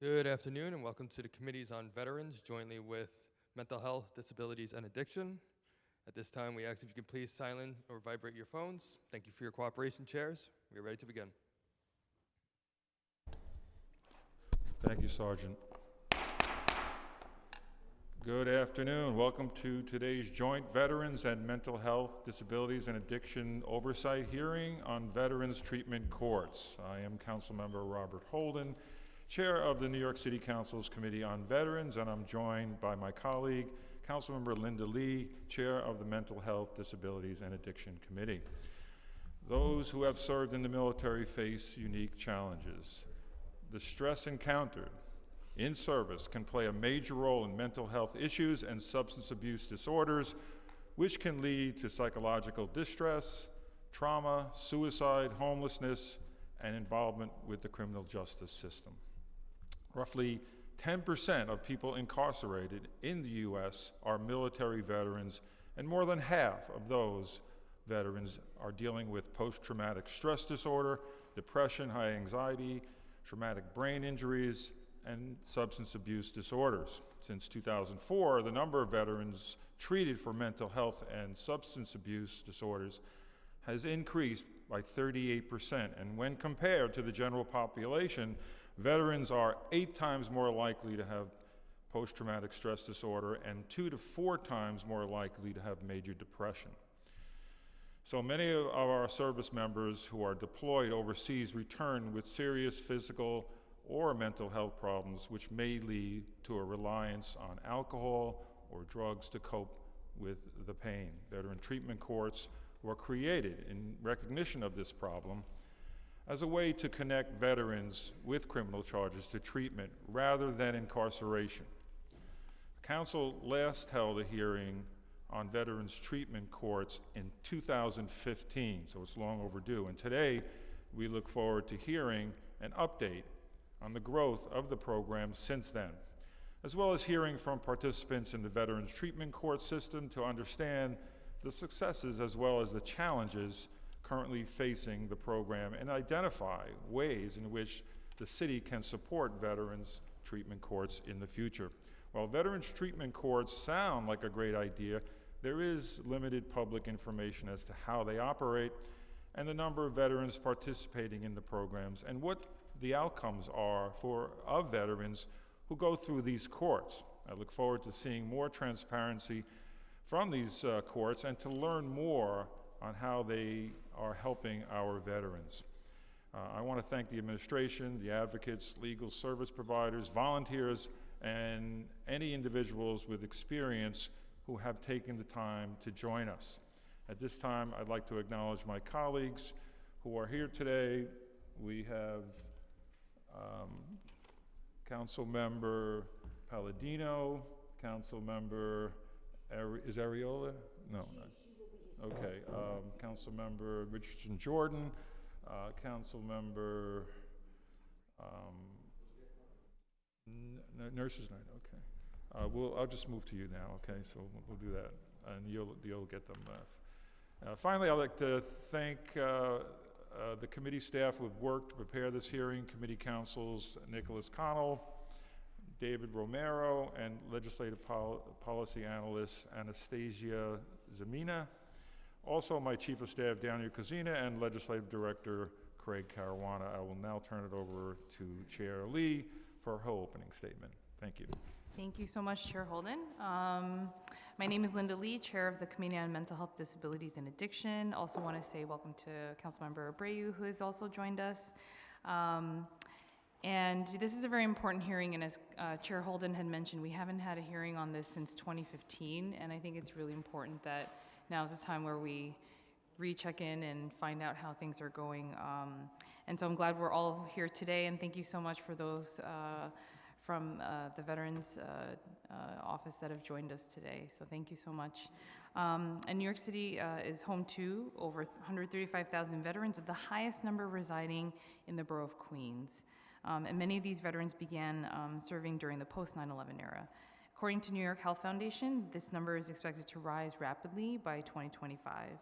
Good afternoon and welcome to the Committees on Veterans, jointly with Mental Health, Disabilities, and Addiction. At this time, we ask if you could please silence or vibrate your phones. Thank you for your cooperation, chairs. We are ready to begin. Thank you, Sergeant. Good afternoon. Welcome to today's joint Veterans and Mental Health, Disabilities, and Addiction Oversight Hearing on Veterans Treatment Courts. I am Councilmember Robert Holden, Chair of the New York City Council's Committee on Veterans, and I'm joined by my colleague, Councilmember Linda Lee, Chair of the Mental Health, Disabilities, and Addiction Committee. Those who have served in the military face unique challenges. The stress encountered in service can play a major role in mental health issues and substance abuse disorders, which can lead to psychological distress, trauma, suicide, homelessness, and involvement with the criminal justice system. Roughly 10% of people incarcerated in the U.S. are military veterans, and more than half of those veterans are dealing with post-traumatic stress disorder, depression, high anxiety, traumatic brain injuries, and substance abuse disorders. Since 2004, the number of veterans treated for mental health and substance abuse disorders has increased by 38%, and when compared to the general population, veterans are 8 times more likely to have post-traumatic stress disorder and 2 to 4 times more likely to have major depression. So many of our service members who are deployed overseas return with serious physical or mental health problems, which may lead to a reliance on alcohol or drugs to cope with the pain. Veteran treatment courts were created in recognition of this problem as a way to connect veterans with criminal charges to treatment rather than incarceration. The Council last held a hearing on veterans treatment courts in 2015, so it's long overdue. And today, we look forward to hearing an update on the growth of the program since then, as well as hearing from participants in the veterans treatment court system to understand the successes as well as the challenges currently facing the program and identify ways in which the city can support veterans treatment courts in the future. While veterans treatment courts sound like a great idea, there is limited public information as to how they operate and the number of veterans participating in the programs and what the outcomes are of veterans who go through these courts. I look forward to seeing more transparency from these courts and to learn more on how they are helping our veterans. I want to thank the administration, the advocates, legal service providers, volunteers, and any individuals with experience who have taken the time to join us. At this time, I'd like to acknowledge my colleagues who are here today. We have Council Member Palladino, Council Member, is Ariola? No. Okay, Council Member Richardson Jordan, Council Member Nurses Night. Okay, I'll just move to you now. Okay, so we'll do that, and you'll get them. Finally, I'd like to thank the committee staff who have worked to prepare this hearing, committee counsels Nicholas Connell, David Romero, and legislative policy analyst Anastasia Zamina. Also, my Chief of Staff, Daniel Kazina, and Legislative Director, Craig Caruana. I will now turn it over to Chair Lee for her opening statement. Thank you. Thank you so much, Chair Holden. My name is Linda Lee, Chair of the Committee on Mental Health, Disabilities, and Addiction. Also want to say welcome to Councilmember Abreu, who has also joined us. And this is a very important hearing, and as Chair Holden had mentioned, we haven't had a hearing on this since 2015, and I think it's really important that now is the time where we recheck in and find out how things are going. And so I'm glad we're all here today, and thank you so much for those from the Veterans Office that have joined us today. So thank you so much. And New York City is home to over 135,000 veterans, with the highest number residing in the borough of Queens. And many of these veterans began serving during the post-9/11 era. According to New York Health Foundation, this number is expected to rise rapidly by 2025.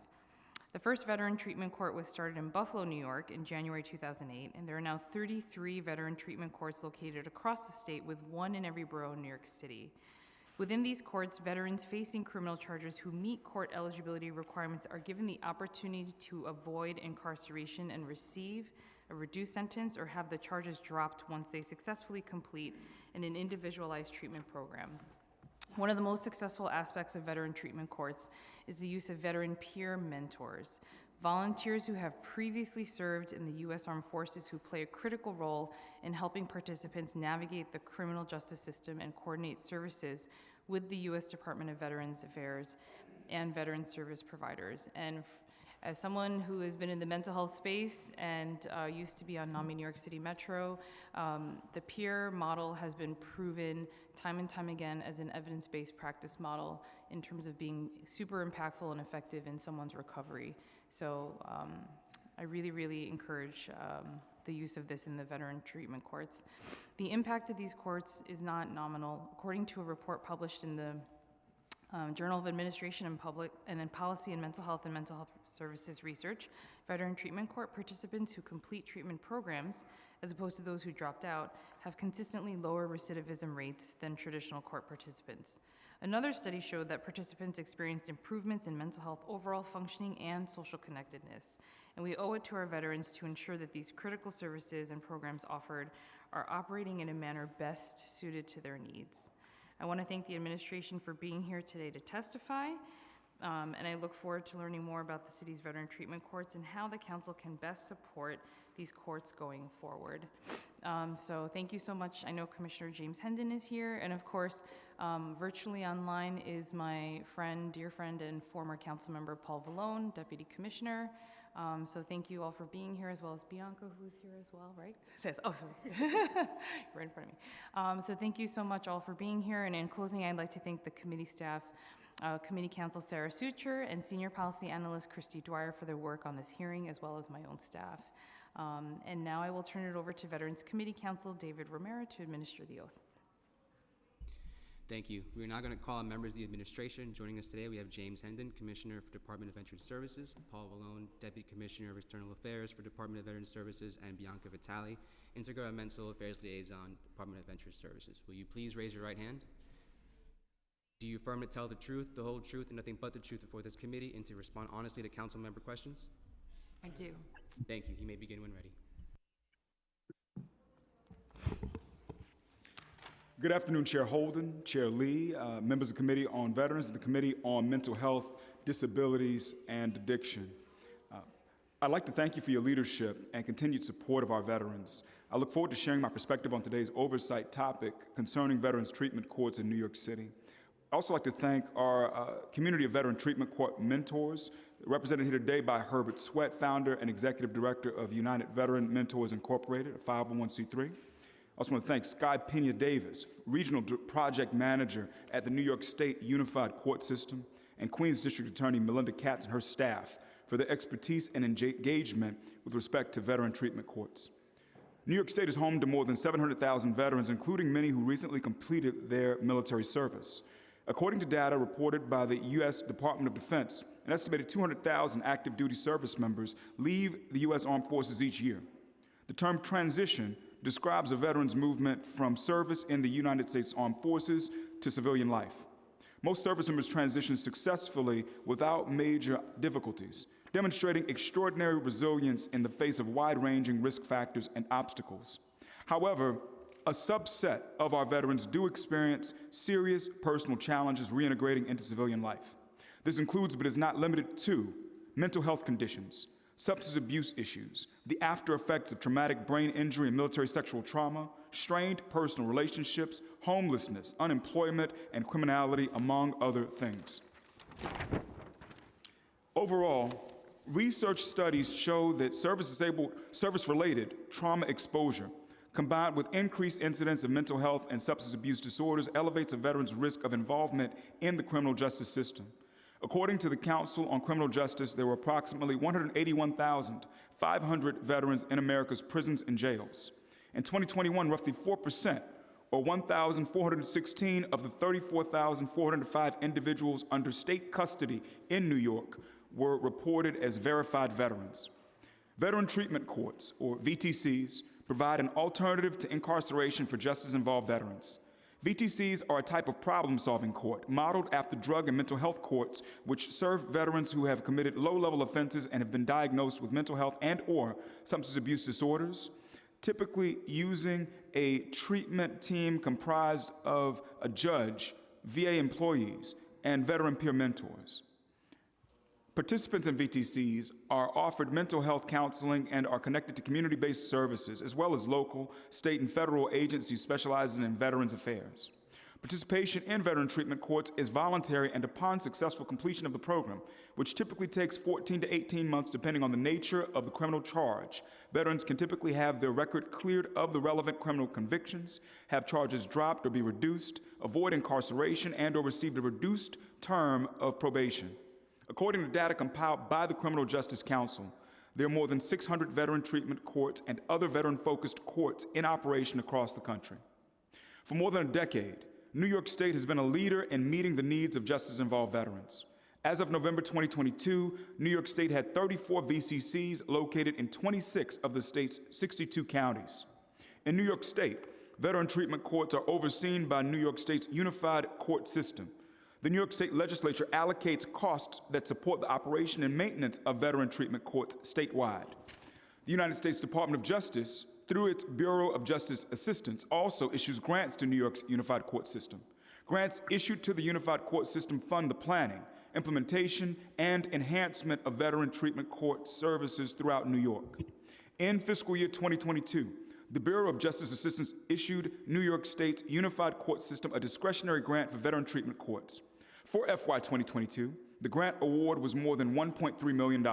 The first veteran treatment court was started in Buffalo, New York in January 2008, and there are now 33 veteran treatment courts located across the state, with one in every borough in New York City. Within these courts, veterans facing criminal charges who meet court eligibility requirements are given the opportunity to avoid incarceration and receive a reduced sentence or have the charges dropped once they successfully complete an individualized treatment program. One of the most successful aspects of veteran treatment courts is the use of veteran peer mentors, volunteers who have previously served in the U.S. Armed Forces who play a critical role in helping participants navigate the criminal justice system and coordinate services with the U.S. Department of Veterans Affairs and veteran service providers. And as someone who has been in the mental health space and used to be on NAMI New York City Metro, the peer model has been proven time and time again as an evidence-based practice model in terms of being super impactful and effective in someone's recovery. So I really, really encourage the use of this in the veteran treatment courts. The impact of these courts is not nominal. According to a report published in the Journal of Administration and Public and in Policy and Mental Health Services Research, veteran treatment court participants who complete treatment programs, as opposed to those who dropped out, have consistently lower recidivism rates than traditional court participants. Another study showed that participants experienced improvements in mental health overall functioning and social connectedness. And we owe it to our veterans to ensure that these critical services and programs offered are operating in a manner best suited to their needs. I want to thank the administration for being here today to testify, and I look forward to learning more about the city's veteran treatment courts and how the council can best support these courts going forward. So thank you so much. I know Commissioner James Hendon is here, and of course, virtually online is my friend, dear friend, and former council member Paul Vallone, Deputy Commissioner. So thank you all for being here, as well as Bianca, who's here as well, right? Says, oh, sorry, right in front of me. So thank you so much all for being here. And in closing, I'd like to thank the committee staff, Committee Counsel Sarah Suture, and Senior Policy Analyst Christy Dwyer for their work on this hearing, as well as my own staff. And now I will turn it over to Veterans Committee Counsel David Romero to administer the oath. Thank you. We are now going to call on members of the administration. Joining us today, we have James Hendon, Commissioner for Department of Veterans Services, Paul Vallone, Deputy Commissioner of External Affairs for Department of Veterans Services, and Bianca Vitale, Intergovernmental Affairs Liaison, Department of Veterans Services. Will you please raise your right hand? Do you affirm to tell the truth, the whole truth, and nothing but the truth before this committee, and to respond honestly to council member questions? I do. Thank you. You may begin when ready. Good afternoon, Chair Holden, Chair Lee, members of the Committee on Veterans and the Committee on Mental Health, Disabilities, and Addiction. I'd like to thank you for your leadership and continued support of our veterans. I look forward to sharing my perspective on today's oversight topic concerning veterans treatment courts in New York City. I'd also like to thank our community of veteran treatment court mentors, represented here today by Herbert Sweat, founder and executive director of United Veteran Mentors Incorporated, a 501c3. I also want to thank Sky Pena Davis, Regional Project Manager at the New York State Unified Court System, and Queens District Attorney Melinda Katz and her staff for their expertise and engagement with respect to veteran treatment courts. New York State is home to more than 700,000 veterans, including many who recently completed their military service. According to data reported by the U.S. Department of Defense, an estimated 200,000 active duty service members leave the U.S. Armed Forces each year. The term transition describes a veteran's movement from service in the United States Armed Forces to civilian life. Most service members transition successfully without major difficulties, demonstrating extraordinary resilience in the face of wide-ranging risk factors and obstacles. However, a subset of our veterans do experience serious personal challenges reintegrating into civilian life. This includes, but is not limited to, mental health conditions, substance abuse issues, the after effects of traumatic brain injury and military sexual trauma, strained personal relationships, homelessness, unemployment, and criminality, among other things. Overall, research studies show that service-related trauma exposure, combined with increased incidence of mental health and substance abuse disorders, elevates a veteran's risk of involvement in the criminal justice system. According to the Council on Criminal Justice, there were approximately 181,500 veterans in America's prisons and jails. In 2021, roughly 4%, or 1,416 of the 34,405 individuals under state custody in New York, were reported as verified veterans. Veteran treatment courts, or VTCs, provide an alternative to incarceration for justice-involved veterans. VTCs are a type of problem-solving court modeled after drug and mental health courts, which serve veterans who have committed low-level offenses and have been diagnosed with mental health and/or substance abuse disorders, typically using a treatment team comprised of a judge, VA employees, and veteran peer mentors. Participants in VTCs are offered mental health counseling and are connected to community-based services, as well as local, state, and federal agencies specializing in veterans affairs. Participation in veteran treatment courts is voluntary and upon successful completion of the program, which typically takes 14 to 18 months depending on the nature of the criminal charge. Veterans can typically have their record cleared of the relevant criminal convictions, have charges dropped or be reduced, avoid incarceration, and/or receive a reduced term of probation. According to data compiled by the Criminal Justice Council, there are more than 600 veteran treatment courts and other veteran-focused courts in operation across the country. For more than a decade, New York State has been a leader in meeting the needs of justice-involved veterans. As of November 2022, New York State had 34 VCCs located in 26 of the state's 62 counties. In New York State, veteran treatment courts are overseen by New York State's unified court system. The New York State Legislature allocates costs that support the operation and maintenance of veteran treatment courts statewide. The United States Department of Justice, through its Bureau of Justice Assistance, also issues grants to New York's unified court system. Grants issued to the unified court system fund the planning, implementation, and enhancement of veteran treatment court services throughout New York. In fiscal year 2022, the Bureau of Justice Assistance issued New York State's unified court system a discretionary grant for veteran treatment courts. For FY 2022, the grant award was more than $1.3 million.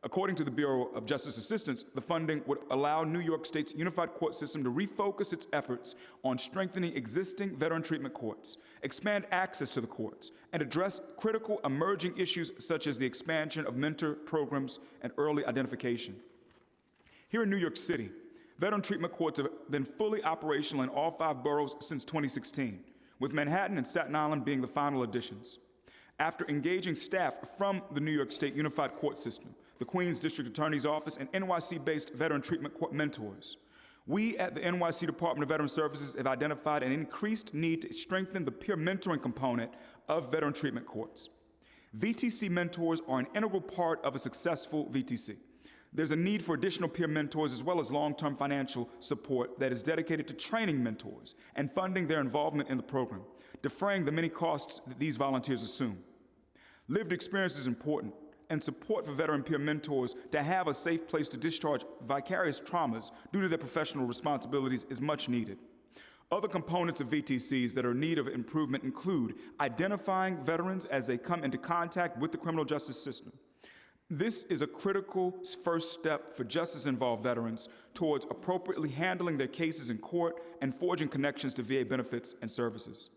According to the Bureau of Justice Assistance, the funding would allow New York State's unified court system to refocus its efforts on strengthening existing veteran treatment courts, expand access to the courts, and address critical emerging issues such as the expansion of mentor programs and early identification. Here in New York City, veteran treatment courts have been fully operational in all 5 boroughs since 2016, with Manhattan and Staten Island being the final additions. After engaging staff from the New York State Unified Court System, the Queens District Attorney's Office, and NYC-based veteran treatment court mentors, we at the NYC Department of Veteran Services have identified an increased need to strengthen the peer mentoring component of veteran treatment courts. VTC mentors are an integral part of a successful VTC. There's a need for additional peer mentors as well as long-term financial support that is dedicated to training mentors and funding their involvement in the program, defraying the many costs that these volunteers assume. Lived experience is important, and support for veteran peer mentors to have a safe place to discharge vicarious traumas due to their professional responsibilities is much needed. Other components of VTCs that are in need of improvement include identifying veterans as they come into contact with the criminal justice system. This is a critical first step for justice-involved veterans towards appropriately handling their cases in court and forging connections to VA benefits and services.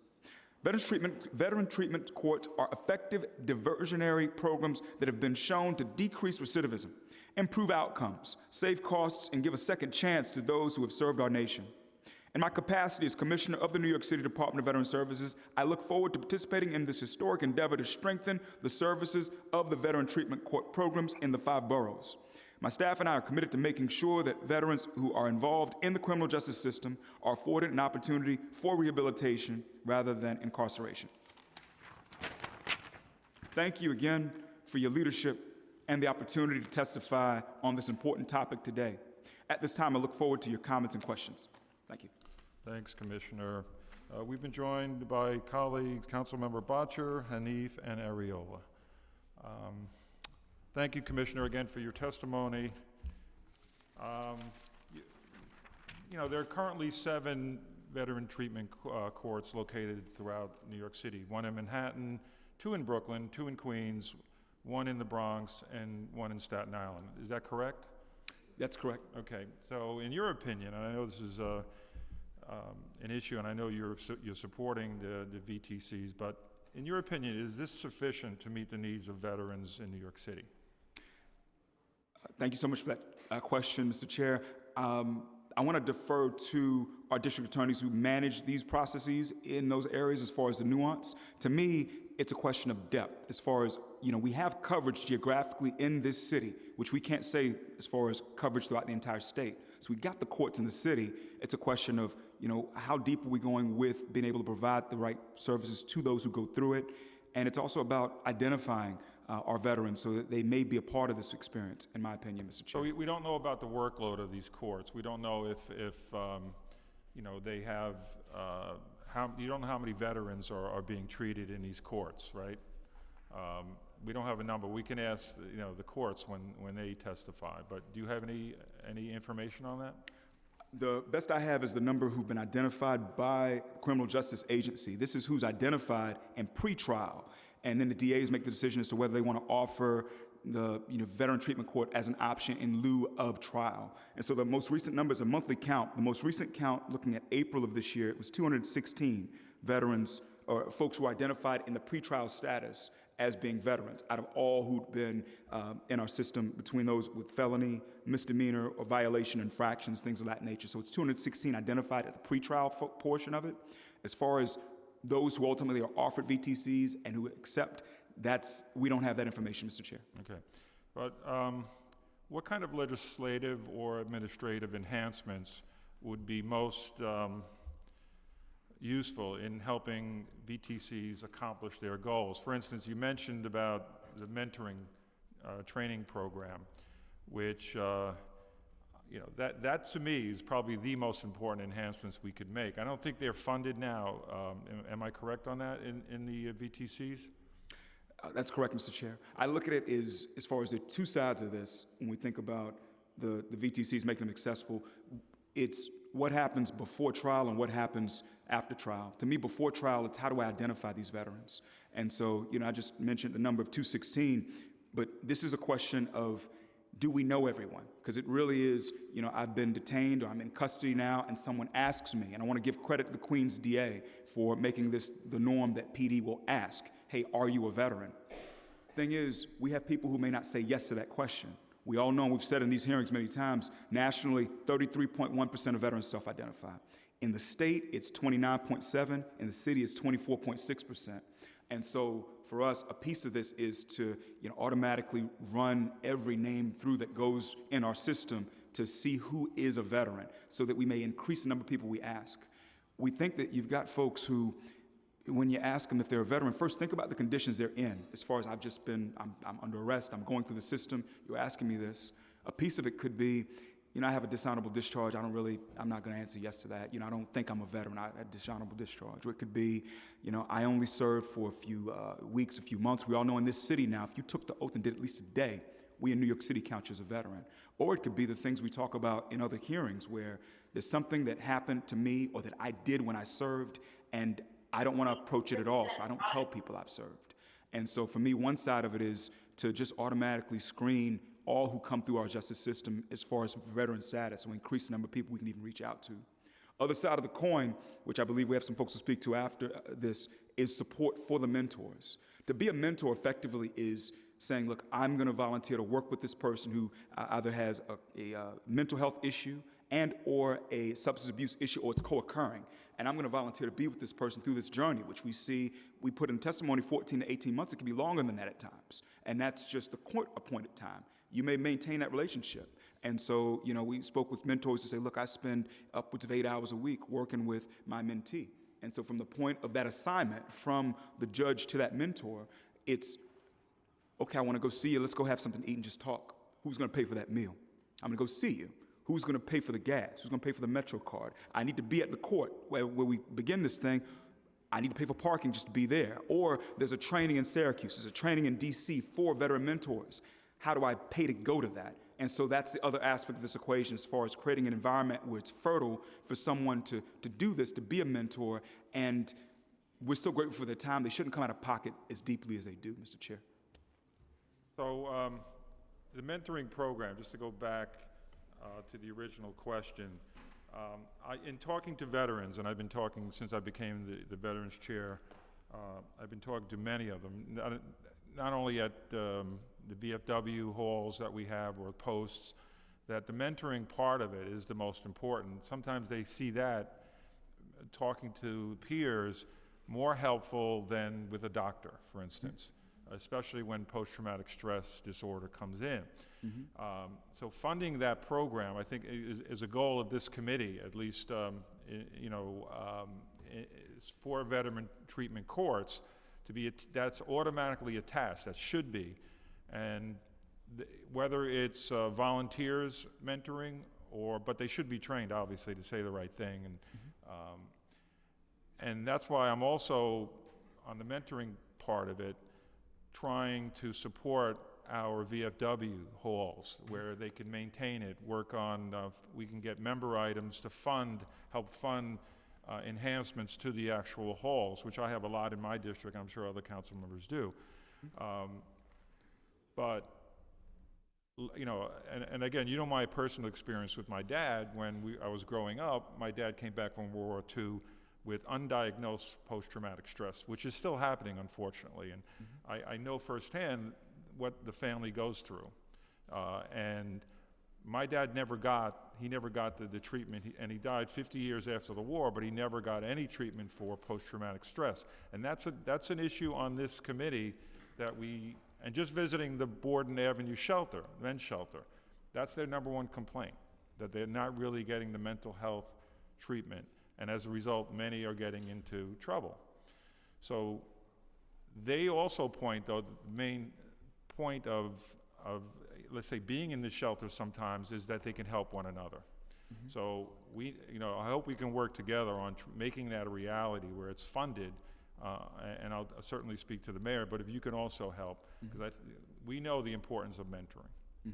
Veteran treatment courts are effective diversionary programs that have been shown to decrease recidivism, improve outcomes, save costs, and give a second chance to those who have served our nation. In my capacity as Commissioner of the New York City Department of Veteran Services, I look forward to participating in this historic endeavor to strengthen the services of the veteran treatment court programs in the 5 boroughs. My staff and I are committed to making sure that veterans who are involved in the criminal justice system are afforded an opportunity for rehabilitation rather than incarceration. Thank you again for your leadership and the opportunity to testify on this important topic today. At this time, I look forward to your comments and questions. Thank you. Thanks, Commissioner. We've been joined by colleagues, Councilmember Bottcher, Hanif, and Ariola. Thank you, Commissioner, again for your testimony. There are currently 7 veteran treatment courts located throughout New York City. 1 in Manhattan, 2 in Brooklyn, 2 in Queens, 1 in the Bronx, and 1 in Staten Island. Is that correct? That's correct. Okay, so in your opinion, and I know this is an issue, and I know you're supporting the VTCs, but in your opinion, is this sufficient to meet the needs of veterans in New York City? Thank you so much for that question, Mr. Chair. I want to defer to our district attorneys who manage these processes in those areas as far as the nuance. To me, it's a question of depth as far as, we have coverage geographically in this city, which we can't say as far as coverage throughout the entire state. So we got the courts in the city. It's a question of, how deep are we going with being able to provide the right services to those who go through it. And it's also about identifying our veterans so that they may be a part of this experience, in my opinion, Mr. So Chair. we don't know about the workload of these courts. We don't know if they have, you don't know how many veterans are being treated in these courts, right? We don't have a number. We can ask, the courts when they testify, but do you have any information on that? The best I have is the number who've been identified by the Criminal Justice Agency. This is who's identified in pretrial. And then the DAs make the decision as to whether they want to offer the veteran treatment court as an option in lieu of trial. And so the most recent number is a monthly count. The most recent count, looking at April of this year, it was 216 veterans or folks who were identified in the pretrial status as being veterans out of all who'd been in our system, between those with felony, misdemeanor, or violation infractions, things of that nature. So it's 216 identified at the pretrial portion of it. As far as those who ultimately are offered VTCs and who accept, we don't have that information, Mr. Chair. Okay. But what kind of legislative or administrative enhancements would be most useful in helping VTCs accomplish their goals? For instance, you mentioned about the mentoring training program, which that to me is probably the most important enhancements we could make. I don't think they're funded now. Am I correct on that in the VTCs? That's correct, Mr. Chair. I look at it as far as the two sides of this when we think about the VTCs making them successful. It's what happens before trial and what happens after trial. To me, before trial, it's how do I identify these veterans? And so, I just mentioned the number of 216, but this is a question of, do we know everyone? Because it really is, I've been detained or I'm in custody now and someone asks me, and I want to give credit to the Queens DA for making this the norm that PD will ask, hey, are you a veteran? Thing is, we have people who may not say yes to that question. We all know, and we've said in these hearings many times, nationally, 33.1% of veterans self-identify. In the state, it's 29.7%. In the city, it's 24.6%. And so for us, a piece of this is to automatically run every name through that goes in our system to see who is a veteran so that we may increase the number of people we ask. We think that you've got folks who, when you ask them if they're a veteran, first think about the conditions they're in. As far as I'm under arrest, I'm going through the system, you're asking me this. A piece of it could be, I have a dishonorable discharge. I'm not going to answer yes to that. I don't think I'm a veteran. I had dishonorable discharge. Or it could be, I only served for a few weeks, a few months. We all know in this city now, if you took the oath and did at least a day, we in New York City count you as a veteran. Or it could be the things we talk about in other hearings where there's something that happened to me or that I did when I served, and I don't want to approach it at all, so I don't tell people I've served. And so for me, one side of it is to just automatically screen all who come through our justice system as far as veteran status, so increase the number of people we can even reach out to. Other side of the coin, which I believe we have some folks to speak to after this, is support for the mentors. To be a mentor effectively is saying, look, I'm going to volunteer to work with this person who either has a mental health issue and or a substance abuse issue, or it's co-occurring. And I'm going to volunteer to be with this person through this journey, which we put in testimony 14 to 18 months. It can be longer than that at times. And that's just the court-appointed time. You may maintain that relationship. And so, we spoke with mentors to say, look, I spend upwards of 8 hours a week working with my mentee. And so from the point of that assignment, from the judge to that mentor, it's, okay, I want to go see you. Let's go have something to eat and just talk. Who's going to pay for that meal? I'm going to go see you. Who's going to pay for the gas? Who's going to pay for the Metro card? I need to be at the court where we begin this thing. I need to pay for parking just to be there. Or there's a training in Syracuse. There's a training in D.C. for veteran mentors. How do I pay to go to that? And so that's the other aspect of this equation as far as creating an environment where it's fertile for someone to do this, to be a mentor. And we're so grateful for their time. They shouldn't come out of pocket as deeply as they do, Mr. Chair. So the mentoring program, just to go back to the original question, in talking to veterans, and I've been talking since I became the Veterans Chair, I've been talking to many of them, not only at the VFW halls that we have or posts, that the mentoring part of it is the most important. Sometimes they see that, talking to peers, more helpful than with a doctor, for instance, especially when post-traumatic stress disorder comes in. So funding that program, I think, is a goal of this committee, at least, is for veteran treatment courts to be, that's automatically attached, that should be. And whether it's volunteers mentoring but they should be trained, obviously, to say the right thing. And that's why I'm also, on the mentoring part of it, trying to support our VFW halls where they can maintain it, work on, we can get member items to help fund enhancements to the actual halls, which I have a lot in my district, I'm sure other council members do. But, you know, and again, you know my personal experience with my dad. When I was growing up, my dad came back from World War II with undiagnosed post-traumatic stress, which is still happening, unfortunately. And I know firsthand what the family goes through. And my dad never got the treatment, and he died 50 years after the war, but he never got any treatment for post-traumatic stress. And that's an issue on this committee that and just visiting the Borden Avenue shelter, men's shelter, that's their #1 complaint, that they're not really getting the mental health treatment. And as a result, many are getting into trouble. So they also point, though, the main point of let's say, being in the shelter sometimes is that they can help one another. So I hope we can work together on making that a reality where it's funded, and I'll certainly speak to the mayor, but if you can also help, because we know the importance of mentoring.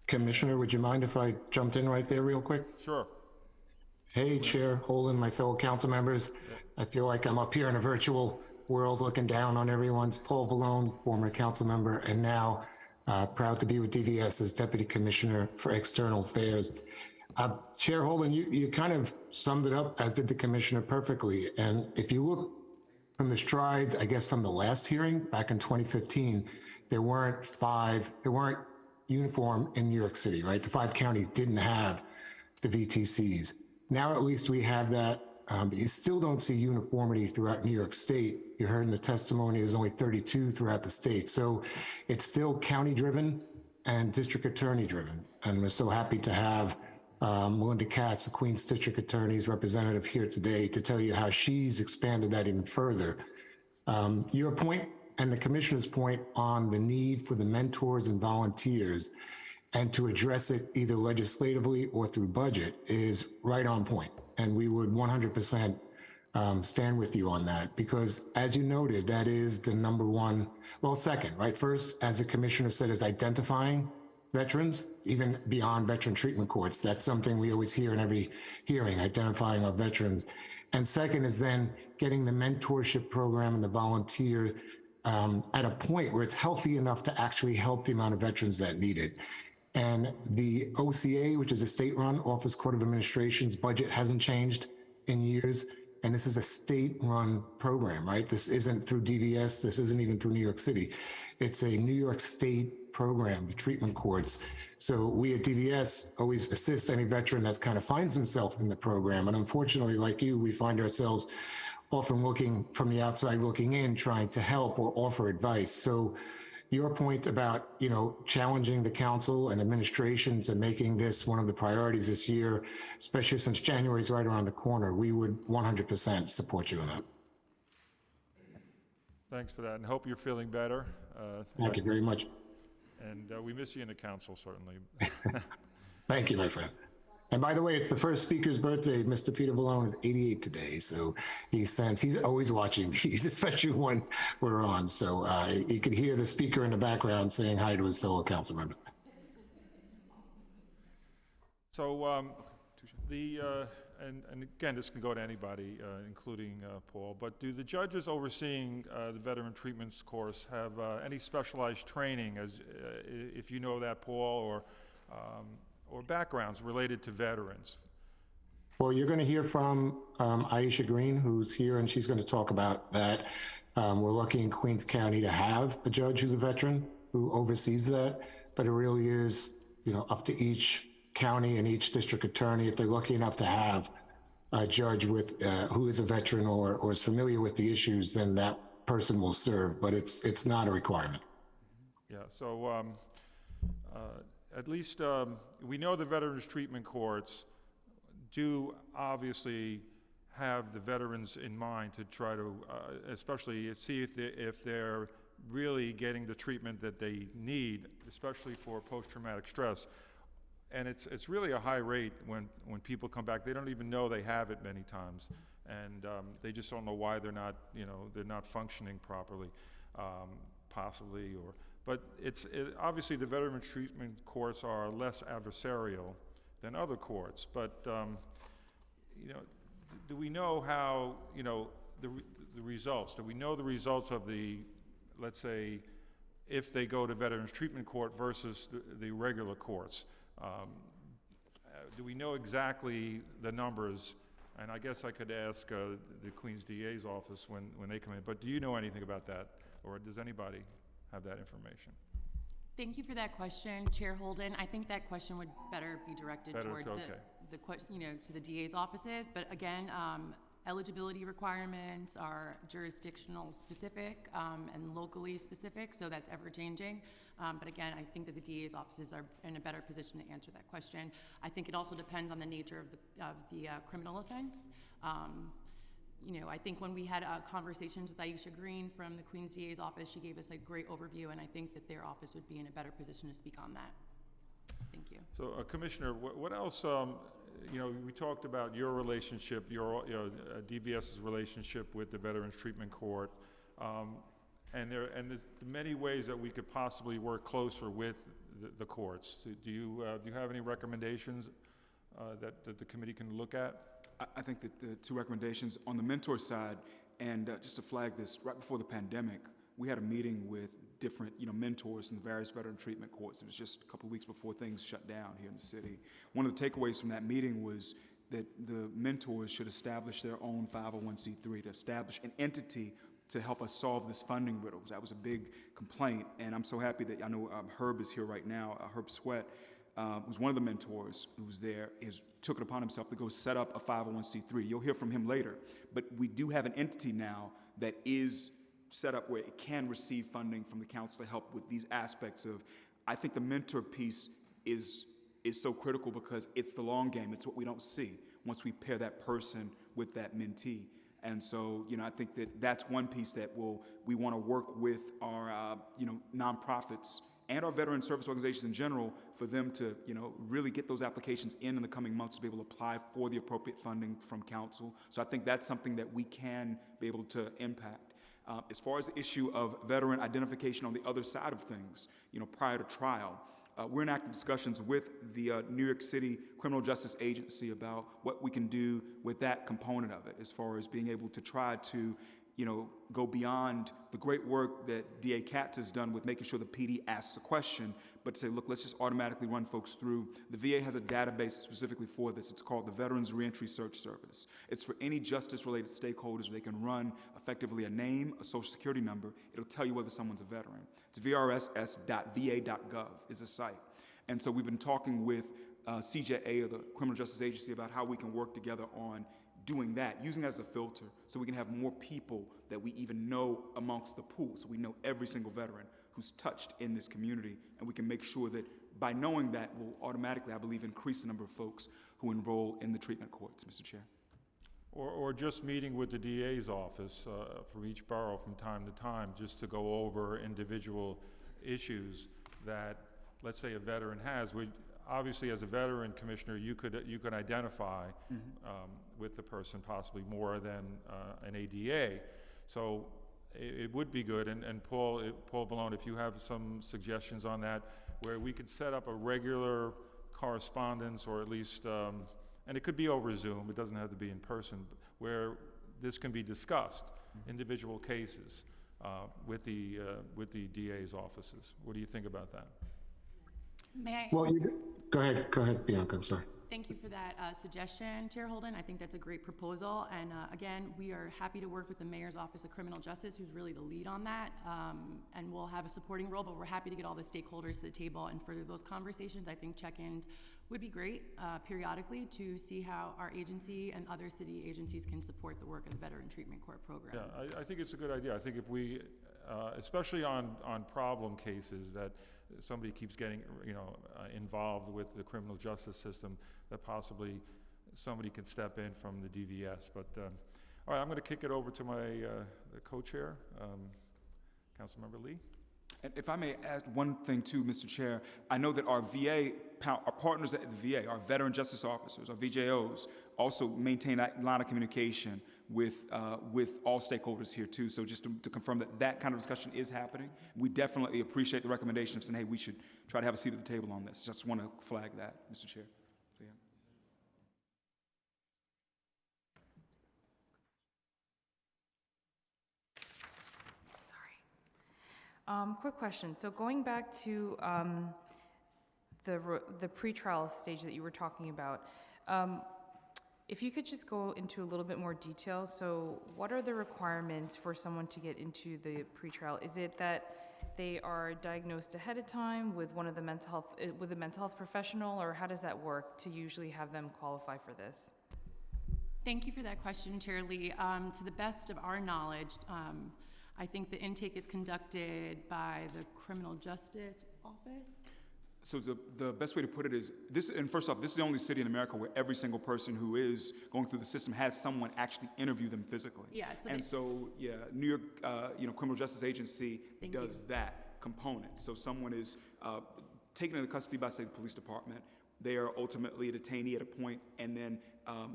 Commissioner, would you mind if I jumped in right there real quick? Sure. Hey, Chair Holden, my fellow council members. I feel like I'm up here in a virtual world looking down on everyone's. Paul Vallone, former council member, and now proud to be with DVS as Deputy Commissioner for External Affairs. Chair Holden, you kind of summed it up, as did the Commissioner, perfectly. And if you look from the strides, I guess, from the last hearing back in 2015, there weren't uniform in New York City, right? The 5 counties didn't have the VTCs. Now at least we have that, but you still don't see uniformity throughout New York State. You heard in the testimony there's only 32 throughout the state. So it's still county driven and district attorney driven. And we're so happy to have Melinda Katz, the Queens District Attorney's representative, here today to tell you how she's expanded that even further. Your point and the Commissioner's point on the need for the mentors and volunteers and to address it either legislatively or through budget is right on point. And we would 100% stand with you on that, because as you noted, that is the #1, well, second, right? First, as the Commissioner said, is identifying veterans, even beyond veteran treatment courts. That's something we always hear in every hearing, identifying our veterans. And second is then getting the mentorship program and the volunteer at a point where it's healthy enough to actually help the amount of veterans that need it. And the OCA, which is a state-run Office Court of Administration's budget, hasn't changed in years. And this is a state-run program, right? This isn't through DVS. This isn't even through New York City. It's a New York State program, the treatment courts. So we at DVS always assist any veteran that kind of finds himself in the program. And unfortunately, like you, we find ourselves often looking from the outside, looking in, trying to help or offer advice. So your point about, challenging the council and administration to making this one of the priorities this year, especially since January is right around the corner, we would 100% support you in that. Thanks for that, and hope you're feeling better. Thank you very much. And we miss you in the council, certainly. Thank you, my friend. And by the way, it's the first speaker's birthday. Mr. Peter Vallone is 88 today, so he's always watching these, especially when we're on. So you could hear the speaker in the background saying hi to his fellow council member. So and again, this can go to anybody, including Paul, but do the judges overseeing the veteran treatments course have any specialized training, if you know that, Paul, or backgrounds related to veterans? Well, you're going to hear from Aisha Green, who's here, and she's going to talk about that. We're lucky in Queens County to have a judge who's a veteran who oversees that, but it really is, up to each county and each district attorney, if they're lucky enough to have judge with, who is a veteran or is familiar with the issues, then that person will serve, but it's not a requirement. Yeah, so at least we know the Veterans Treatment Courts do obviously have the veterans in mind to try to, especially see if they're really getting the treatment that they need, especially for post-traumatic stress. And it's really a high rate when people come back. They don't even know they have it many times, and they just don't know why they're not functioning properly, possibly. But obviously the Veterans Treatment Courts are less adversarial than other courts. But do we know how the results? Do we know the results of the, let's say, if they go to Veterans Treatment Court versus the regular courts? Do we know exactly the numbers? And I guess I could ask the Queens DA's office when they come in, but do you know anything about that? Or does anybody have that information? Thank you for that question, Chair Holden. I think that question would better be directed towards to the DA's offices. But again, eligibility requirements are jurisdictional specific and locally specific, so that's ever changing. But again, I think that the DA's offices are in a better position to answer that question. I think it also depends on the nature of the criminal offense. I think when we had conversations with Aisha Green from the Queens DA's office, she gave us a great overview, and I think that their office would be in a better position to speak on that. Thank you. So, Commissioner, what else? We talked about your relationship, DVS's relationship with the Veterans Treatment Court, and there's many ways that we could possibly work closer with the courts. Do you have any recommendations that the committee can look at? I think that the two recommendations on the mentor side, and just to flag this, right before the pandemic, we had a meeting with different mentors in the various veteran treatment courts. It was just a couple of weeks before things shut down here in the city. One of the takeaways from that meeting was that the mentors should establish their own 501c3, to establish an entity to help us solve this funding riddle. That was a big complaint, and I'm so happy that I know Herb is here right now. Herb Sweat, who's one of the mentors who was there, took it upon himself to go set up a 501c3. You'll hear from him later. But we do have an entity now that is set up where it can receive funding from the council to help with these aspects of, I think the mentor piece is so critical because it's the long game. It's what we don't see once we pair that person with that mentee. And so, I think that that's one piece that we want to work with our, nonprofits and our veteran service organizations in general for them to, really get those applications in the coming months to be able to apply for the appropriate funding from council. So I think that's something that we can be able to impact. As far as the issue of veteran identification on the other side of things, prior to trial, we're in active discussions with the New York City Criminal Justice Agency about what we can do with that component of it, as far as being able to try to go beyond the great work that DA Katz has done with making sure the PD asks a question, but to say, look, let's just automatically run folks through. The VA has a database specifically for this. It's called the Veterans Reentry Search Service. It's for any justice-related stakeholders where they can run effectively a name, a social security number. It'll tell you whether someone's a veteran. It's vrss.va.gov is the site. And so we've been talking with CJA, or the Criminal Justice Agency, about how we can work together on doing that, using that as a filter, so we can have more people that we even know amongst the pool, so we know every single veteran who's touched in this community, and we can make sure that by knowing that will automatically, I believe, increase the number of folks who enroll in the treatment courts, Mr. Chair. Or just meeting with the DA's office for each borough from time to time, just to go over individual issues that, let's say, a veteran has. Obviously, as a veteran commissioner, you could identify with the person possibly more than an ADA. So it would be good. And Paul Vallone, if you have some suggestions on that, where we could set up a regular correspondence, or at least, and it could be over Zoom. It doesn't have to be in person, where this can be discussed, individual cases with the DA's offices. What do you think about that? May I? Well, go ahead, Bianca, I'm sorry. Thank you for that suggestion, Chair Holden. I think that's a great proposal. And again, we are happy to work with the Mayor's Office of Criminal Justice, who's really the lead on that. And we'll have a supporting role, but we're happy to get all the stakeholders to the table and further those conversations. I think check-ins would be great periodically to see how our agency and other city agencies can support the work of the Veteran Treatment Court program. Yeah, I think it's a good idea. I think if we, especially on problem cases that somebody keeps getting, involved with the criminal justice system, that possibly somebody can step in from the DVS. But all right, I'm going to kick it over to my the co-chair, Councilmember Lee. And if I may add one thing too, Mr. Chair, I know that our VA, our partners at the VA, our veteran justice officers, our VJOs, also maintain that line of communication with all stakeholders here too. So just to confirm that that kind of discussion is happening, we definitely appreciate the recommendation of saying, hey, we should try to have a seat at the table on this. Just want to flag that, Mr. Chair. So, yeah. Quick question. So going back to the pretrial stage that you were talking about, if you could just go into a little bit more detail. So what are the requirements for someone to get into the pretrial? Is it that they are diagnosed ahead of time with one of the with a mental health professional, or how does that work to usually have them qualify for this? Thank you for that question, Chair Lee. To the best of our knowledge, I think the intake is conducted by the Criminal Justice Office. So the best way to put it is this, and first off, this is the only city in America where every single person who is going through the system has someone actually interview them physically. Yeah. So New York, Criminal Justice Agency does that component. So someone is taken into custody by, say, the police department. They are ultimately a detainee at a point, and then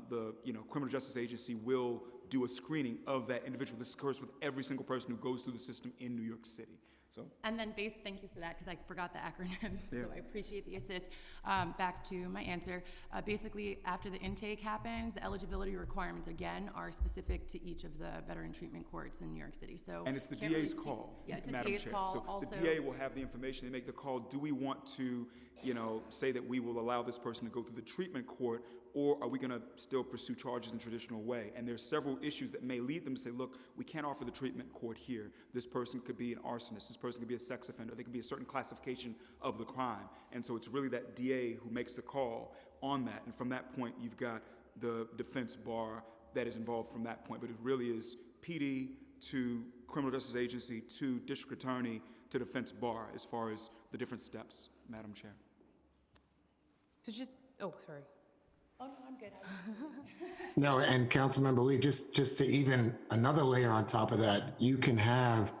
the Criminal Justice Agency will do a screening of that individual. This occurs with every single person who goes through the system in New York City. So. And then thank you for that, because I forgot the acronym, Yeah. so I appreciate the assist. Back to my answer. Basically, after the intake happens, the eligibility requirements, again, are specific to each of the veteran treatment courts in New York City. So. And it's the can't really DA's speak- call, Yeah, it's the Madam DA's Chair. call. So Also, the DA will have the information. They make the call. Do we want to, say that we will allow this person to go through the treatment court, or are we going to still pursue charges in traditional way? And there's several issues that may lead them to say, look, we can't offer the treatment court here. This person could be an arsonist. This person could be a sex offender. They could be a certain classification of the crime. And so it's really that DA who makes the call on that. And from that point, you've got the defense bar that is involved from that point. But it really is PD to Criminal Justice Agency to District Attorney to defense bar as far as the different steps, Madam Chair. So sorry. Oh, no, I'm good. No, and Councilmember Lee, just to even another layer on top of that, you can have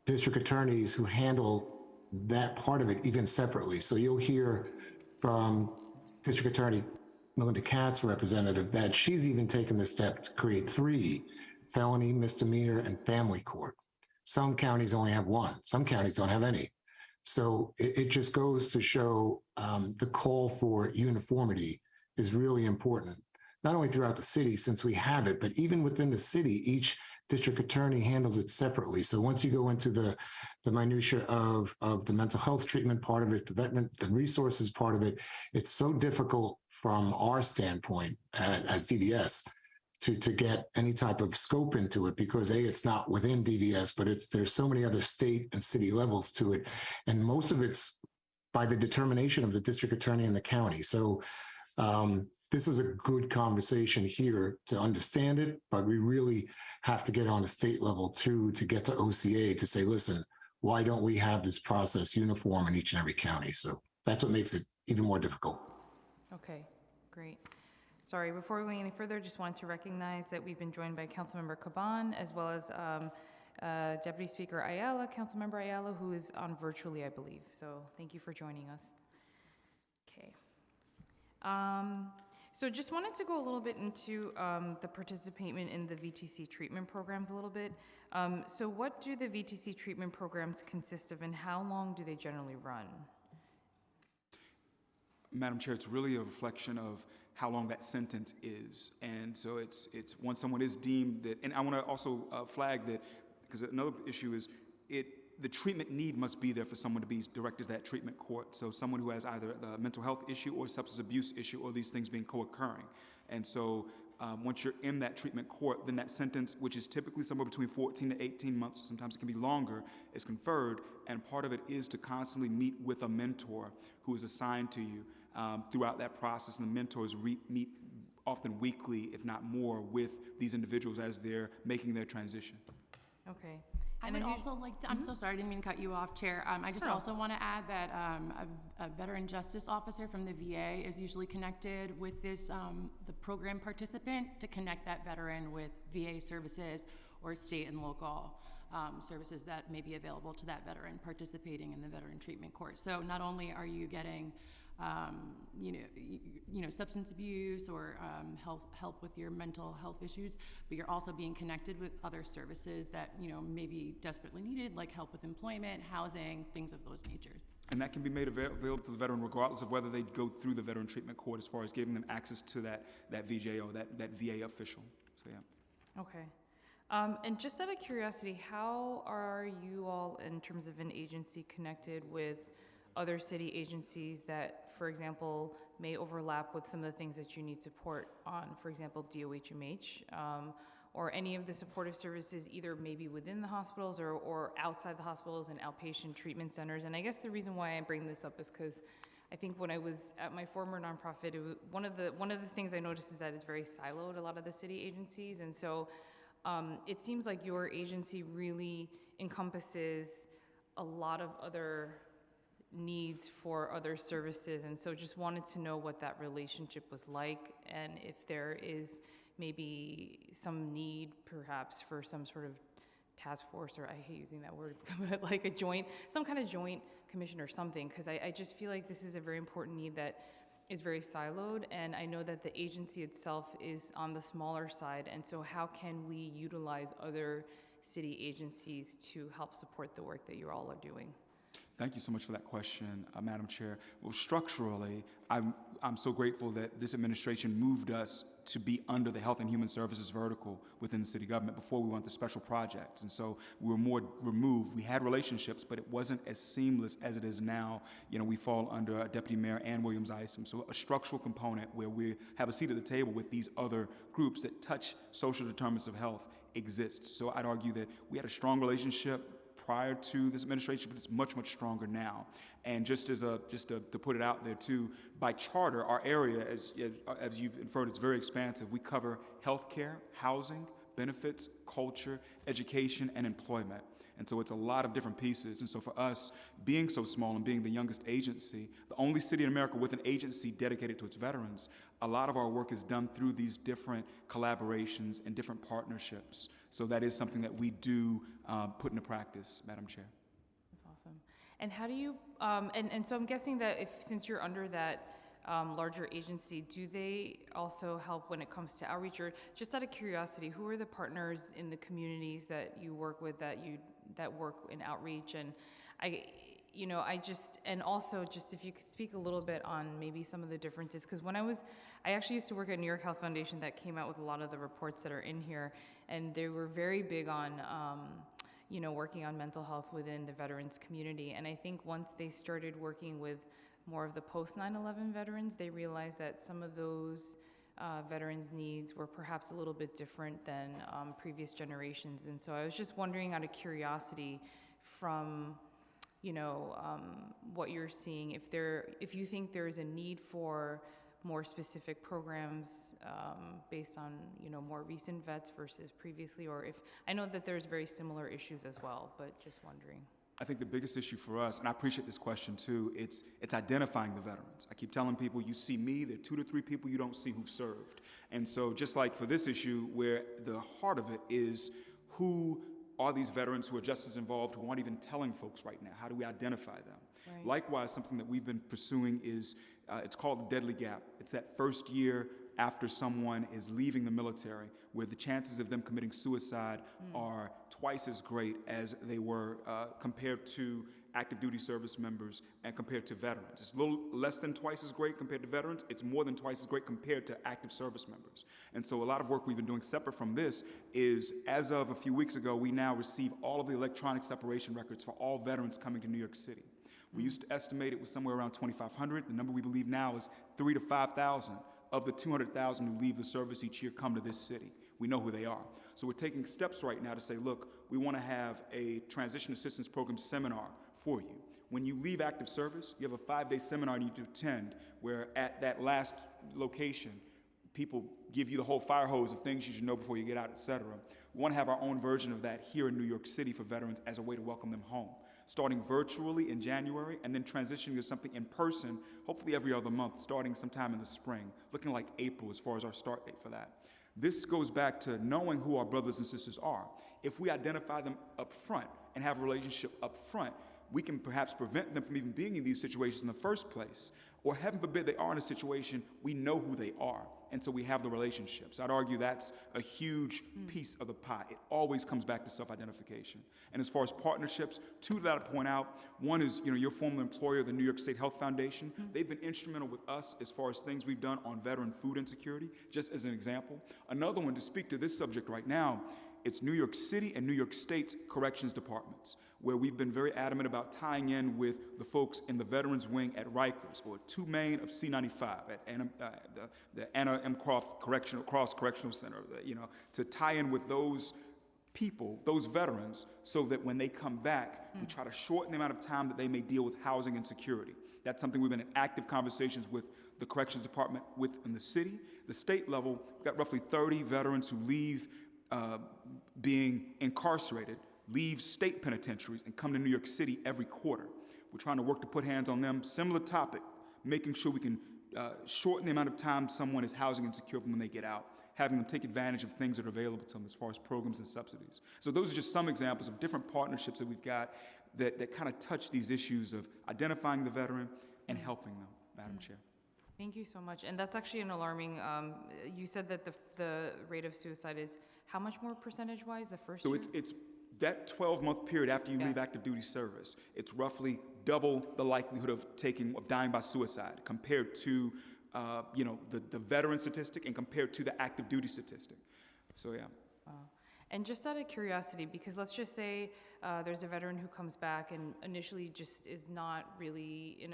district attorneys who handle that part of it even separately. So you'll hear from District Attorney Melinda Katz, representative, that she's even taken the step to create 3: felony, misdemeanor, and family court. Some counties only have 1. Some counties don't have any. So it just goes to show the call for uniformity is really important, not only throughout the city since we have it, but even within the city, each district attorney handles it separately. So once you go into the minutia of the mental health treatment part of it, the resources part of it, it's so difficult from our standpoint as DVS to get any type of scope into it, because it's not within DVS, but there's so many other state and city levels to it. And most of it's by the determination of the district attorney in the county. So this is a good conversation here to understand it, but we really have to get on a state level too, to get to OCA to say, listen, why don't we have this process uniform in each and every county? So that's what makes it even more difficult. Okay, great. Sorry, before we go any further, just wanted to recognize that we've been joined by Councilmember Caban, as well as Deputy Speaker Ayala, Councilmember Ayala, who is on virtually, I believe. So thank you for joining us. Okay. So just wanted to go a little bit into the participation in the VTC treatment programs a little bit. So what do the VTC treatment programs consist of, and how long do they generally run? Madam Chair, it's really a reflection of how long that sentence is. And so it's once someone is deemed that, and I want to also flag that, because another issue is the treatment need must be there for someone to be directed to that treatment court. So someone who has either a mental health issue or substance abuse issue, or these things being co-occurring. And so once you're in that treatment court, then that sentence, which is typically somewhere between 14 to 18 months, sometimes it can be longer, is conferred. And part of it is to constantly meet with a mentor who is assigned to you throughout that process. And the mentors meet often weekly, if not more, with these individuals as they're making their transition. Okay. I And would as you- also like to, I'm so sorry, I didn't mean to cut you off, Chair. I just No. also want to add that a veteran justice officer from the VA is usually connected with this, the program participant, to connect that veteran with VA services or state and local services that may be available to that veteran participating in the veteran treatment court. So not only are you getting substance abuse or help with your mental health issues, but you're also being connected with other services that, may be desperately needed, like help with employment, housing, things of those natures. And that can be made available to the veteran regardless of whether they go through the veteran treatment court, as far as giving them access to that VJO, that VA official. So, yeah. Okay. And just out of curiosity, how are you all, in terms of an agency, connected with other city agencies that, for example, may overlap with some of the things that you need support on, for example, DOHMH, or any of the supportive services, either maybe within the hospitals or outside the hospitals and outpatient treatment centers? And I guess the reason why I bring this up is because I think when I was at my former nonprofit, one of the things I noticed is that it's very siloed, a lot of the city agencies, and so it seems like your agency really encompasses a lot of other needs for other services, and so just wanted to know what that relationship was like, and if there is maybe some need perhaps for some sort of task force, or I hate using that word, but like some kind of joint commission or something, because I just feel like this is a very important need that is very siloed, and I know that the agency itself is on the smaller side, and so how can we utilize other city agencies to help support the work that you all are doing? Thank you so much for that question, Madam Chair. Well, structurally, I'm so grateful that this administration moved us to be under the Health and Human Services vertical within the city government. Before, we went to special projects, and so we were more removed. We had relationships, but it wasn't as seamless as it is now. We fall under Deputy Mayor Ann Williams Isom, so a structural component where we have a seat at the table with these other groups that touch social determinants of health exists. So I'd argue that we had a strong relationship prior to this administration, but it's much, much stronger now. And just to put it out there too, by charter, our area, as you've inferred, it's very expansive. We cover healthcare, housing, benefits, culture, education, and employment. And so it's a lot of different pieces. And so for us, being so small and being the youngest agency, the only city in America with an agency dedicated to its veterans, a lot of our work is done through these different collaborations and different partnerships. So that is something that we do put into practice, Madam Chair. That's awesome. And how do you, and so I'm guessing that since you're under that larger agency, do they also help when it comes to outreach? Or just out of curiosity, who are the partners in the communities that you work with that work in outreach? And and also just if you could speak a little bit on maybe some of the differences, because I actually used to work at New York Health Foundation that came out with a lot of the reports that are in here, and they were very big on, working on mental health within the veterans community. And I think once they started working with more of the post 9/11 veterans, they realized that some of those veterans' needs were perhaps a little bit different than previous generations. And so I was just wondering, out of curiosity, from what you're seeing, if you think there is a need for more specific programs based on more recent vets versus previously, or if I know that there's very similar issues as well, but just wondering. I think the biggest issue for us, and I appreciate this question too, it's identifying the veterans. I keep telling people, you see me, there are 2 to 3 people you don't see who've served. And so just like for this issue, where the heart of it is, who are these veterans who are just as involved, who aren't even telling folks right now? How do we identify them? Right. Likewise, something that we've been pursuing is, it's called the Deadly Gap. It's that first year after someone is leaving the military, where the chances of them committing suicide are twice as great as they were compared to active duty service members and compared to veterans. It's a little less than twice as great compared to veterans. It's more than twice as great compared to active service members. And so a lot of work we've been doing separate from this is, as of a few weeks ago, we now receive all of the electronic separation records for all veterans coming to New York City. We used to estimate it was somewhere around 2,500. The number we believe now is 3,000 to 5,000 of the 200,000 who leave the service each year come to this city. We know who they are. So we're taking steps right now to say, look, we want to have a transition assistance program seminar for you. When you leave active service, you have a 5-day seminar you need to attend where at that last location, people give you the whole fire hose of things you should know before you get out, et cetera. We want to have our own version of that here in New York City for veterans as a way to welcome them home, starting virtually in January and then transitioning to something in person, hopefully every other month, starting sometime in the spring, looking like April as far as our start date for that. This goes back to knowing who our brothers and sisters are. If we identify them up front and have a relationship up front, we can perhaps prevent them from even being in these situations in the first place. Or heaven forbid they are in a situation, we know who they are, and so we have the relationships. I'd argue that's a huge piece of the pie. It always comes back to self-identification. And as far as partnerships, two that I'd point out. One is, your former employer, the New York State Health Foundation. They've been instrumental with us as far as things we've done on veteran food insecurity, just as an example. Another one, to speak to this subject right now, it's New York City and New York State's corrections departments, where we've been very adamant about tying in with the folks in the Veterans Wing at Rikers, or 2 Main of C95 at the Anna M. Cross Correctional Center, to tie in with those people, those veterans, so that when they come back, we try to shorten the amount of time that they may deal with housing insecurity. That's something we've been in active conversations with the Corrections Department in the city. The state level, we've got roughly 30 veterans who leave being incarcerated, leave state penitentiaries and come to New York City every quarter. We're trying to work to put hands on them. Similar topic, making sure we can shorten the amount of time someone is housing insecure from when they get out, having them take advantage of things that are available to them as far as programs and subsidies. So those are just some examples of different partnerships that we've got that kind of touch these issues of identifying the veteran and helping them, Madam Chair. Thank you so much. And that's actually an alarming, you said that the rate of suicide is how much more percentage-wise the first year? So it's that 12-month period after you leave active duty service, it's roughly double the likelihood of dying by suicide compared to, the veteran statistic and compared to the active duty statistic. So, yeah. Wow. And just out of curiosity, because let's just say there's a veteran who comes back and initially just is not really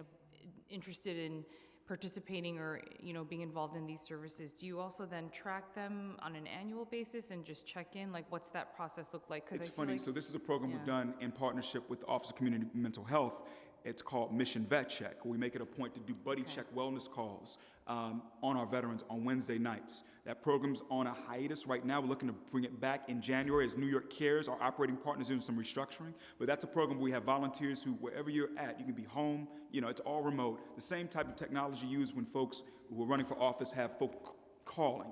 interested in participating or being involved in these services, do you also then track them on an annual basis and just check in? Like, what's that process look like? It's funny. So this is a program we've done in partnership with the Office of Community Mental Health. It's called Mission Vet Check. We make it a point to do buddy check wellness calls on our veterans on Wednesday nights. That program's on a hiatus right now. We're looking to bring it back in January as New York Cares, our operating partners, doing some restructuring. But that's a program where we have volunteers who, wherever you're at, you can be home. It's all remote. The same type of technology used when folks who are running for office have folk calling,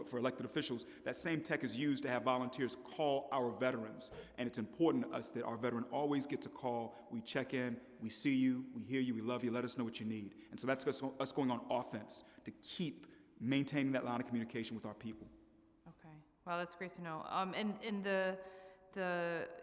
for elected officials. That same tech is used to have volunteers call our veterans. And it's important to us that our veteran always gets a call. We check in, we see you, we hear you, we love you, let us know what you need. And so that's us going on offense to keep maintaining that line of communication with our people. Okay. Wow, that's great to know. And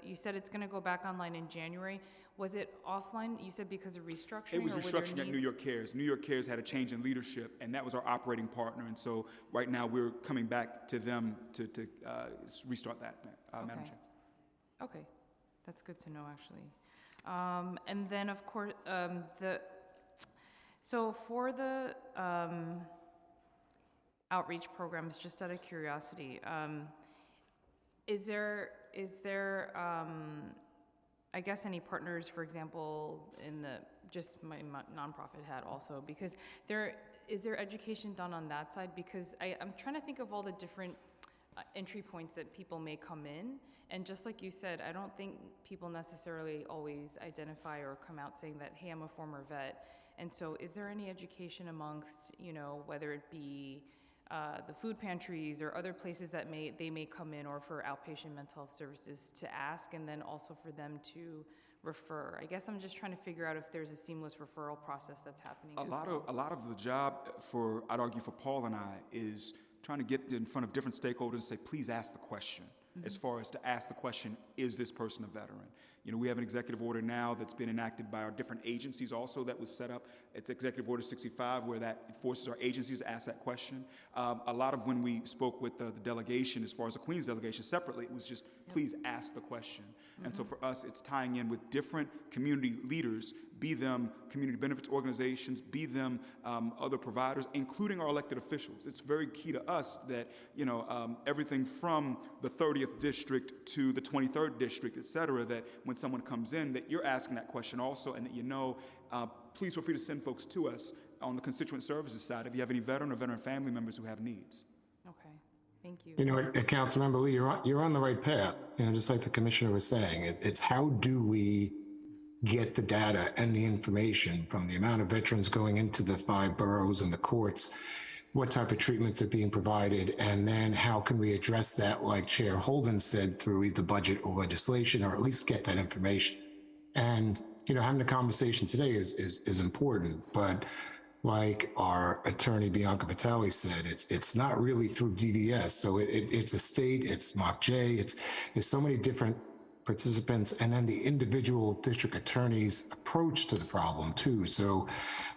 you said it's going to go back online in January. Was it offline? You said because of restructuring? It was restructuring at New York Cares. New York Cares had a change in leadership, and that was our operating partner. And so right now we're coming back to them to restart that, Madam Chair. Okay. That's good to know, actually. And then, of course, so for the outreach programs, just out of curiosity, is there I guess any partners, for example, in just my nonprofit hat also, because is there education done on that side? Because I'm trying to think of all the different entry points that people may come in, and just like you said, I don't think people necessarily always identify or come out saying that, hey, I'm a former vet. And so is there any education amongst, whether it be the food pantries or other places that they may come in, or for outpatient mental health services to ask, and then also for them to refer? I guess I'm just trying to figure out if there's a seamless referral process that's happening. A lot of the job I'd argue for Paul and I is trying to get in front of different stakeholders and say, please ask the question. as far as to ask the question, is this person a veteran? You know, we have an executive order now that's been enacted by our different agencies also that was set up. It's Executive Order 65 where that forces our agencies to ask that question. A lot of when we spoke with the delegation, as far as the Queen's delegation separately, it was just, please ask the question. And so for us, it's tying in with different community leaders, be them community benefits organizations, be them other providers, including our elected officials. It's very key to us that, you know, everything from the 30th district to the 23rd district, et cetera, that when someone comes in, that you're asking that question also, and that you know, please feel free to send folks to us on the constituent services side if you have any veteran or veteran family members who have needs. Okay, thank you. You know what, Councilmember Lee, you're on the right path. You know, just like the commissioner was saying, it's how do we get the data and the information from the amount of veterans going into the 5 boroughs and the courts, what type of treatments are being provided, and then how can we address that, like Chair Holden said, through either budget or legislation, or at least get that information. And, you know, having the conversation today is important, but like our attorney Bianca Vitale said, it's not really through DDS. So it's a state, it's MOCJ, it's so many different participants, and then the individual district attorney's approach to the problem too. So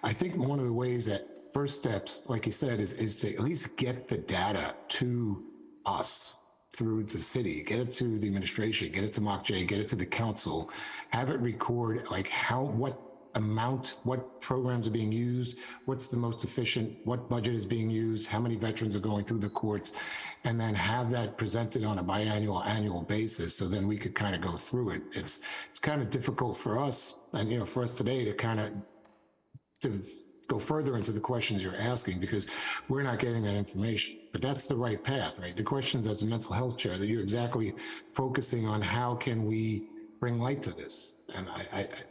I think one of the ways that first steps, like you said, is to at least get the data to us through the city, get it to the administration, get it to MOCJ, get it to the council, have it record like what amount, what programs are being used, what's the most efficient, what budget is being used, how many veterans are going through the courts, and then have that presented on a biannual, annual basis. So then we could kind of go through it. It's kind of difficult for us, and you know, for us today to kind of go further into the questions you're asking because we're not getting that information. But that's the right path, right? The questions as a mental health chair that you're exactly focusing on how can we bring light to this. And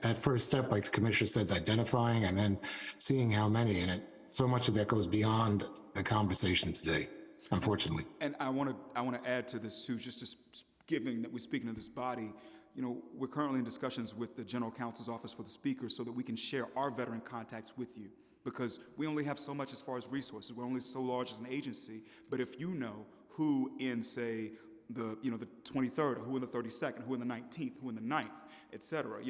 that first step, like the commissioner says, identifying and then seeing how many, and so much of that goes beyond the conversation today, unfortunately. And I want to add to this too, just to given that we're speaking to this body. You know, we're currently in discussions with the General Counsel's Office for the Speaker so that we can share our veteran contacts with you, because we only have so much as far as resources. We're only so large as an agency. But if you know who in, say, the 23rd, or who in the 32nd, who in the 19th, who in the 9th, et cetera,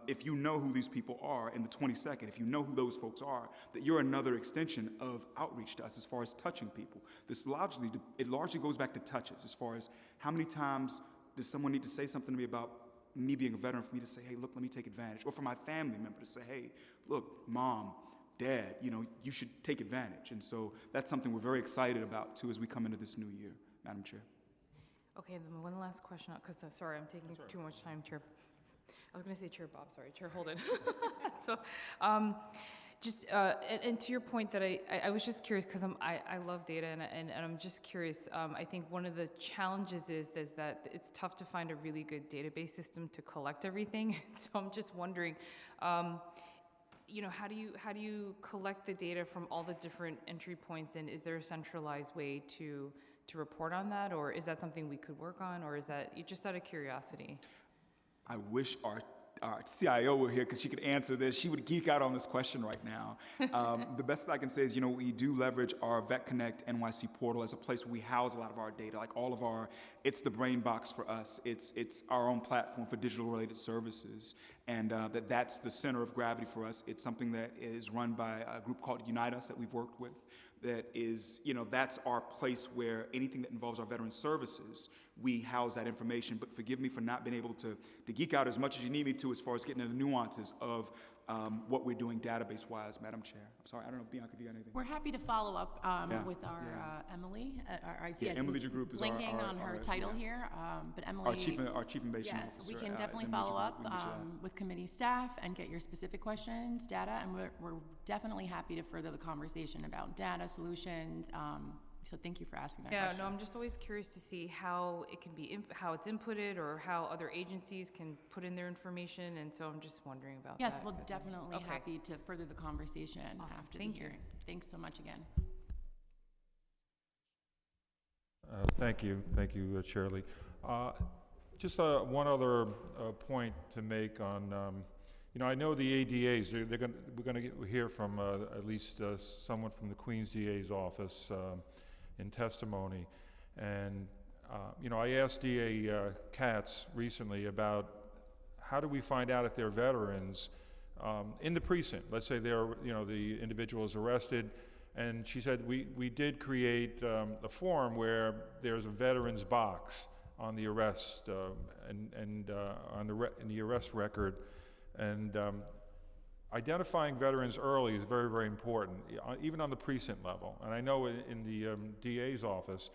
if you know who these people are in the 22nd, if you know who those folks are, that you're another extension of outreach to us as far as touching people. It largely goes back to touches, as far as how many times does someone need to say something to me about me being a veteran for me to say, hey, look, let me take advantage, or for my family member to say, hey, look, Mom, Dad, you should take advantage. And so that's something we're very excited about, too, as we come into this new year, Madam Chair. Okay, then one last question, because sorry, I'm taking too much time, Chair. I was going to say Chair Bob, sorry, Chair Holden. So, and to your point that I was just curious, because I love data, and I'm just curious. I think one of the challenges is that it's tough to find a really good database system to collect everything. So I'm just wondering, how do you collect the data from all the different entry points, and is there a centralized way to report on that, or is that something we could work on, or is that just out of curiosity? I wish our CIO were here because she could answer this. She would geek out on this question right now. The best that I can say is, we do leverage our VetConnect NYC portal as a place where we house a lot of our data, like all of it's the brain box for us. It's our own platform for digital related services. And that's the center of gravity for us. It's something that is run by a group called Unite Us that we've worked with. That is, that's our place where anything that involves our veteran services, we house that information. But forgive me for not being able to geek out as much as you need me to as far as getting into the nuances of what we're doing database-wise, Madam Chair. I'm sorry, I don't know, Bianca, if you got anything. We're happy to follow up with our Emily. Emily Jagroup is linking on her title here, but Emily. Our chief innovation officer. We can definitely follow up with committee staff and get your specific questions, data, and we're definitely happy to further the conversation about data solutions. So thank you for asking that question. Yeah, no, I'm just always curious to see how it can be, how it's inputted, or how other agencies can put in their information, and so I'm just wondering about that. Yes, we'll definitely happy to further the conversation after the hearing. Thanks so much again. Thank you, Chair Lee. Just one other point to make on, I know the ADAs. We're going to hear from at least someone from the Queens DA's office in testimony, and I asked DA Katz recently about how do we find out if they're veterans in the precinct. Let's say the individual is arrested, and she said we did create a form where there's a veterans box on the arrest in the arrest record, and identifying veterans early is very, very important, even on the precinct level. And I know in the DA's office,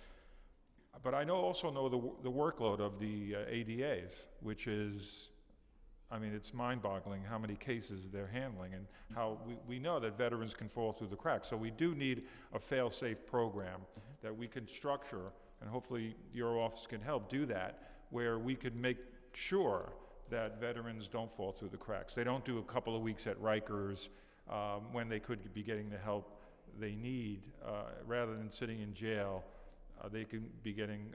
but I also know the workload of the ADAs, which is, it's mind-boggling how many cases they're handling, and how we know that veterans can fall through the cracks. So we do need a fail-safe program that we can structure, and hopefully your office can help do that, where we could make sure that veterans don't fall through the cracks. They don't do a couple of weeks at Rikers when they could be getting the help they need. Rather than sitting in jail, they can be getting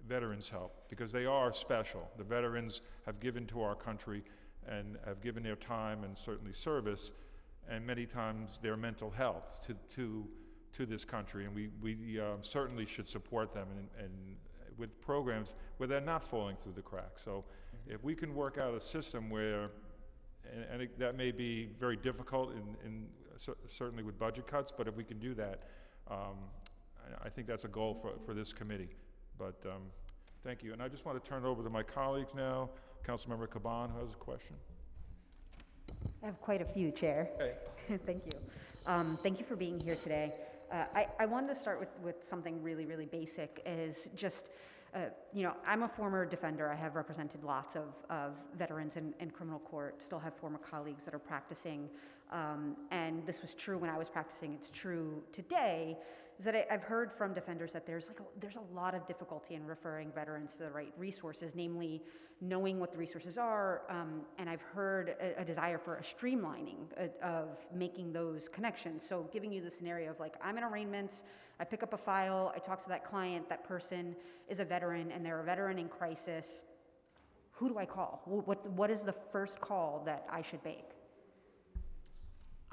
veterans help, because they are special. The veterans have given to our country and have given their time and certainly service, and many times their mental health to this country, and we certainly should support them and with programs where they're not falling through the cracks. So if we can work out a system where, and that may be very difficult certainly with budget cuts, but if we can do that, I think that's a goal for this committee. But thank you. And I just want to turn it over to my colleagues now. Councilmember Caban, who has a question. I have quite a few, Chair. Hey. Thank you. Thank you for being here today. I wanted to start with something really, really basic, is just, I'm a former defender. I have represented lots of veterans in criminal court, still have former colleagues that are practicing, and this was true when I was practicing. It's true today, is that I've heard from defenders that there's a lot of difficulty in referring veterans to the right resources, namely knowing what the resources are, and I've heard a desire for a streamlining of making those connections. So giving you the scenario of, like, I'm in arraignments, I pick up a file, I talk to that client, that person is a veteran, and they're a veteran in crisis. Who do I call? What is the first call that I should make?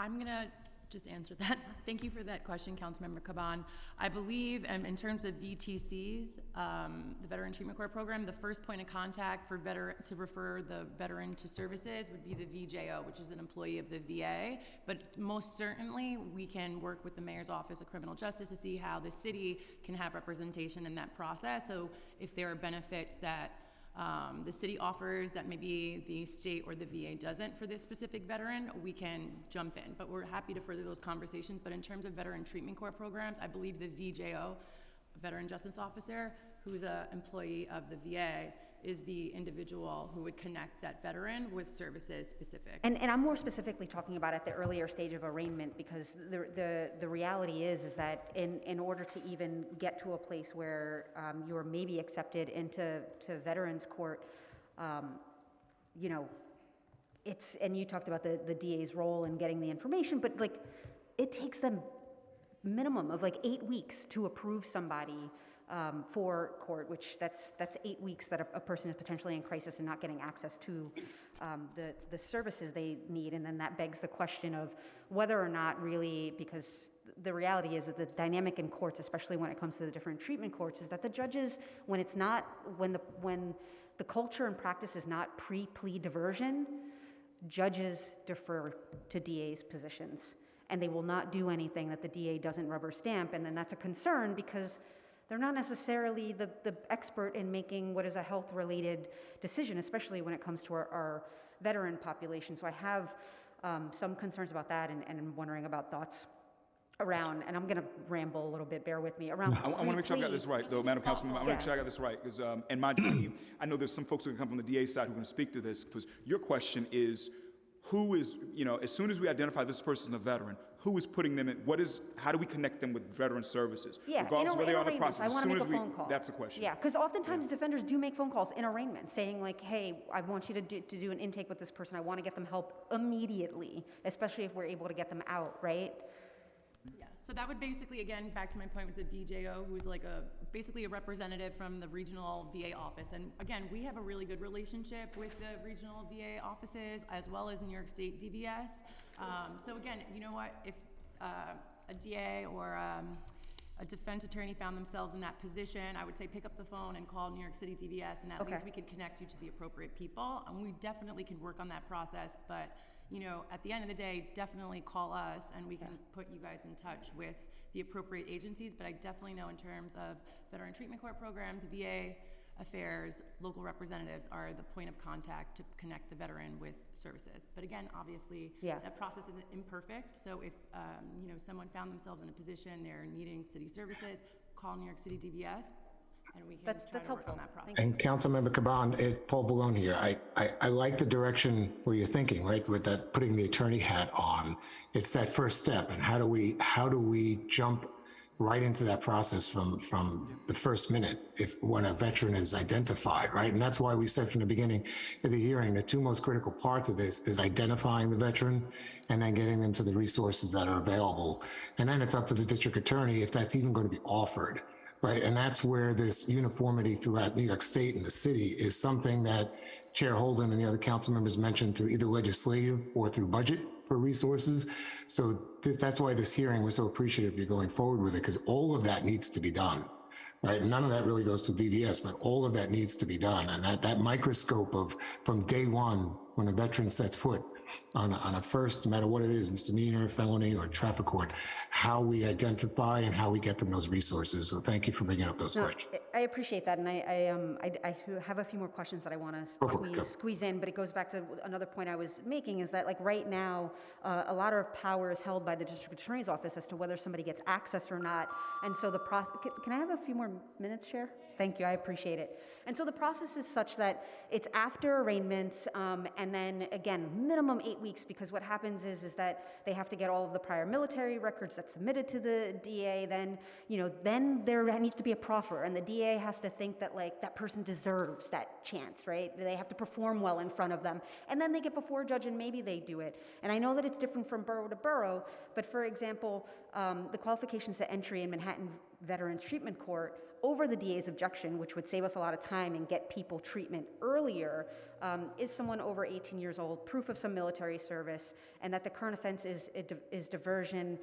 I'm gonna just answer that. Thank you for that question, Councilmember Caban. I believe, in terms of VTCs, the Veteran Treatment Court program, the first point of contact for to refer the veteran to services would be the VJO, which is an employee of the VA. But most certainly, we can work with the Mayor's Office of Criminal Justice to see how the city can have representation in that process. So if there are benefits that the city offers that maybe the state or the VA doesn't for this specific veteran, we can jump in. But we're happy to further those conversations. But in terms of Veteran Treatment Court programs, I believe the VJO, Veteran Justice Officer, who's an employee of the VA, is the individual who would connect that veteran with services specific. And I'm more specifically talking about at the earlier stage of arraignment, because the reality is that in order to even get to a place where you are maybe accepted into Veterans Court, it's, and you talked about the DA's role in getting the information, but like, it takes them minimum of like 8 weeks to approve somebody for court, which that's 8 weeks that a person is potentially in crisis and not getting access to the services they need. And then that begs the question of whether or not really, because the reality is that the dynamic in courts, especially when it comes to the different treatment courts, is that the judges, when the culture and practice is not pre-plea diversion, judges defer to DA's positions, and they will not do anything that the DA doesn't rubber stamp. And then that's a concern, because they're not necessarily the expert in making what is a health-related decision, especially when it comes to our veteran population. So I have some concerns about that, and I'm wondering about thoughts around, and I'm going to ramble a little bit, bear with me, around I want to make sure I got this right, though, Madam Councilwoman. I want to make sure I got this right, because in my dream, I know there's some folks who can come from the DA side who can speak to this, because your question is, who is, as soon as we identify this person as a veteran, who is putting them in, how do we connect them with veteran services? Yeah, regardless of where they are in the process, I want to make a phone call. That's the question. Yeah, because oftentimes defenders do make phone calls in arraignment saying, like, hey, I want you to do an intake with this person. I want to get them help immediately, especially if we're able to get them out, right? Yeah, so that would basically, again, back to my point with the VJO, who's like basically a representative from the regional VA office. And again, we have a really good relationship with the regional VA offices, as well as New York State DVS. So again, you know what, if a DA or a defense attorney found themselves in that position, I would say pick up the phone and call New York City DVS, and at least we could connect you to the appropriate people. And we definitely can work on that process, but you know, at the end of the day, definitely call us and we can put you guys in touch with the appropriate agencies. But I definitely know in terms of veteran treatment court programs, VA affairs, local representatives are the point of contact to connect the veteran with services. But again, obviously, that process is imperfect. So if you know, someone found themselves in a position they're needing city services, call New York City DVS, and we can try to work on that process. And Councilmember Caban, Paul Vallone here. I like the direction where you're thinking, right, with that putting the attorney hat on. It's that first step, and how do we jump right into that process from the first minute when a veteran is identified, right? And that's why we said from the beginning of the hearing, the two most critical parts of this is identifying the veteran and then getting them to the resources that are available. And then it's up to the district attorney if that's even going to be offered, right? And that's where this uniformity throughout New York State and the city is something that Chair Holden and the other council members mentioned through either legislative or through budget for resources. So that's why this hearing, we're so appreciative you're going forward with it, because all of that needs to be done, right? None of that really goes to DVS, but all of that needs to be done. And that microscope of from day one, when a veteran sets foot on a first, no matter what it is, misdemeanor, felony, or traffic court, how we identify and how we get them those resources. So thank you for bringing up those questions. I appreciate that, and I have a few more questions that I want to squeeze in, but it goes back to another point I was making, is that like right now, a lot of power is held by the district attorney's office as to whether somebody gets access or not, and so the process, can I have a few more minutes, Chair? Thank you, I appreciate it. And so the process is such that it's after arraignments, and then again, minimum 8 weeks, because what happens is that they have to get all of the prior military records that's submitted to the DA, then, you know, then there needs to be a proffer, and the DA has to think that like that person deserves that chance, right? They have to perform well in front of them, and then they get before a judge and maybe they do it. And I know that it's different from borough to borough, but for example, the qualifications to entry in Manhattan Veterans Treatment Court over the DA's objection, which would save us a lot of time and get people treatment earlier, is someone over 18 years old, proof of some military service, and that the current offense is diversion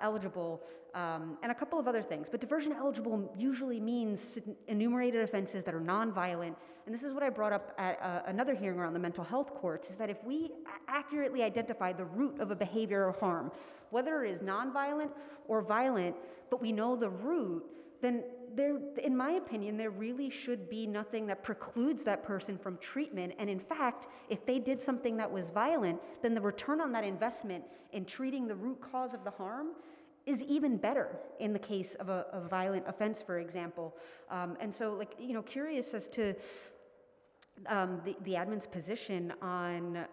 eligible, and a couple of other things. But diversion eligible usually means enumerated offenses that are nonviolent, and this is what I brought up at another hearing around the mental health courts, is that if we accurately identify the root of a behavior or harm, whether it is nonviolent or violent, but we know the root, then there, in my opinion, there really should be nothing that precludes that person from treatment. And in fact, if they did something that was violent, then the return on that investment in treating the root cause of the harm is even better in the case of a violent offense, for example. And so, like, you know, curious as to the admin's position on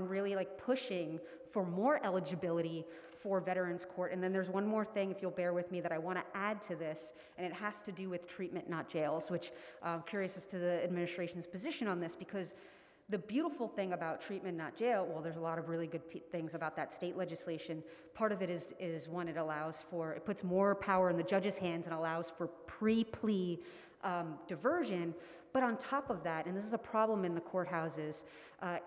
really like pushing for more eligibility for Veterans Court. And then there's one more thing, if you'll bear with me, that I want to add to this, and it has to do with treatment, not jails, which I'm curious as to the administration's position on this, because the beautiful thing about treatment, not jail, well, there's a lot of really good things about that state legislation. Part of it is one, it puts more power in the judge's hands and allows for pre-plea diversion. But on top of that, and this is a problem in the courthouses,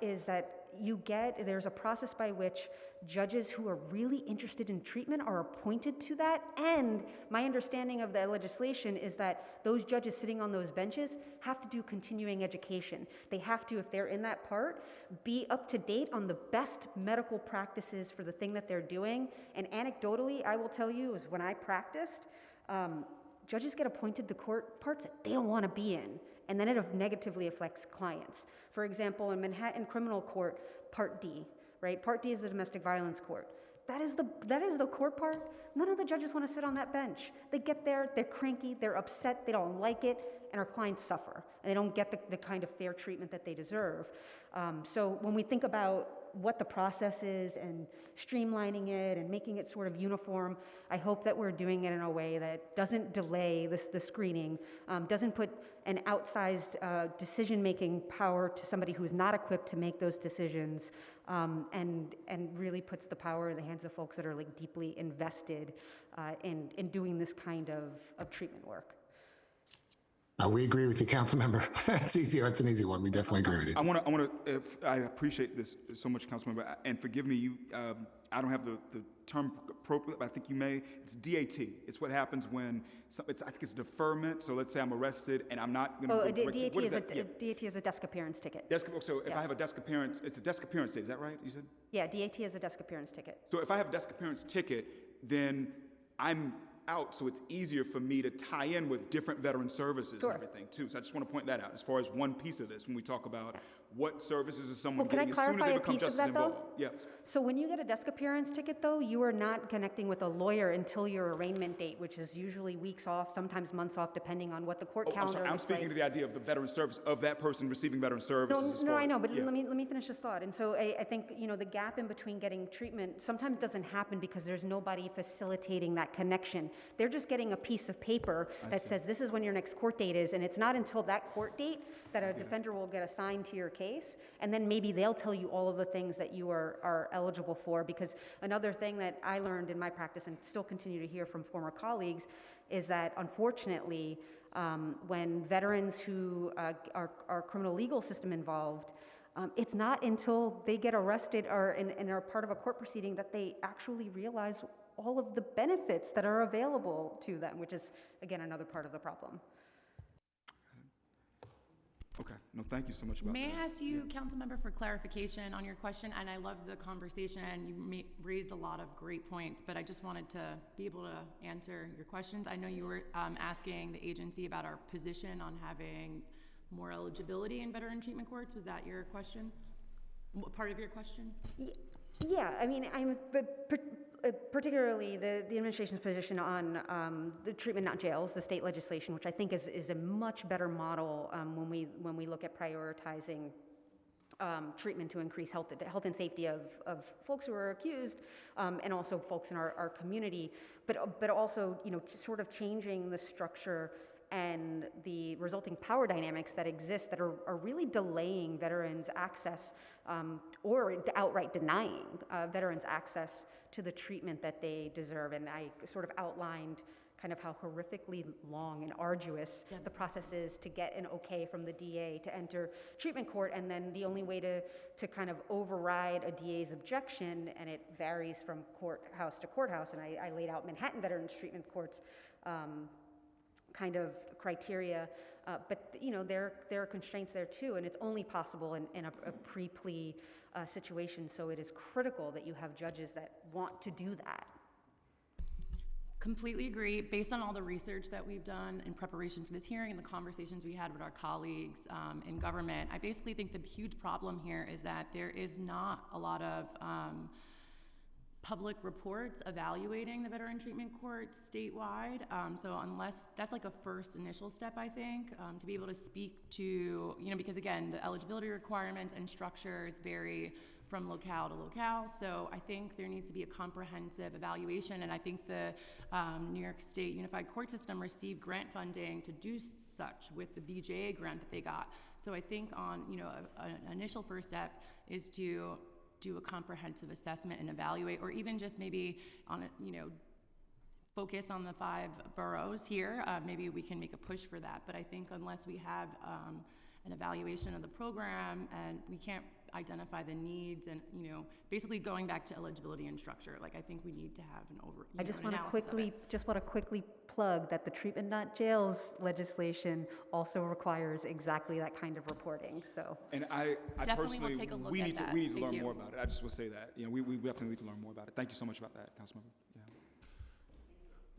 is that there's a process by which judges who are really interested in treatment are appointed to that. And my understanding of the legislation is that those judges sitting on those benches have to do continuing education. They have to, if they're in that part, be up to date on the best medical practices for the thing that they're doing. And anecdotally, I will tell you, is when I practiced, judges get appointed to court parts that they don't want to be in, and then it negatively affects clients. For example, in Manhattan Criminal Court, Part D, right? Part D is the domestic violence court. That is the court part. None of the judges want to sit on that bench. They get there, they're cranky, they're upset, they don't like it, and our clients suffer, and they don't get the kind of fair treatment that they deserve. So when we think about what the process is and streamlining it and making it sort of uniform, I hope that we're doing it in a way that doesn't delay the screening, doesn't put an outsized decision-making power to somebody who is not equipped to make those decisions, and really puts the power in the hands of folks that are like deeply invested in doing this kind of treatment work. We agree with you, Councilmember. It's easy. It's an easy one. We definitely agree with you. I appreciate this so much, Councilmember, and forgive me, I don't have the term appropriate, but I think you may. It's DAT. It's what happens when, I think it's deferment, so let's say I'm arrested and I'm not going to... DAT is a desk appearance ticket. So if I have a desk appearance, it's a desk appearance date, is that right, you said? Yeah, DAT is a desk appearance ticket. So if I have a desk appearance ticket, then I'm out, so it's easier for me to tie in with different veteran services and everything, too. So I just want to point that out as far as one piece of this when we talk about what services is someone getting as soon as they become justice involved. Yes. So when you get a desk appearance ticket, though, you are not connecting with a lawyer until your arraignment date, which is usually weeks off, sometimes months off, depending on what the court calendar I'm speaking to the idea of the veteran service, of that person receiving veteran services. No, I know, but let me finish this thought. And so I think, the gap in between getting treatment sometimes doesn't happen because there's nobody facilitating that connection. They're just getting a piece of paper that says this is when your next court date is, and it's not until that court date that a defender will get assigned to your case, and then maybe they'll tell you all of the things that you are eligible for. Because another thing that I learned in my practice and still continue to hear from former colleagues is that, unfortunately, when veterans who are criminal legal system involved, it's not until they get arrested and are part of a court proceeding that they actually realize all of the benefits that are available to them, which is, again, another part of the problem. Okay. No, thank you so much about that. May I ask you, Councilmember, for clarification on your question? And I love the conversation. You raised a lot of great points, but I just wanted to be able to answer your questions. I know you were asking the agency about our position on having more eligibility in veteran treatment courts. Was that your question? Part of your question? Yeah, I mean, I'm particularly the administration's position on the treatment, not jails, the state legislation, which I think is a much better model when we look at prioritizing treatment to increase health and safety of folks who are accused, and also folks in our community, but also sort of changing the structure and the resulting power dynamics that exist that are really delaying veterans' access or outright denying veterans' access to the treatment that they deserve. And I sort of outlined kind of how horrifically long and arduous the process is to get an okay from the DA to enter treatment court, and then the only way to kind of override a DA's objection, and it varies from courthouse to courthouse, and I laid out Manhattan Veterans Treatment Court's kind of criteria, but there are constraints there too, and it's only possible in a pre-plea situation. So it is critical that you have judges that want to do that. Completely agree. Based on all the research that we've done in preparation for this hearing and the conversations we had with our colleagues in government, I basically think the huge problem here is that there is not a lot of public reports evaluating the veteran treatment courts statewide. So unless that's like a first initial step, I think, to be able to speak to, because again, the eligibility requirements and structures vary from locale to locale. So I think there needs to be a comprehensive evaluation, and I think the New York State Unified Court System received grant funding to do such with the BJA grant that they got. So I think on, an initial first step is to do a comprehensive assessment and evaluate, or even just maybe on focus on the 5 boroughs here. Maybe we can make a push for that. But I think unless we have an evaluation of the program and we can't identify the needs and, basically going back to eligibility and structure, like I think we need to have I just want to quickly plug that the treatment not jails legislation also requires exactly that kind of reporting. So, and I definitely personally, will take a look we at need that. to learn Thank you. more about it. I just will say that we definitely need to learn more about it. Thank you so much about that, Councilmember. Yeah.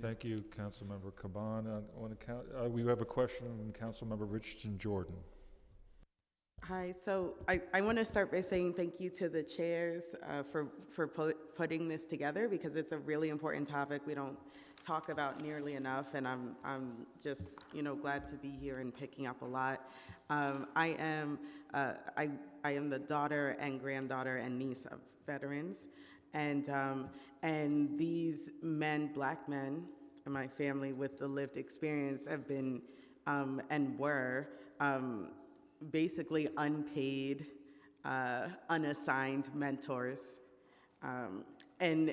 Thank you, Councilmember Caban. We have a question from Councilmember Richardson Jordan. Hi, so I want to start by saying thank you to the chairs for putting this together, because it's a really important topic we don't talk about nearly enough, and I'm just glad to be here and picking up a lot. I am the daughter and granddaughter and niece of veterans, and these men, Black men, in my family with the lived experience have been and were basically unpaid, unassigned mentors, and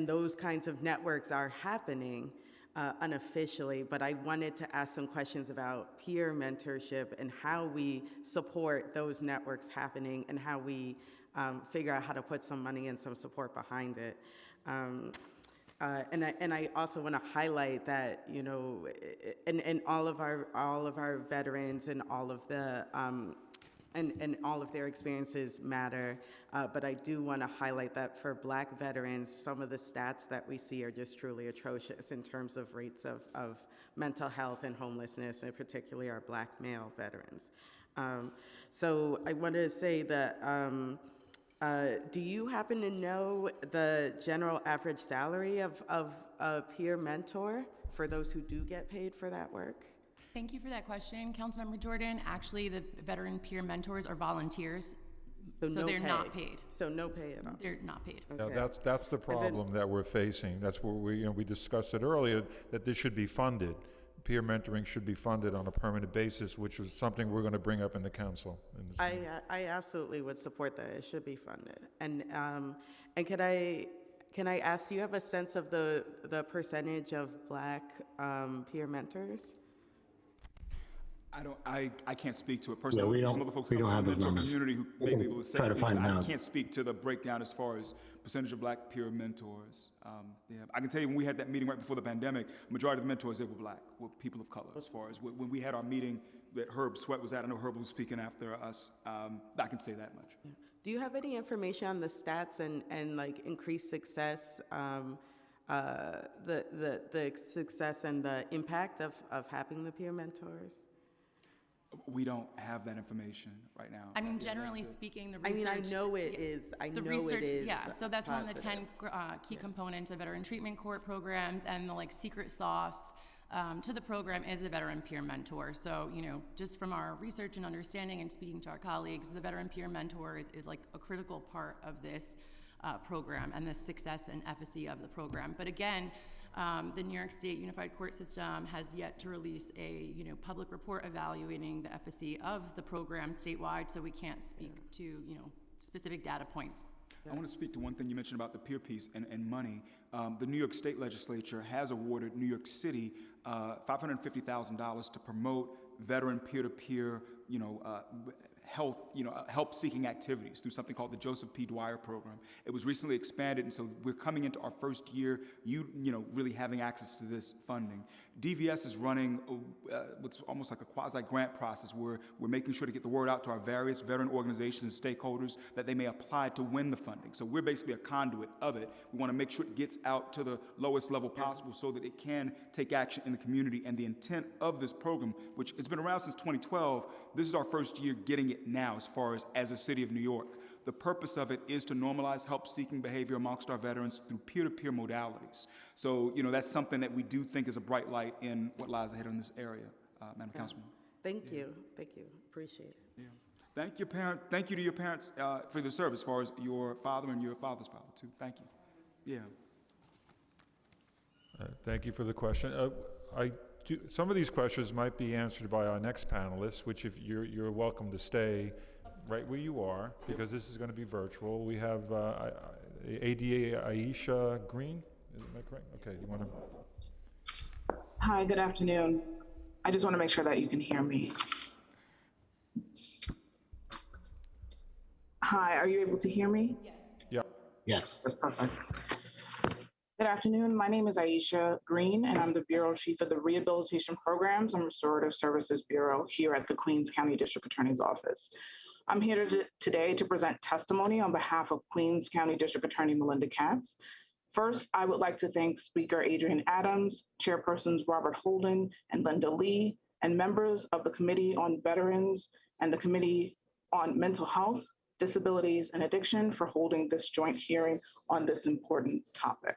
those kinds of networks are happening unofficially, but I wanted to ask some questions about peer mentorship and how we support those networks happening and how we figure out how to put some money and some support behind it. And I also want to highlight that, you know, and all of our veterans and all of the and all of their experiences matter, but I do want to highlight that for Black veterans, some of the stats that we see are just truly atrocious in terms of rates of mental health and homelessness, and particularly our Black male veterans. So I wanted to say that, do you happen to know the general average salary of a peer mentor for those who do get paid for that work? Thank you for that question, Councilmember Jordan. Actually, the veteran peer mentors are volunteers, so no they're pay. not paid. So no pay at all? They're not paid. Okay. Now, that's the problem that we're facing. That's where we discussed it earlier, that this should be funded. Peer mentoring should be funded on a permanent basis, which is something we're going to bring up in the council. I absolutely would support that. It should be funded. And can I ask, do you have a sense of the percentage of Black peer mentors? I can't speak to it personally. Yeah, Some other folks we don't come have from those the numbers. community who may be able to say Try to things, find but them I out. can't speak to the breakdown as far as percentage of Black peer mentors. Yeah, I can tell you when we had that meeting right before the pandemic, majority of the mentors, they were Black, were people of color. As far as when we had our meeting that Herb Sweat was at, I know Herb was speaking after us. I can say that much. Yeah. Do you have any information on the stats and like increased success, the success and the impact of having the peer mentors? We don't have that information right now. I mean, generally speaking, the research. I mean, I know it is. I know research, it is. Yeah, so that's one of the 10 positive. key components of veteran treatment court programs, and the like secret sauce to the program is a veteran peer mentor. So, you know, just from our research and understanding and speaking to our colleagues, the veteran peer mentor is like a critical part of this program and the success and efficacy of the program. But again, the New York State Unified Court System has yet to release a public report evaluating the efficacy of the program statewide, so we can't speak to specific data points. I want to speak to one thing you mentioned about the peer piece and money. The New York State Legislature has awarded New York City $550,000 to promote veteran peer-to-peer, health, help-seeking activities through something called the Joseph P. Dwyer Program. It was recently expanded, and so we're coming into our first year, really having access to this funding. DVS is running what's almost like a quasi-grant process where we're making sure to get the word out to our various veteran organizations and stakeholders that they may apply to win the funding. So we're basically a conduit of it. We want to make sure it gets out to the lowest level possible so that it can take action in the community. And the intent of this program, which has been around since 2012, this is our first year getting it now as far as a city of New York. The purpose of it is to normalize help-seeking behavior amongst our veterans through peer-to-peer modalities. So, that's something that we do think is a bright light in what lies ahead in this area, Madam Councilman. Thank you. Appreciate it. Yeah. Thank you to your parents for the service, as far as your father and your father's father, too. Thank you. Yeah. Thank you for the question. Some of these questions might be answered by our next panelists, which if you're welcome to stay right where you are, because this is going to be virtual. We have ADA Aisha Green. Am I correct? Okay, you want to? Hi, good afternoon. I just want to make sure that you can hear me. Hi, are you able to hear me? Yeah. Yes. That's perfect. Good afternoon. My name is Aisha Green, and I'm the Bureau Chief of the Rehabilitation Programs and Restorative Services Bureau here at the Queens County District Attorney's Office. I'm here today to present testimony on behalf of Queens County District Attorney Melinda Katz. First, I would like to thank Speaker Adrienne Adams, Chairpersons Robert Holden and Linda Lee, and members of the Committee on Veterans and the Committee on Mental Health, Disabilities, and Addiction for holding this joint hearing on this important topic.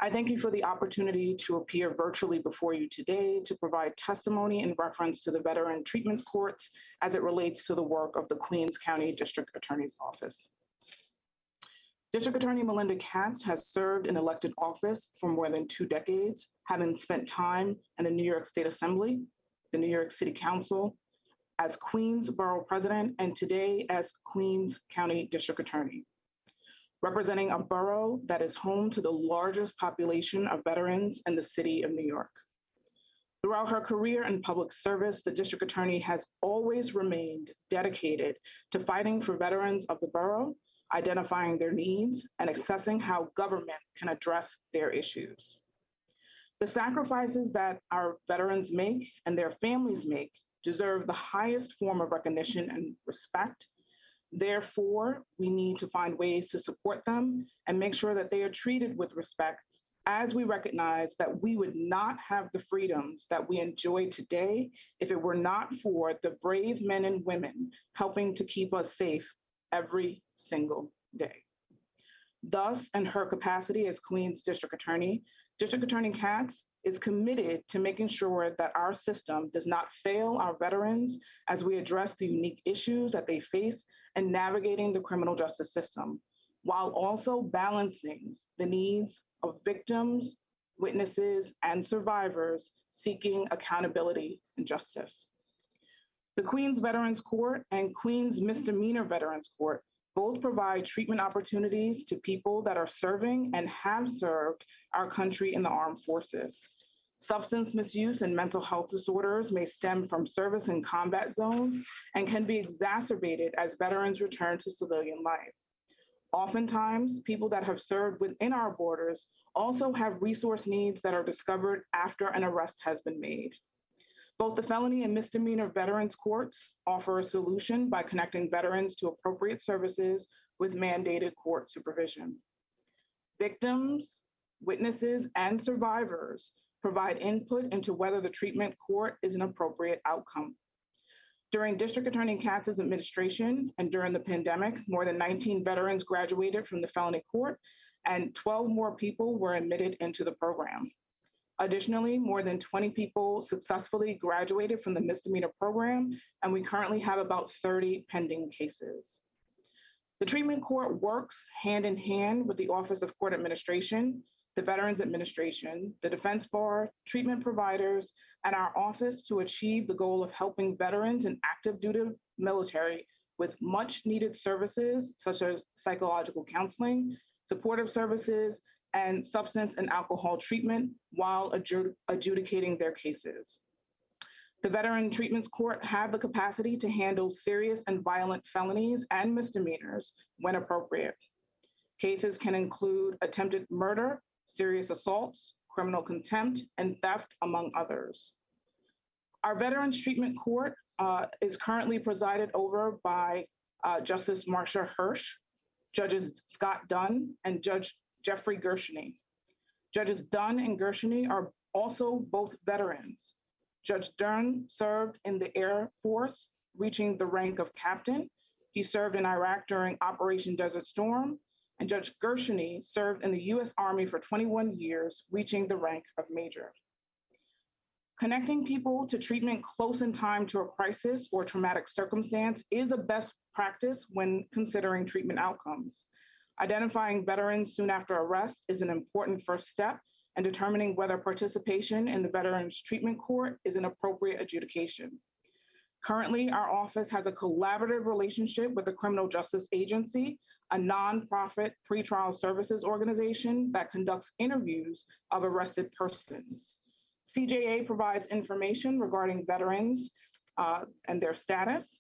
I thank you for the opportunity to appear virtually before you today to provide testimony in reference to the veteran treatment courts as it relates to the work of the Queens County District Attorney's Office. District Attorney Melinda Katz has served in elected office for more than 2 decades, having spent time in the New York State Assembly, the New York City Council, as Queens Borough President, and today as Queens County District Attorney. representing a borough that is home to the largest population of veterans in the city of New York. Throughout her career in public service, the district attorney has always remained dedicated to fighting for veterans of the borough, identifying their needs, and assessing how government can address their issues. The sacrifices that our veterans make and their families make deserve the highest form of recognition and respect. Therefore, we need to find ways to support them and make sure that they are treated with respect, as we recognize that we would not have the freedoms that we enjoy today if it were not for the brave men and women helping to keep us safe every single day. Thus, in her capacity as Queens District Attorney Katz is committed to making sure that our system does not fail our veterans as we address the unique issues that they face in navigating the criminal justice system, while also balancing the needs of victims, witnesses, and survivors seeking accountability and justice. The Queens Veterans Court and Queens Misdemeanor Veterans Court both provide treatment opportunities to people that are serving and have served our country in the armed forces. Substance misuse and mental health disorders may stem from service in combat zones and can be exacerbated as veterans return to civilian life. Oftentimes, people that have served within our borders also have resource needs that are discovered after an arrest has been made. Both the felony and misdemeanor veterans courts offer a solution by connecting veterans to appropriate services with mandated court supervision. Victims, witnesses, and survivors provide input into whether the treatment court is an appropriate outcome. During District Attorney Katz's administration and during the pandemic, more than 19 veterans graduated from the felony court and 12 more people were admitted into the program. Additionally, more than 20 people successfully graduated from the misdemeanor program, and we currently have about 30 pending cases. The treatment court works hand in hand with the Office of Court Administration, the Veterans Administration, the Defense Bar, treatment providers, and our office to achieve the goal of helping veterans in active duty military with much needed services such as psychological counseling, supportive services, and substance and alcohol treatment while adjudicating their cases. The Veteran Treatments Court have the capacity to handle serious and violent felonies and misdemeanors when appropriate. Cases can include attempted murder, serious assaults, criminal contempt, and theft, among others. Our Veterans Treatment Court is currently presided over by Justice Marcia Hirsch, Judges Scott Dunn, and Judge Jeffrey Gershony. Judges Dunn and Gershony are also both veterans. Judge Dunn served in the Air Force, reaching the rank of captain. He served in Iraq during Operation Desert Storm, and Judge Gershony served in the U.S. Army for 21 years, reaching the rank of major. Connecting people to treatment close in time to a crisis or traumatic circumstance is a best practice when considering treatment outcomes. Identifying veterans soon after arrest is an important first step in determining whether participation in the Veterans Treatment Court is an appropriate adjudication. Currently, our office has a collaborative relationship with the Criminal Justice Agency, a nonprofit pretrial services organization that conducts interviews of arrested persons. CJA provides information regarding veterans and their status.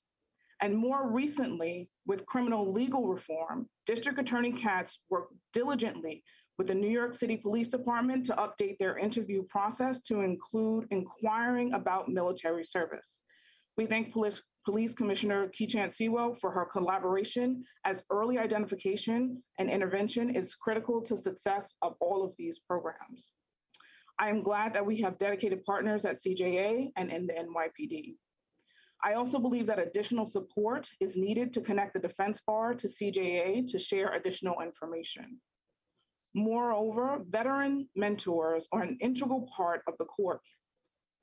And more recently, with criminal legal reform, District Attorney Katz worked diligently with the New York City Police Department to update their interview process to include inquiring about military service. We thank Police Commissioner Keechant Sewell for her collaboration, as early identification and intervention is critical to success of all of these programs. I am glad that we have dedicated partners at CJA and in the NYPD. I also believe that additional support is needed to connect the Defense Bar to CJA to share additional information. Moreover, veteran mentors are an integral part of the court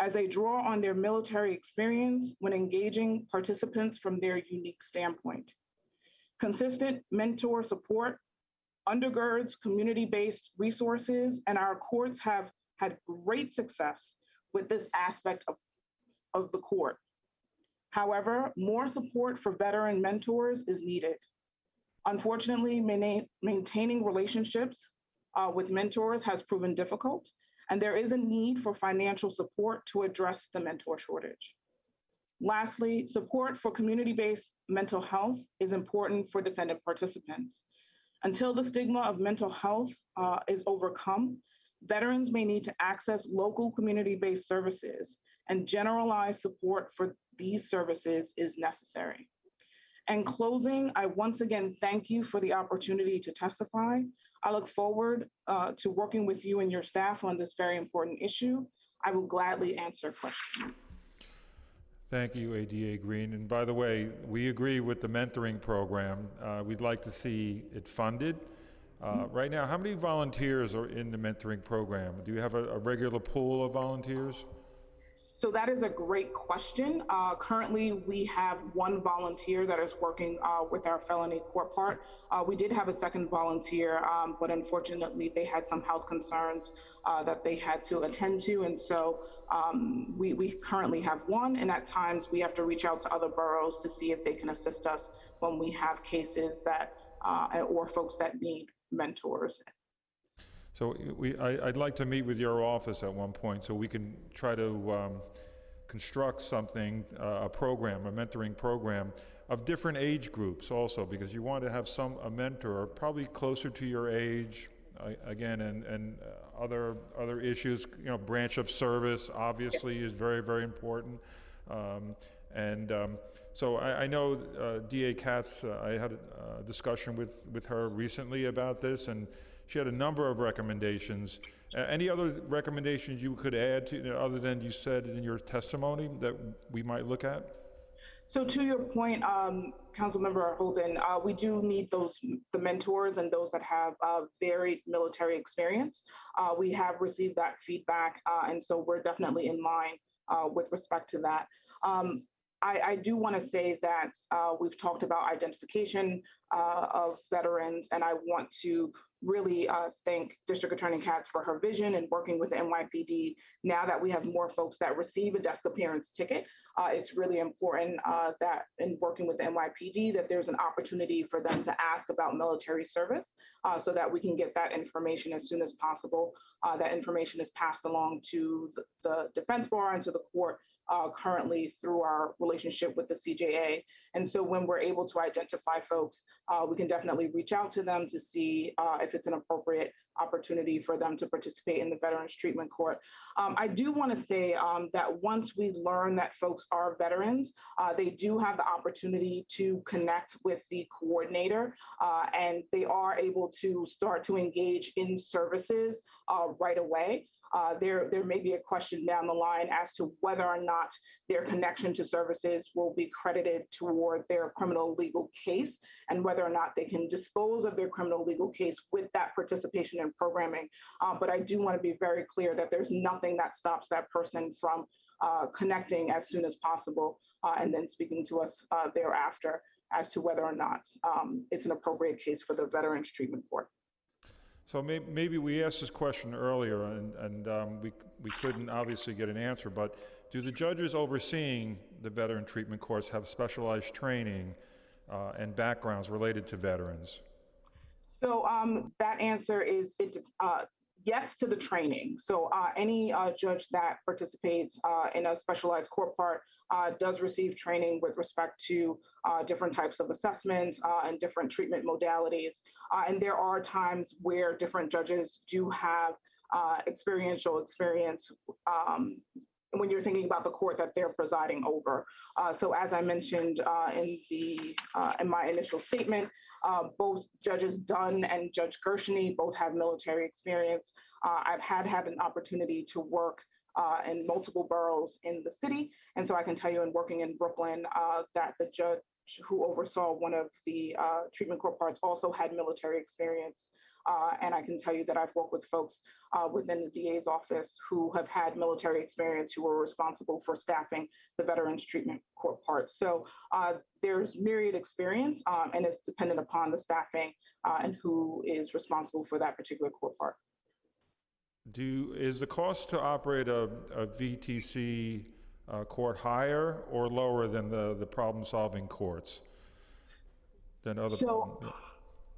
as they draw on their military experience when engaging participants from their unique standpoint. Consistent mentor support undergirds community-based resources, and our courts have had great success with this aspect of the court. However, more support for veteran mentors is needed. Unfortunately, maintaining relationships with mentors has proven difficult, and there is a need for financial support to address the mentor shortage. Lastly, support for community-based mental health is important for defendant participants. Until the stigma of mental health is overcome, veterans may need to access local community-based services, and generalized support for these services is necessary. In closing, I once again thank you for the opportunity to testify. I look forward to working with you and your staff on this very important issue. I will gladly answer questions. Thank you, ADA Green. And by the way, we agree with the mentoring program. We'd like to see it funded. Right now, how many volunteers are in the mentoring program? Do you have a regular pool of volunteers? So that is a great question. Currently, we have one volunteer that is working with our felony court part. We did have a second volunteer, but unfortunately, they had some health concerns that they had to attend to. And so we currently have one, and at times we have to reach out to other boroughs to see if they can assist us when we have cases that, or folks that need mentors. So I'd like to meet with your office at one point so we can try to construct something, a program, a mentoring program of different age groups also, because you want to have a mentor probably closer to your age, again, and other issues, branch of service obviously is very, very important. So I know DA Katz, I had a discussion with her recently about this, and she had a number of recommendations. Any other recommendations you could add to, other than you said in your testimony, that we might look at? So to your point, Councilmember Holden, we do need the mentors and those that have varied military experience. We have received that feedback, and so we're definitely in line with respect to that. I do want to say that we've talked about identification of veterans, and I want to really thank District Attorney Katz for her vision and working with the NYPD. Now that we have more folks that receive a desk appearance ticket, it's really important that in working with the NYPD that there's an opportunity for them to ask about military service so that we can get that information as soon as possible. That information is passed along to the defense bar and to the court currently through our relationship with the CJA. And so when we're able to identify folks, we can definitely reach out to them to see if it's an appropriate opportunity for them to participate in the Veterans Treatment Court. I do want to say that once we learn that folks are veterans, they do have the opportunity to connect with the coordinator, and they are able to start to engage in services right away. There may be a question down the line as to whether or not their connection to services will be credited toward their criminal legal case, and whether or not they can dispose of their criminal legal case with that participation in programming. But I do want to be very clear that there's nothing that stops that person from connecting as soon as possible and then speaking to us thereafter as to whether or not it's an appropriate case for the Veterans Treatment Court. So maybe we asked this question earlier, and we couldn't obviously get an answer, but do the judges overseeing the veteran treatment courts have specialized training and backgrounds related to veterans? So that answer is yes to the training. So any judge that participates in a specialized court part does receive training with respect to different types of assessments and different treatment modalities. And there are times where different judges do have experiential experience when you're thinking about the court that they're presiding over. So as I mentioned in my initial statement, both Judges Dunn and Judge Gershony both have military experience. I've had an opportunity to work in multiple boroughs in the city. And so I can tell you in working in Brooklyn that the judge who oversaw one of the treatment court parts also had military experience. And I can tell you that I've worked with folks within the DA's office who have had military experience who were responsible for staffing the Veterans Treatment Court part. So there's myriad experience and it's dependent upon the staffing and who is responsible for that particular court part. Is the cost to operate a VTC court higher or lower than the problem-solving courts? Than other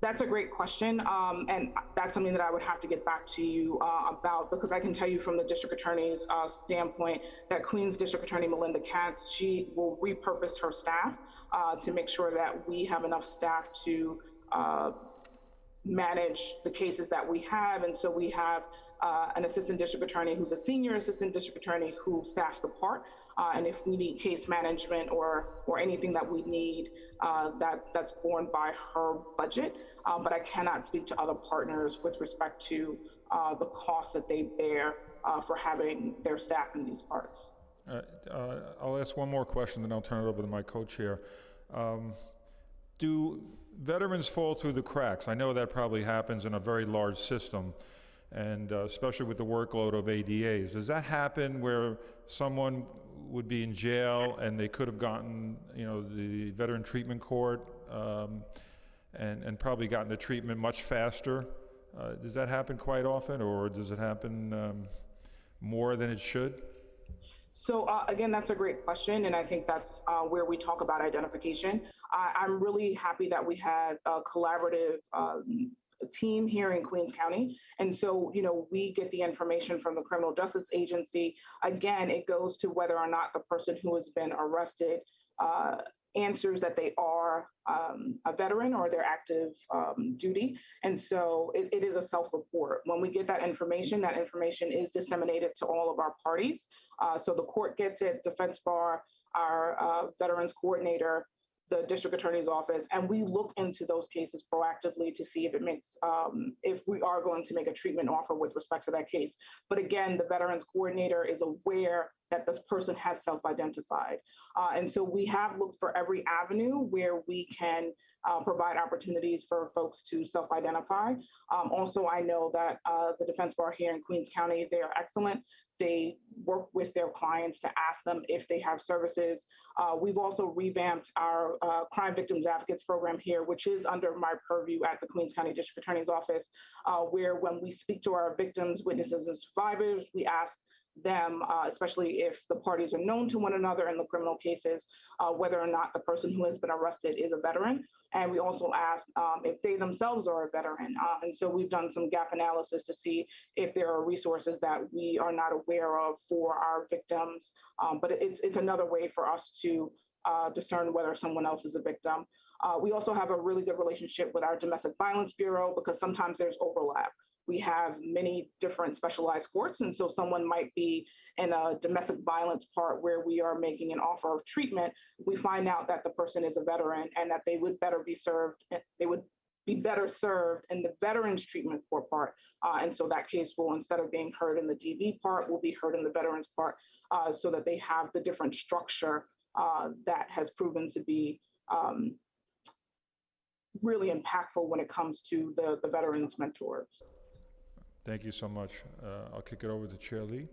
That's a great question, and that's something that I would have to get back to you about, because I can tell you from the district attorney's standpoint that Queens District Attorney Melinda Katz, she will repurpose her staff to make sure that we have enough staff to manage the cases that we have. And so we have an assistant district attorney who's a senior assistant district attorney who staffs the part. And if we need case management or anything that we need, that's borne by her budget. But I cannot speak to other partners with respect to the costs that they bear for having their staff in these parts. I'll ask one more question, then I'll turn it over to my co-chair. Do veterans fall through the cracks? I know that probably happens in a very large system, and especially with the workload of ADAs. Does that happen where someone would be in jail and they could have gotten, the Veteran Treatment Court and probably gotten the treatment much faster? Does that happen quite often, or does it happen more than it should? So again, that's a great question, and I think that's where we talk about identification. I'm really happy that we had a collaborative team here in Queens County, and so we get the information from the Criminal Justice Agency. Again, it goes to whether or not the person who has been arrested answers that they are a veteran or they're active duty. And so it is a self-report. When we get that information is disseminated to all of our parties. So the court gets it, Defense Bar, our Veterans Coordinator, the District Attorney's Office, and we look into those cases proactively to see if it makes, if we are going to make a treatment offer with respect to that case. But again, the Veterans Coordinator is aware that this person has self-identified. And so we have looked for every avenue where we can provide opportunities for folks to self-identify. Also, I know that the Defense Bar here in Queens County, they are excellent. They work with their clients to ask them if they have services. We've also revamped our Crime Victims Advocates program here, which is under my purview at the Queens County District Attorney's Office, where when we speak to our victims, witnesses, and survivors, we ask them, especially if the parties are known to one another in the criminal cases, whether or not the person who has been arrested is a veteran. And we also ask if they themselves are a veteran. And so we've done some gap analysis to see if there are resources that we are not aware of for our victims. But it's another way for us to discern whether someone else is a victim. We also have a really good relationship with our Domestic Violence Bureau because sometimes there's overlap. We have many different specialized courts, and so someone might be in a domestic violence part where we are making an offer of treatment. We find out that the person is a veteran and that they would better be served. They would be better served in the Veterans Treatment Court part, and so that case will, instead of being heard in the DV part, will be heard in the Veterans part, so that they have the different structure that has proven to be really impactful when it comes to the veterans mentors. Thank you so much. I'll kick it over to Chair Lee.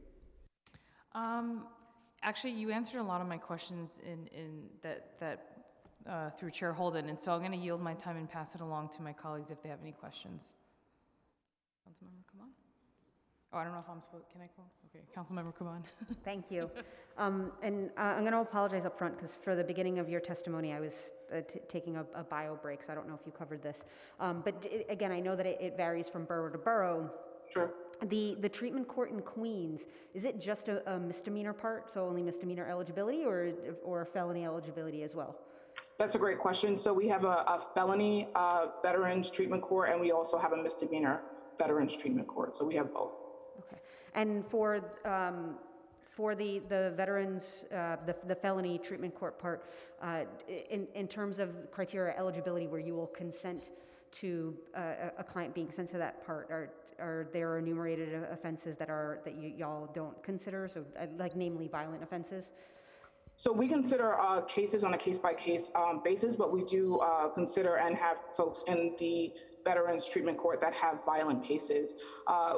Actually, you answered a lot of my questions in that through Chair Holden, and so I'm going to yield my time and pass it along to my colleagues if they have any questions. Councilmember, come on. Oh, I don't know if I'm supposed. Can I call? Okay, Councilmember, come on. Thank you. And I'm going to apologize up front because for the beginning of your testimony, I was taking a bio break, so I don't know if you covered this. But again, I know that it varies from borough to borough. Sure. The treatment court in Queens, is it just a misdemeanor part, so only misdemeanor eligibility, or felony eligibility as well? That's a great question. So we have a felony veterans treatment court, and we also have a misdemeanor veterans treatment court. So we have both. Okay. And for the veterans, the felony treatment court part, in terms of criteria eligibility, where you will consent to a client being sent to that part, are there enumerated offenses that y'all don't consider? So like namely violent offenses? So we consider cases on a case-by-case basis, but we do consider and have folks in the Veterans Treatment Court that have violent cases.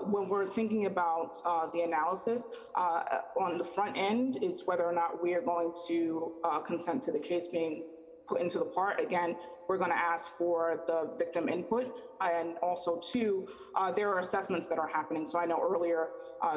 When we're thinking about the analysis, on the front end, it's whether or not we are going to consent to the case being put into the part. Again, we're going to ask for the victim input, and also too, there are assessments that are happening. So I know earlier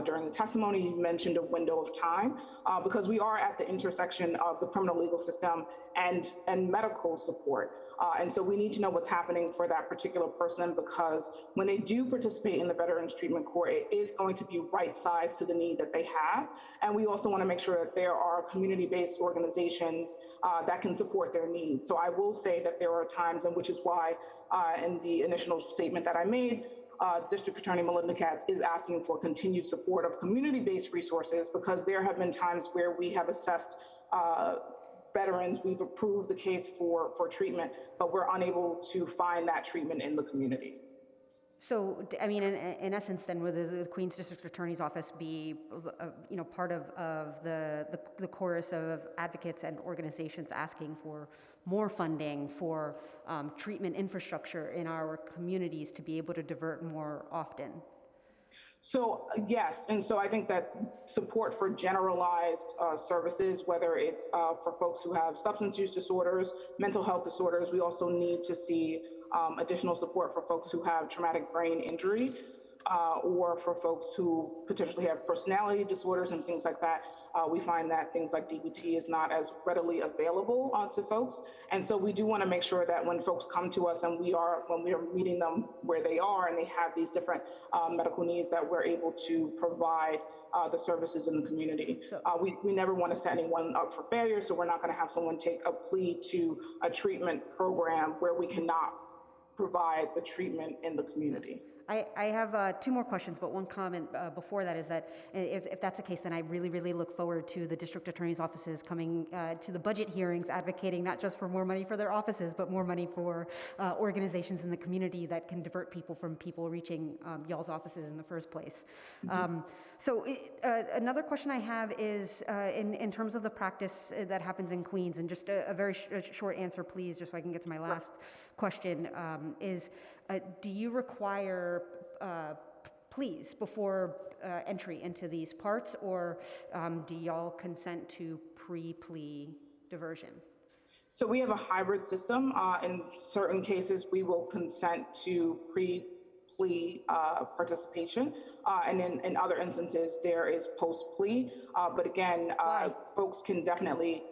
during the testimony, you mentioned a window of time, because we are at the intersection of the criminal legal system and medical support. And so we need to know what's happening for that particular person, because when they do participate in the Veterans Treatment Court, it is going to be right-sized to the need that they have. And we also want to make sure that there are community-based organizations that can support their needs. So I will say that there are times, and which is why in the initial statement that I made, District Attorney Melinda Katz is asking for continued support of community-based resources, because there have been times where we have assessed veterans, we've approved the case for treatment, but we're unable to find that treatment in the community. So, I mean, in essence, then, would the Queens District Attorney's Office be, part of the chorus of advocates and organizations asking for more funding for treatment infrastructure in our communities to be able to divert more often? So yes, and so I think that support for generalized services, whether it's for folks who have substance use disorders, mental health disorders, we also need to see additional support for folks who have traumatic brain injury, or for folks who potentially have personality disorders and things like that. We find that things like DBT is not as readily available to folks. And so we do want to make sure that when folks come to us and when we are meeting them where they are and they have these different medical needs, that we're able to provide the services in the community. We never want to set anyone up for failure, so we're not going to have someone take a plea to a treatment program where we cannot provide the treatment in the community. I have two more questions, but one comment before that is that if that's the case, then I really, really look forward to the district attorney's offices coming to the budget hearings, advocating not just for more money for their offices, but more money for organizations in the community that can divert people from people reaching y'all's offices in the first place. Mm-hmm. Another question I have is in terms of the practice that happens in Queens, and just a very short answer, please, just so I can get to my last question, is do you require pleas before entry into these parts, or do y'all consent to pre-plea diversion? So we have a hybrid system. In certain cases, we will consent to pre-plea participation, and in other instances, there is post-plea. But again, folks can definitely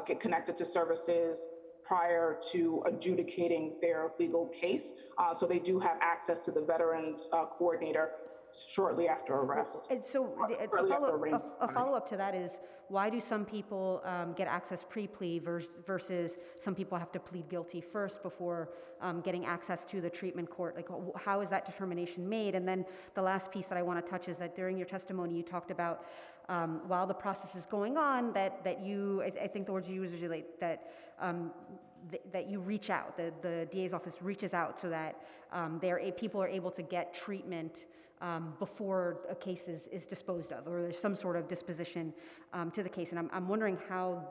get connected to services prior to adjudicating their legal case. So they do have access to the Veterans Coordinator shortly after arrest. And so a follow-up to that is, why do some people get access pre-plea versus some people have to plead guilty first before getting access to the treatment court? Like, how is that determination made? And then the last piece that I want to touch is that during your testimony, you talked about while the process is going on, that you, I think the words you used is that you reach out, the DA's office reaches out so that people are able to get treatment before a case is disposed of, or there's some sort of disposition to the case. And I'm wondering how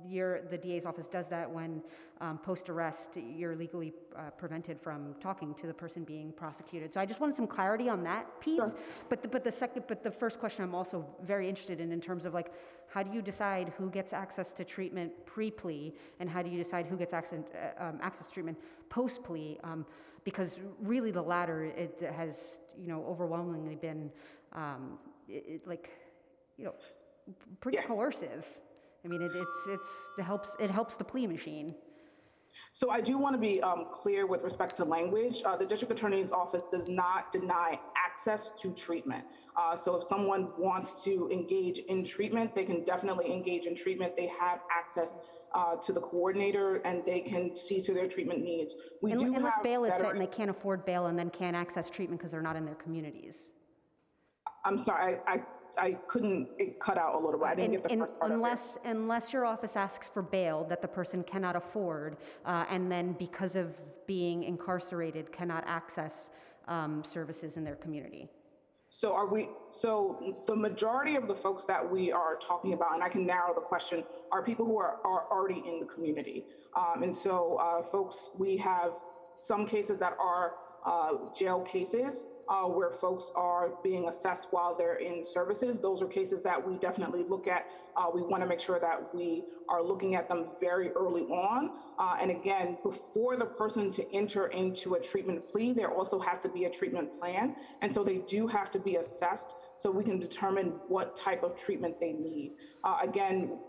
the DA's office does that when post-arrest you're legally prevented from talking to the person being prosecuted. So I just wanted some clarity on that piece. Sure. But the first question I'm also very interested in terms of, like, how do you decide who gets access to treatment pre-plea, and how do you decide who gets access to treatment post-plea? Because really the latter, it has overwhelmingly been pretty coercive. I mean, it helps the plea machine. So I do want to be clear with respect to language. The District Attorney's Office does not deny access to treatment. So if someone wants to engage in treatment, they can definitely engage in treatment. They have access to the coordinator, and they can see to their treatment needs. Unless bail is set and they can't afford bail and then can't access treatment because they're not in their communities. I'm sorry, it cut out a little bit. I didn't get the first part of it. Unless your office asks for bail that the person cannot afford, and then because of being incarcerated cannot access services in their community. So the majority of the folks that we are talking about, and I can narrow the question, are people who are already in the community. And so folks, we have some cases that are jail cases, where folks are being assessed while they're in services. Those are cases that we definitely look at. We want to make sure that we are looking at them very early on. And again, before the person to enter into a treatment plea, there also has to be a treatment plan. And so they do have to be assessed so we can determine what type of treatment they need. Again,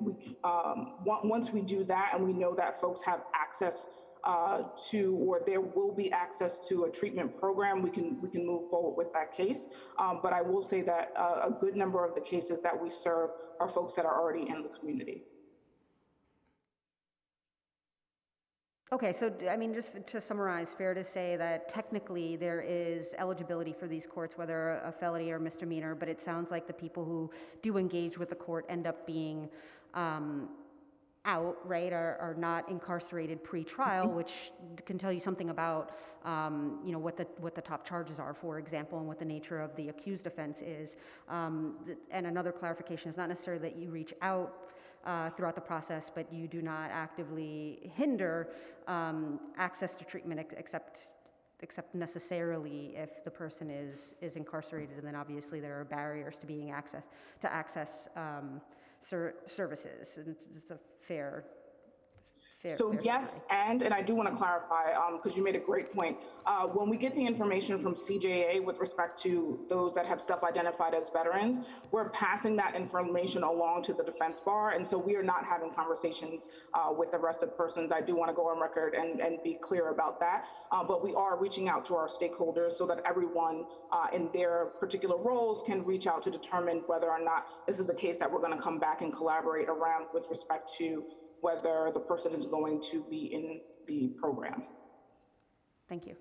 once we do that and we know that folks have access or there will be access to a treatment program, we can move forward with that case. But I will say that a good number of the cases that we serve are folks that are already in the community. Okay, so, I mean, just to summarize, fair to say that technically there is eligibility for these courts, whether a felony or misdemeanor, but it sounds like the people who do engage with the court end up being out, right, are not incarcerated pre-trial, which can tell you something about, you know, what the top charges are, for example, and what the nature of the accused offense is. And another clarification is not necessarily that you reach out throughout the process, but you do not actively hinder access to treatment except necessarily if the person is incarcerated, and then obviously there are barriers to being access services. And it's a fair. So yes, and I do want to clarify, because you made a great point. When we get the information from CJA with respect to those that have self-identified as veterans, we're passing that information along to the defense bar, and so we are not having conversations with the arrested persons. I do want to go on record and be clear about that, but we are reaching out to our stakeholders so that everyone in their particular roles can reach out to determine whether or not this is a case that we're going to come back and collaborate around with respect to whether the person is going to be in the program. Thank you.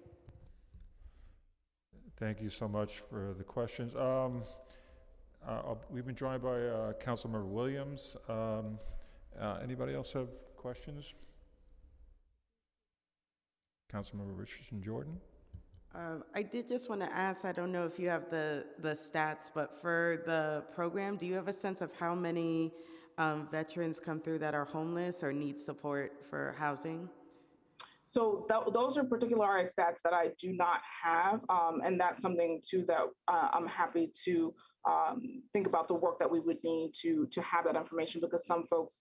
Thank you so much for the questions. We've been joined by Councilmember Williams. Anybody else have questions? Councilmember Richardson Jordan? I did just want to ask, I don't know if you have the stats, but for the program, do you have a sense of how many veterans come through that are homeless or need support for housing? So those are particularized stats that I do not have, and that's something too that I'm happy to think about the work that we would need to have that information, because some folks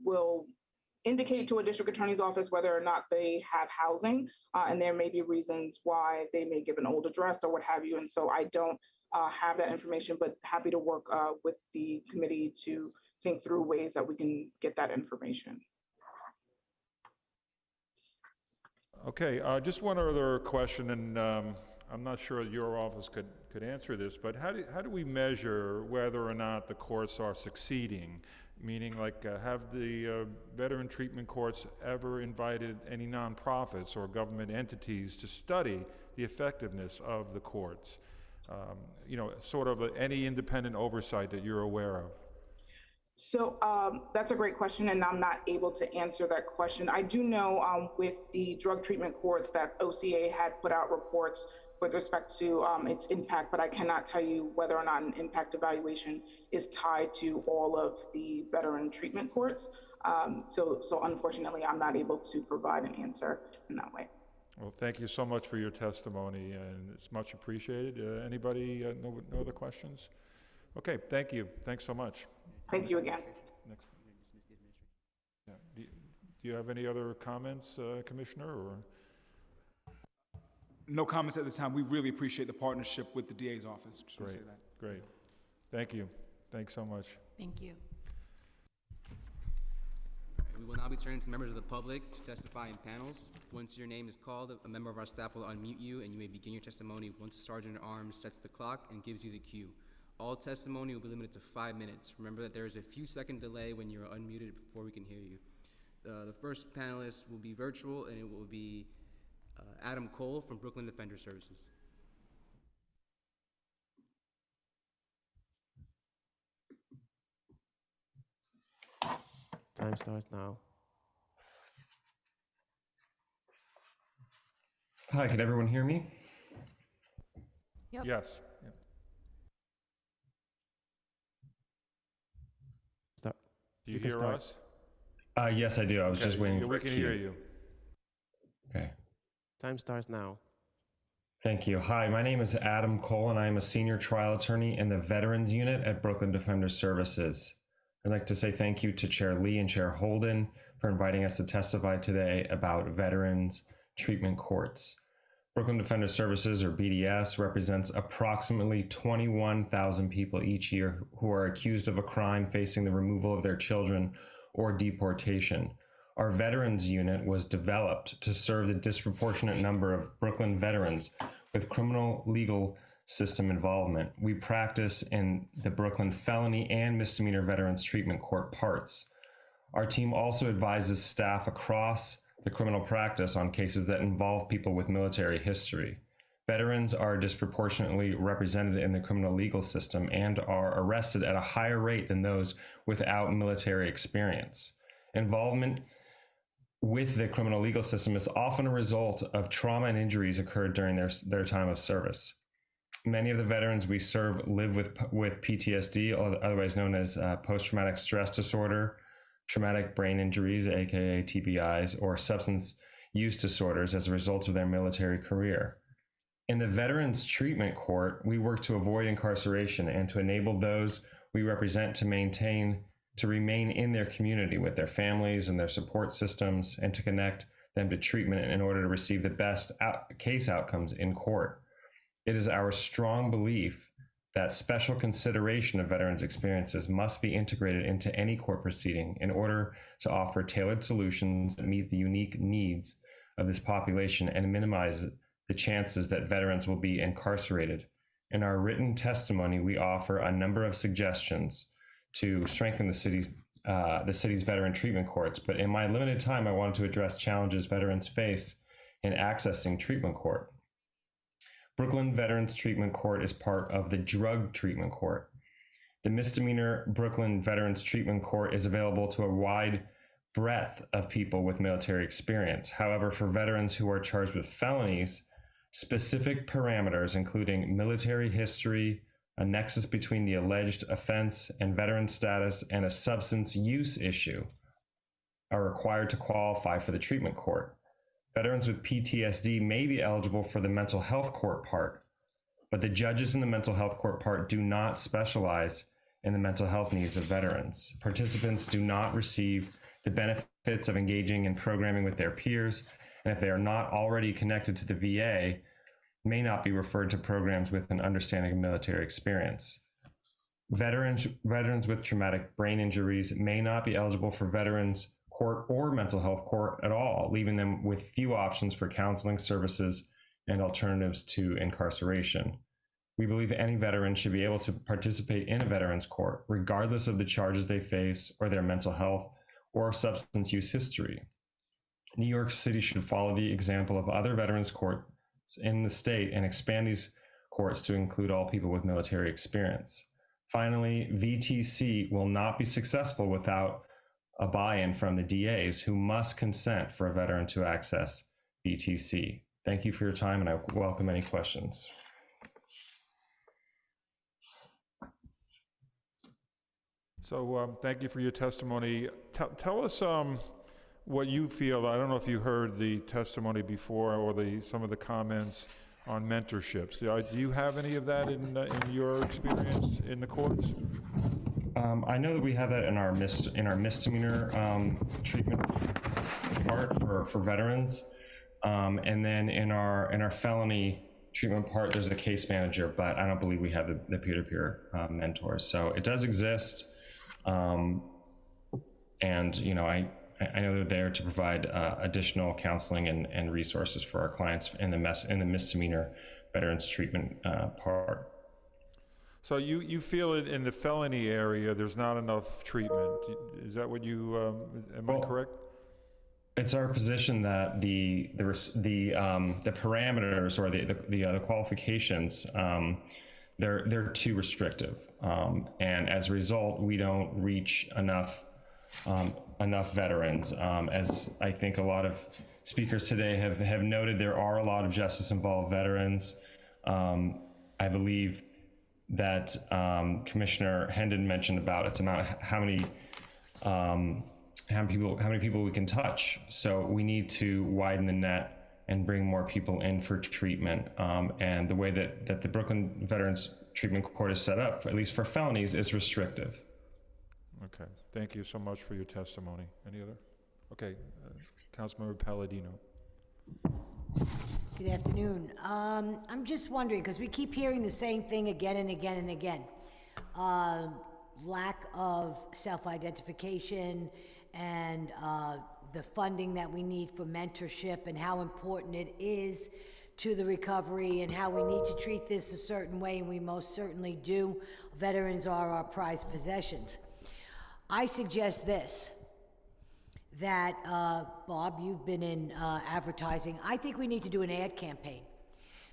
will indicate to a district attorney's office whether or not they have housing, and there may be reasons why they may give an old address or what have you, and so I don't have that information, but happy to work with the committee to think through ways that we can get that information. Okay, just one other question, and I'm not sure your office could answer this, but how do we measure whether or not the courts are succeeding? Meaning, like, have the veteran treatment courts ever invited any nonprofits or government entities to study the effectiveness of the courts? You know, sort of any independent oversight that you're aware of? So that's a great question, and I'm not able to answer that question. I do know with the drug treatment courts that OCA had put out reports with respect to its impact, but I cannot tell you whether or not an impact evaluation is tied to all of the veteran treatment courts. So unfortunately, I'm not able to provide an answer in that way. Well, thank you so much for your testimony, and it's much appreciated. Anybody, no other questions? Okay, thank you. Thanks so much. Thank you again. Next. Yeah. Do you have any other comments, Commissioner? Or? No comments at this time. We really appreciate the partnership with the DA's office. Just want to say that. Great. Thank you. Thanks so much. Thank you. We will now be turning to members of the public to testify in panels. Once your name is called, a member of our staff will unmute you, and you may begin your testimony once the sergeant at arms sets the clock and gives you the cue. All testimony will be limited to 5 minutes. Remember that there is a few second delay when you're unmuted before we can hear you. The first panelist will be virtual, and it will be Adam Cole from Brooklyn Defender Services. Time starts now. Hi, can everyone hear me? Yep. Yes. Yeah. Stop. Do you hear us? Yes, I do. I was just waiting for a cue. We can hear you. Okay. Time starts now. Thank you. Hi, my name is Adam Cole, and I am a senior trial attorney in the Veterans Unit at Brooklyn Defender Services. I'd like to say thank you to Chair Lee and Chair Holden for inviting us to testify today about veterans treatment courts. Brooklyn Defender Services, or BDS, represents approximately 21,000 people each year who are accused of a crime facing the removal of their children or deportation. Our veterans unit was developed to serve the disproportionate number of Brooklyn veterans with criminal legal system involvement. We practice in the Brooklyn felony and misdemeanor veterans treatment court parts. Our team also advises staff across the criminal practice on cases that involve people with military history. Veterans are disproportionately represented in the criminal legal system and are arrested at a higher rate than those without military experience. Involvement with the criminal legal system is often a result of trauma and injuries occurred during their time of service. Many of the veterans we serve live with PTSD, otherwise known as post-traumatic stress disorder, traumatic brain injuries, aka TBIs, or substance use disorders as a result of their military career. In the Veterans Treatment Court, we work to avoid incarceration and to enable those we represent to remain in their community with their families and their support systems, and to connect them to treatment in order to receive the best case outcomes in court. It is our strong belief that special consideration of veterans' experiences must be integrated into any court proceeding in order to offer tailored solutions that meet the unique needs of this population and minimize the chances that veterans will be incarcerated. In our written testimony, we offer a number of suggestions to strengthen the city's veteran treatment courts, but in my limited time, I wanted to address challenges veterans face in accessing treatment court. Brooklyn Veterans Treatment Court is part of the Drug Treatment Court. The misdemeanor Brooklyn Veterans Treatment Court is available to a wide breadth of people with military experience. However, for veterans who are charged with felonies, specific parameters, including military history, a nexus between the alleged offense and veteran status, and a substance use issue, are required to qualify for the treatment court. Veterans with PTSD may be eligible for the mental health court part, but the judges in the mental health court part do not specialize in the mental health needs of veterans. Participants do not receive the benefits of engaging in programming with their peers, and if they are not already connected to the VA, may not be referred to programs with an understanding of military experience. Veterans with traumatic brain injuries may not be eligible for veterans court or mental health court at all, leaving them with few options for counseling services and alternatives to incarceration. We believe any veteran should be able to participate in a veterans court, regardless of the charges they face or their mental health or substance use history. New York City should follow the example of other veterans courts in the state and expand these courts to include all people with military experience. Finally, VTC will not be successful without a buy-in from the DAs, who must consent for a veteran to access VTC. Thank you for your time, and I welcome any questions. So thank you for your testimony. Tell us what you feel. I don't know if you heard the testimony before or some of the comments on mentorships. Do you have any of that in your experience in the courts? I know that we have that in our misdemeanor treatment part for veterans, and then in our felony treatment part, there's a case manager, but I don't believe we have the peer-to-peer mentors. So it does exist, and I know they're there to provide additional counseling and resources for our clients in the misdemeanor veterans treatment part. So you feel it in the felony area, there's not enough treatment. Is that what you, am I correct? It's our position that the parameters or the qualifications, they're too restrictive. And as a result, we don't reach enough veterans. As I think a lot of speakers today have noted, there are a lot of justice-involved veterans. I believe that Commissioner Hendon mentioned about it's about how many people we can touch. So we need to widen the net and bring more people in for treatment. And the way that the Brooklyn Veterans Treatment Court is set up, at least for felonies, is restrictive. Okay, thank you so much for your testimony. Any other? Okay, Councilmember Palladino. Good afternoon. I'm just wondering, because we keep hearing the same thing again and again and again. Lack of self-identification and the funding that we need for mentorship and how important it is to the recovery and how we need to treat this a certain way, and we most certainly do. Veterans are our prized possessions. I suggest this, that, Bob, you've been in advertising. I think we need to do an ad campaign,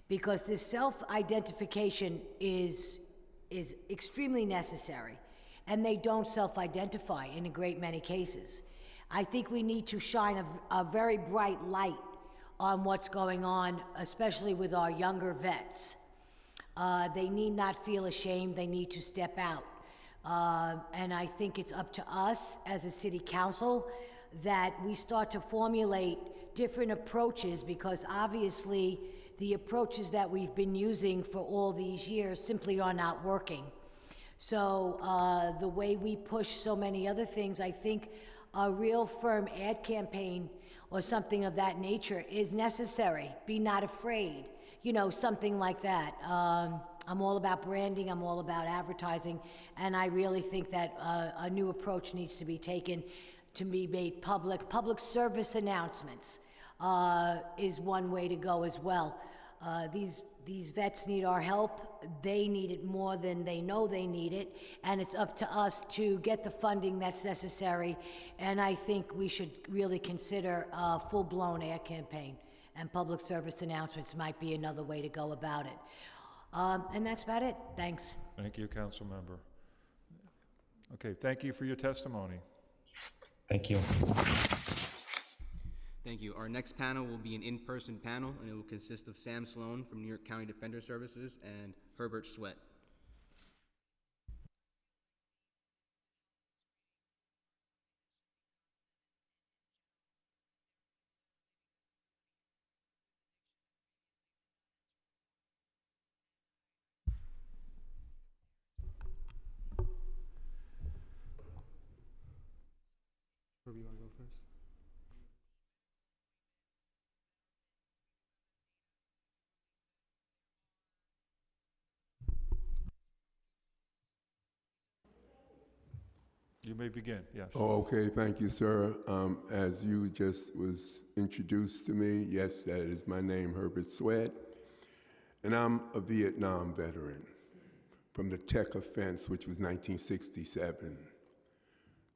because this self-identification is extremely necessary, and they don't self-identify in a great many cases. I think we need to shine a very bright light on what's going on, especially with our younger vets. They need not feel ashamed, they need to step out. And I think it's up to us as a city council that we start to formulate different approaches, because obviously the approaches that we've been using for all these years simply are not working. So the way we push so many other things, I think a real firm ad campaign or something of that nature is necessary. Be not afraid, you know, something like that. I'm all about branding, I'm all about advertising, and I really think that a new approach needs to be taken, to be made public. Public service announcements is one way to go as well. These vets need our help. They need it more than they know they need it, and it's up to us to get the funding that's necessary, and I think we should really consider a full-blown ad campaign, and public service announcements might be another way to go about it. And that's about it. Thanks. Thank you, council member. Okay, thank you for your testimony. Thank you. Thank you. Our next panel will be an in-person panel, and it will consist of Sam Sloan from New York County Defender Services and Herbert Sweat. Herbie, you want to go first? You may begin, yes. Oh, okay, thank you, sir. As you just was introduced to me, yes, that is my name, Herbert Sweat, and I'm a Vietnam veteran from the Tech Offense, which was 1967.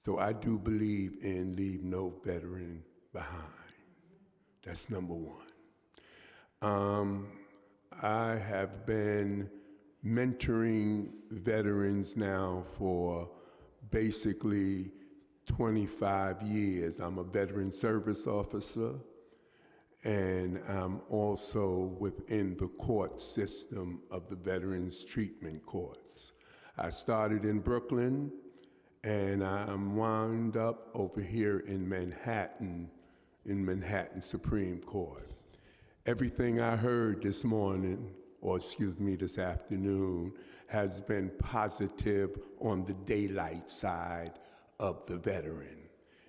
So I do believe in leave no veteran behind. That's number one. I have been mentoring veterans now for basically 25 years. I'm a veteran service officer, and I'm also within the court system of the Veterans Treatment Courts. I started in Brooklyn, and I'm wound up over here in Manhattan Supreme Court. Everything I heard this morning, or excuse me, this afternoon, has been positive on the daylight side of the veteran.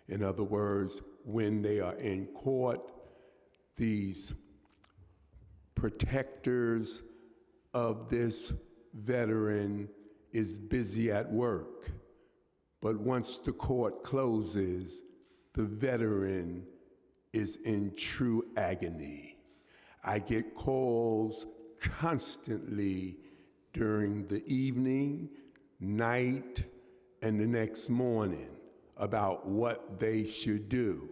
In other words, when they are in court, these protectors of this veteran is busy at work. But once the court closes, the veteran is in true agony. I get calls constantly during the evening, night, and the next morning about what they should do.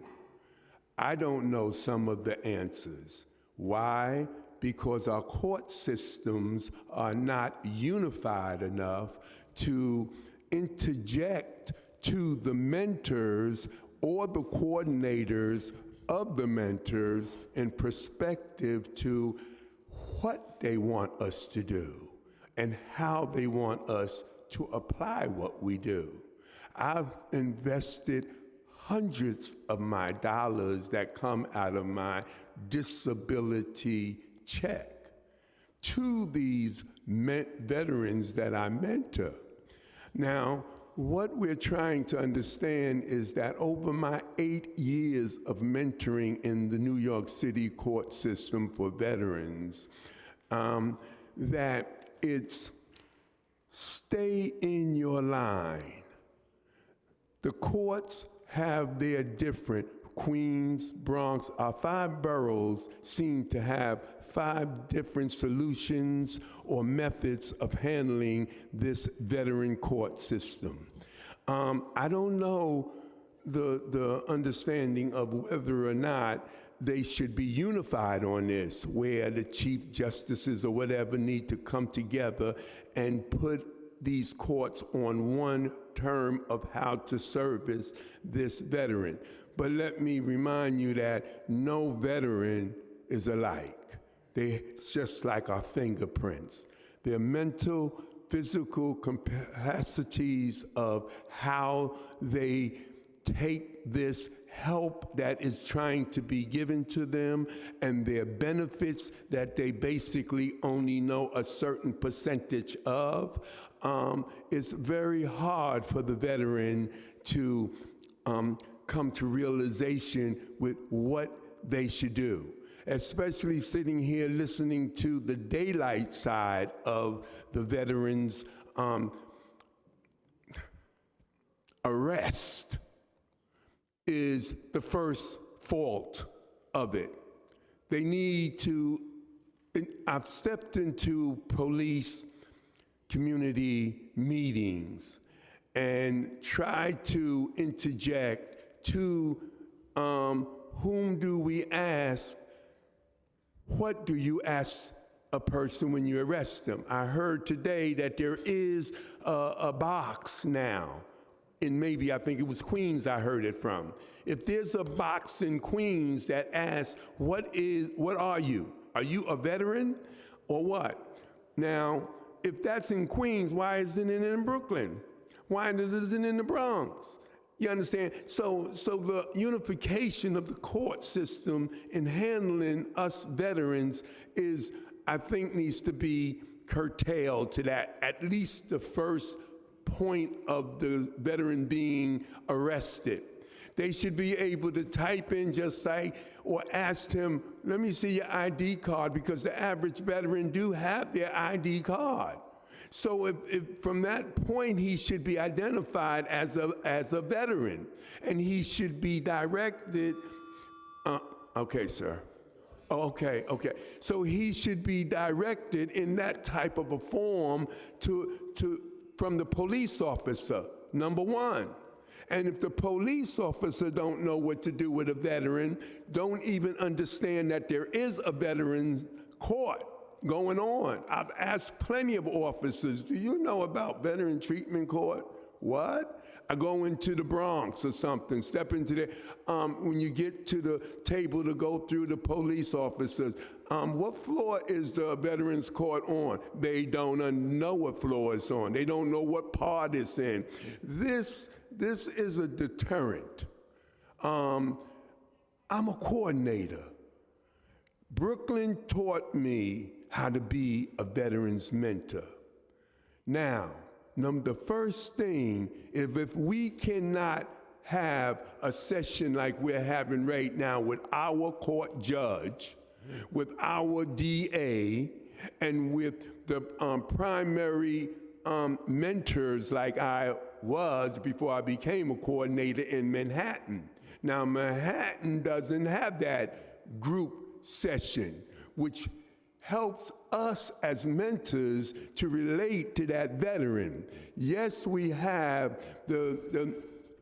I don't know some of the answers. Why? Because our court systems are not unified enough to interject to the mentors or the coordinators of the mentors in perspective to what they want us to do and how they want us to apply what we do. I've invested hundreds of my dollars that come out of my disability check to these veterans that I mentor. Now, what we're trying to understand is that over my 8 years of mentoring in the New York City court system for veterans, that it's stay in your line. The courts have their different Queens, Bronx, our 5 boroughs seem to have 5 different solutions or methods of handling this veteran court system. I don't know the understanding of whether or not they should be unified on this, where the chief justices or whatever need to come together and put these courts on one term of how to service this veteran. But let me remind you that no veteran is alike. They're just like our fingerprints. Their mental, physical capacities of how they take this help that is trying to be given to them and their benefits that they basically only know a certain percentage of. It's very hard for the veteran to come to realization with what they should do, especially sitting here listening to the daylight side of the veterans' arrest is the first fault of it. They need to, I've stepped into police community meetings and tried to interject to whom do we ask, what do you ask a person when you arrest them? I heard today that there is a box now. In maybe, I think it was Queens I heard it from. If there's a box in Queens that asks, what are you? Are you a veteran or what? Now, if that's in Queens, why isn't it in Brooklyn? Why isn't it in the Bronx? You understand? So the unification of the court system in handling us veterans is, I think, needs to be curtailed to that, at least the first point of the veteran being arrested. They should be able to type in just like, or ask him, let me see your ID card, because the average veteran do have their ID card. So if from that point, he should be identified as a veteran, and he should be directed, okay, sir. Okay. So he should be directed in that type of a form from the police officer, number one. And if the police officer don't know what to do with a veteran, don't even understand that there is a veterans court going on. I've asked plenty of officers, do you know about veteran treatment court? What? I go into the Bronx or something, step into there. When you get to the table to go through the police officers, what floor is the Veterans Court on? They don't know what floor it's on. They don't know what part it's in. This is a deterrent. I'm a coordinator. Brooklyn taught me how to be a veteran's mentor. Now, the first thing, if we cannot have a session like we're having right now with our court judge, with our DA, and with the primary mentors like I was before I became a coordinator in Manhattan. Now, Manhattan doesn't have that group session, which helps us as mentors to relate to that veteran. Yes, we have the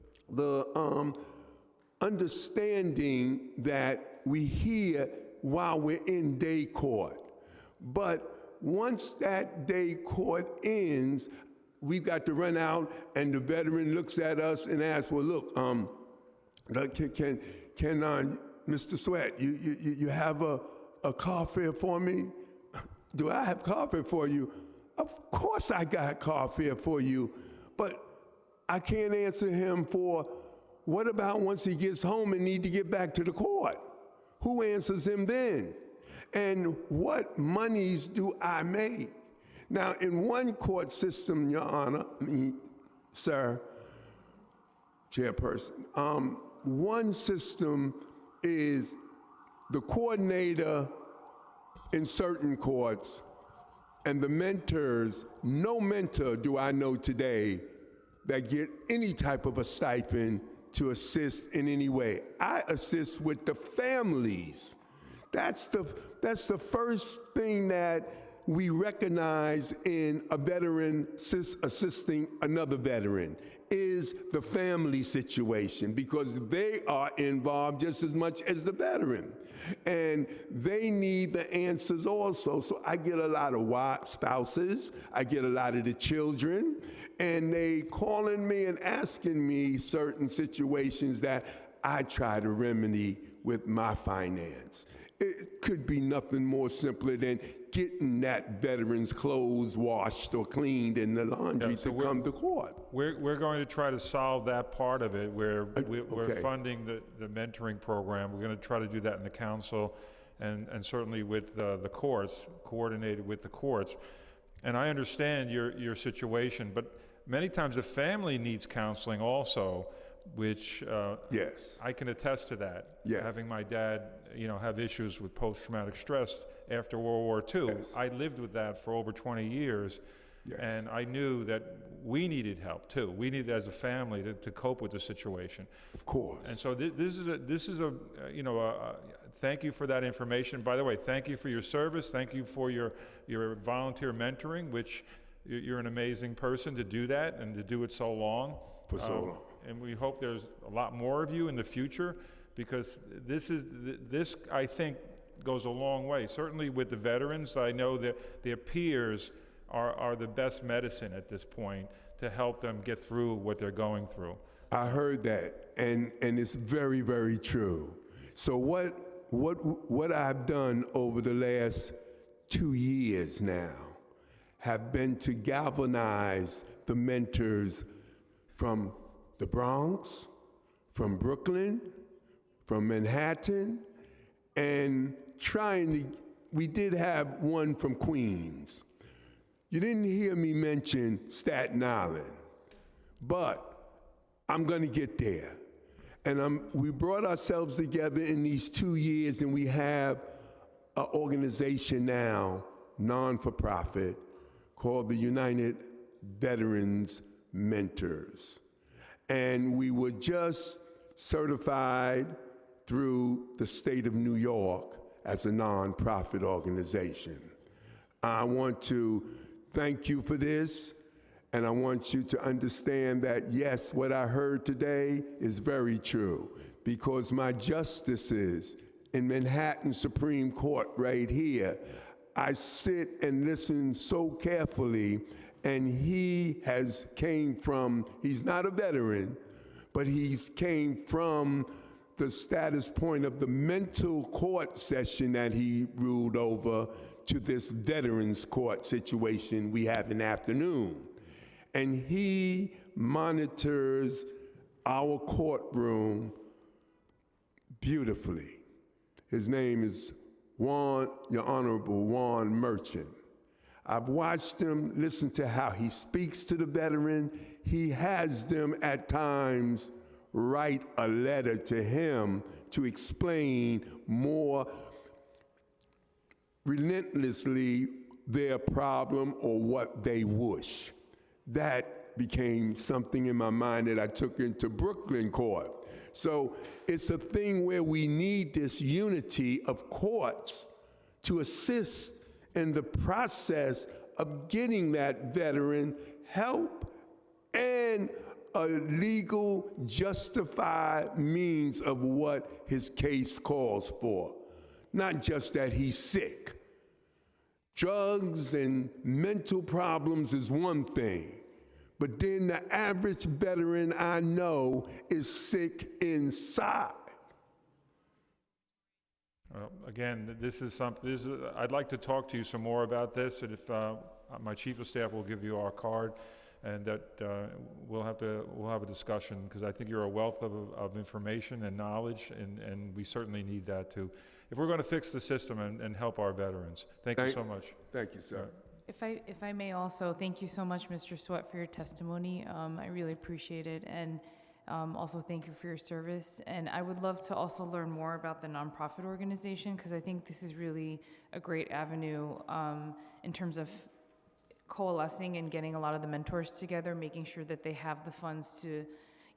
understanding that we hear while we're in day court. But once that day court ends, we've got to run out, and the veteran looks at us and asks, well, look, can Mr. Sweat, you have a coffee for me? Do I have coffee for you? Of course I got coffee for you, but I can't answer him for, what about once he gets home and need to get back to the court? Who answers him then? And what monies do I make? Now, in one court system, Your Honor, sir, chairperson, one system is the coordinator in certain courts and the mentors. No mentor do I know today that get any type of a stipend to assist in any way. I assist with the families. That's the first thing that we recognize in a veteran assisting another veteran is the family situation, because they are involved just as much as the veteran. And they need the answers also. So I get a lot of spouses, I get a lot of the children, and they calling me and asking me certain situations that I try to remedy with my finance. It could be nothing more simpler than getting that veteran's clothes washed or cleaned in the laundry to come to court. We're going to try to solve that part of it, where we're funding the mentoring program. We're going to try to do that in the council and certainly with the courts, coordinated with the courts. And I understand your situation, but many times the family needs counseling also, which yes, I can attest to that. Yes. Having my dad, have issues with post-traumatic stress after World War II. Yes. I lived with that for over 20 years, Yes. and I knew that we needed help too. We needed, as a family, to cope with the situation. Of course. And so this is a thank you for that information. By the way, thank you for your service. Thank you for your volunteer mentoring, which you're an amazing person to do that and to do it so long. For so long. And we hope there's a lot more of you in the future, because this I think goes a long way. Certainly with the veterans, I know that their peers are the best medicine at this point to help them get through what they're going through. I heard that, and it's very, very true. So what I've done over the last 2 years now have been to galvanize the mentors from the Bronx, from Brooklyn, from Manhattan, and we did have one from Queens. You didn't hear me mention Staten Island, but I'm gonna get there. And we brought ourselves together in these 2 years, and we have an organization now, non-for-profit, called the United Veterans Mentors. And we were just certified through the state of New York as a nonprofit organization. I want to thank you for this, and I want you to understand that, yes, what I heard today is very true, because my justices in Manhattan Supreme Court right here, I sit and listen so carefully, and he's not a veteran, but he's came from the status point of the mental court session that he ruled over to this veterans court situation we have in the afternoon. And he monitors our courtroom beautifully. His name is Your Honorable Juan Merchant. I've watched him, listen to how he speaks to the veteran. He has them at times write a letter to him to explain more relentlessly their problem or what they wish. That became something in my mind that I took into Brooklyn court. So it's a thing where we need this unity of courts to assist in the process of getting that veteran help and a legal, justified means of what his case calls for. Not just that he's sick. Drugs and mental problems is one thing, but then the average veteran I know is sick inside. Again, this is something. I'd like to talk to you some more about this, and if my chief of staff will give you our card, and that we'll have a discussion, because I think you're a wealth of information and knowledge, and we certainly need that too, if we're going to fix the system and help our veterans. Thank you so much. Thank you, sir. If I may also, thank you so much, Mr. Sweat, for your testimony. I really appreciate it, and also thank you for your service. And I would love to also learn more about the nonprofit organization, because I think this is really a great avenue in terms of coalescing and getting a lot of the mentors together, making sure that they have the funds to,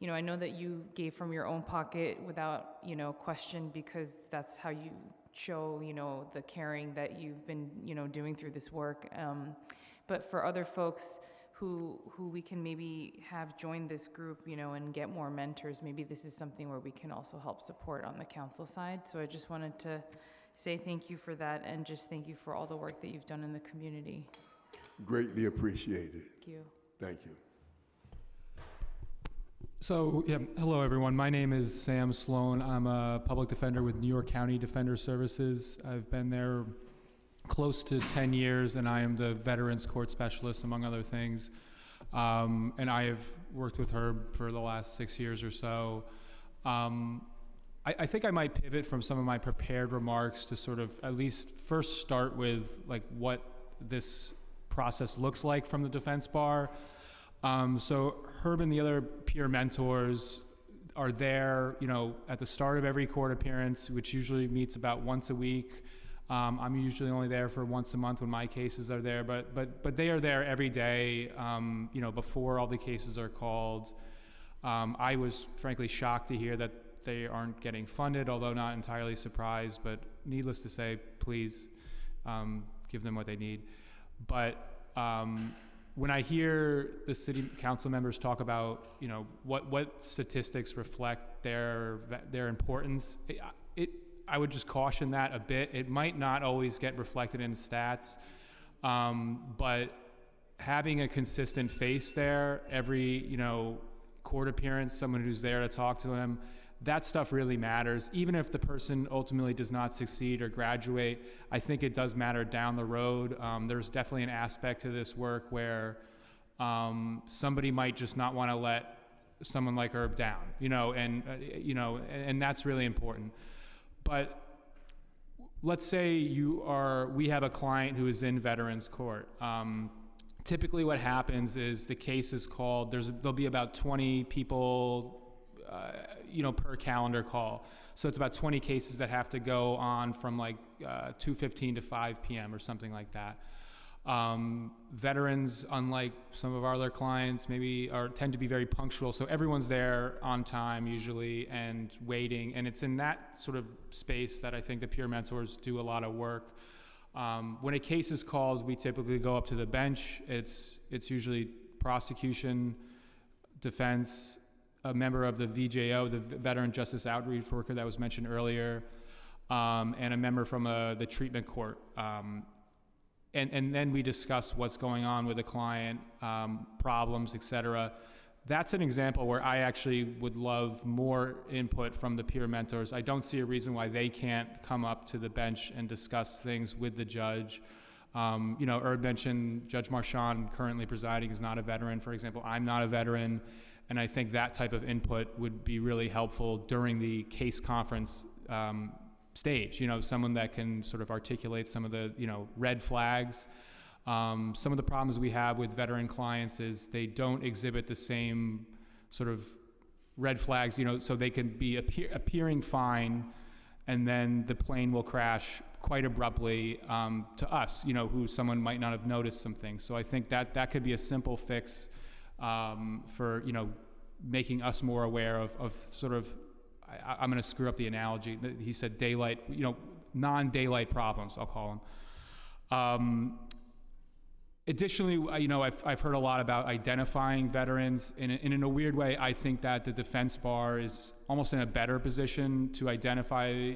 you know, I know that you gave from your own pocket without, you know, question, because that's how you show, you know, the caring that you've been, you know, doing through this work. But for other folks who we can maybe have join this group, you know, and get more mentors, maybe this is something where we can also help support on the council side. So I just wanted to say thank you for that, and just thank you for all the work that you've done in the community. Greatly appreciated. Thank you. Thank you. So, yeah, hello everyone. My name is Sam Sloan. I'm a public defender with New York County Defender Services. I've been there close to 10 years, and I am the Veterans Court Specialist, among other things. And I have worked with Herb for the last 6 years or so. I think I might pivot from some of my prepared remarks to sort of at least first start with like what this process looks like from the defense bar. So Herb and the other peer mentors are there, you know, at the start of every court appearance, which usually meets about once a week. I'm usually only there for once a month when my cases are there, but they are there every day, you know, before all the cases are called. I was frankly shocked to hear that they aren't getting funded, although not entirely surprised, but needless to say, please give them what they need. But when I hear the city council members talk about, you know, what statistics reflect their importance, I would just caution that a bit. It might not always get reflected in stats, but having a consistent face there every, you know, court appearance, someone who's there to talk to them, that stuff really matters. Even if the person ultimately does not succeed or graduate, I think it does matter down the road. There's definitely an aspect to this work where somebody might just not want to let someone like Herb down, you know, and that's really important. But let's say we have a client who is in Veterans Court. Typically what happens is the case is called, there'll be about 20 people you know, per calendar call. So it's about 20 cases that have to go on from like 2:15 to 5 p.m. or something like that. Veterans, unlike some of our other clients, tend to be very punctual. So everyone's there on time usually and waiting. And it's in that sort of space that I think the peer mentors do a lot of work. When a case is called, we typically go up to the bench. It's usually prosecution, defense, a member of the VJO, the Veteran Justice Outreach Worker that was mentioned earlier, and a member from the treatment court. And then we discuss what's going on with the client, problems, et cetera. That's an example where I actually would love more input from the peer mentors. I don't see a reason why they can't come up to the bench and discuss things with the judge. You know, Herb mentioned Judge Marchand, currently presiding, is not a veteran, for example. I'm not a veteran. And I think that type of input would be really helpful during the case conference stage. You know, someone that can sort of articulate some of the, you know, red flags. Some of the problems we have with veteran clients is they don't exhibit the same sort of red flags, you know, so they can be appearing fine, and then the plane will crash quite abruptly to us, you know, who someone might not have noticed some things. So I think that could be a simple fix for, you know, making us more aware of sort of, I'm going to screw up the analogy. He said daylight, you know, non-daylight problems, I'll call them. Additionally, you know, I've heard a lot about identifying veterans. And in a weird way, I think that the defense bar is almost in a better position to identify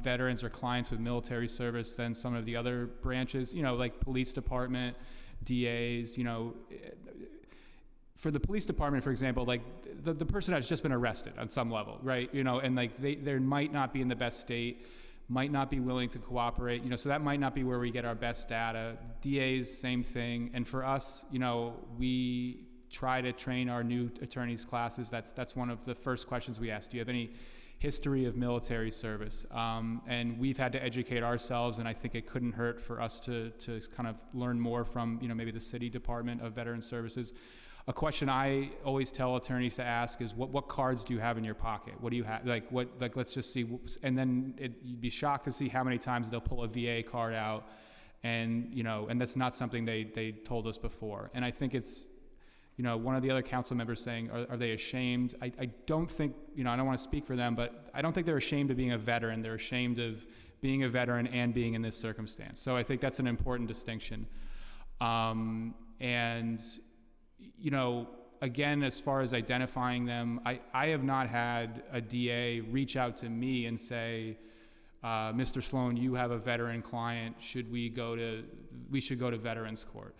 veterans or clients with military service than some of the other branches, you know, like police department, DAs, you know. For the police department, for example, like the person has just been arrested on some level, right? You know, and like they might not be in the best state, might not be willing to cooperate, you know, so that might not be where we get our best data. DAs, same thing. And for us, you know, we try to train our new attorneys classes. That's one of the first questions we ask. Do you have any history of military service? And we've had to educate ourselves, and I think it couldn't hurt for us to kind of learn more from, you know, maybe the City Department of Veterans Services. A question I always tell attorneys to ask is, what cards do you have in your pocket? What do you have? Like, let's just see. And then you'd be shocked to see how many times they'll pull a VA card out. And, you know, and that's not something they told us before. And I think it's one of the other council members saying, are they ashamed? I don't think, I don't want to speak for them, but I don't think they're ashamed of being a veteran. They're ashamed of being a veteran and being in this circumstance. So I think that's an important distinction. Again, as far as identifying them, I have not had a DA reach out to me and say, Mr. Sloan, you have a veteran client. We should go to Veterans Court.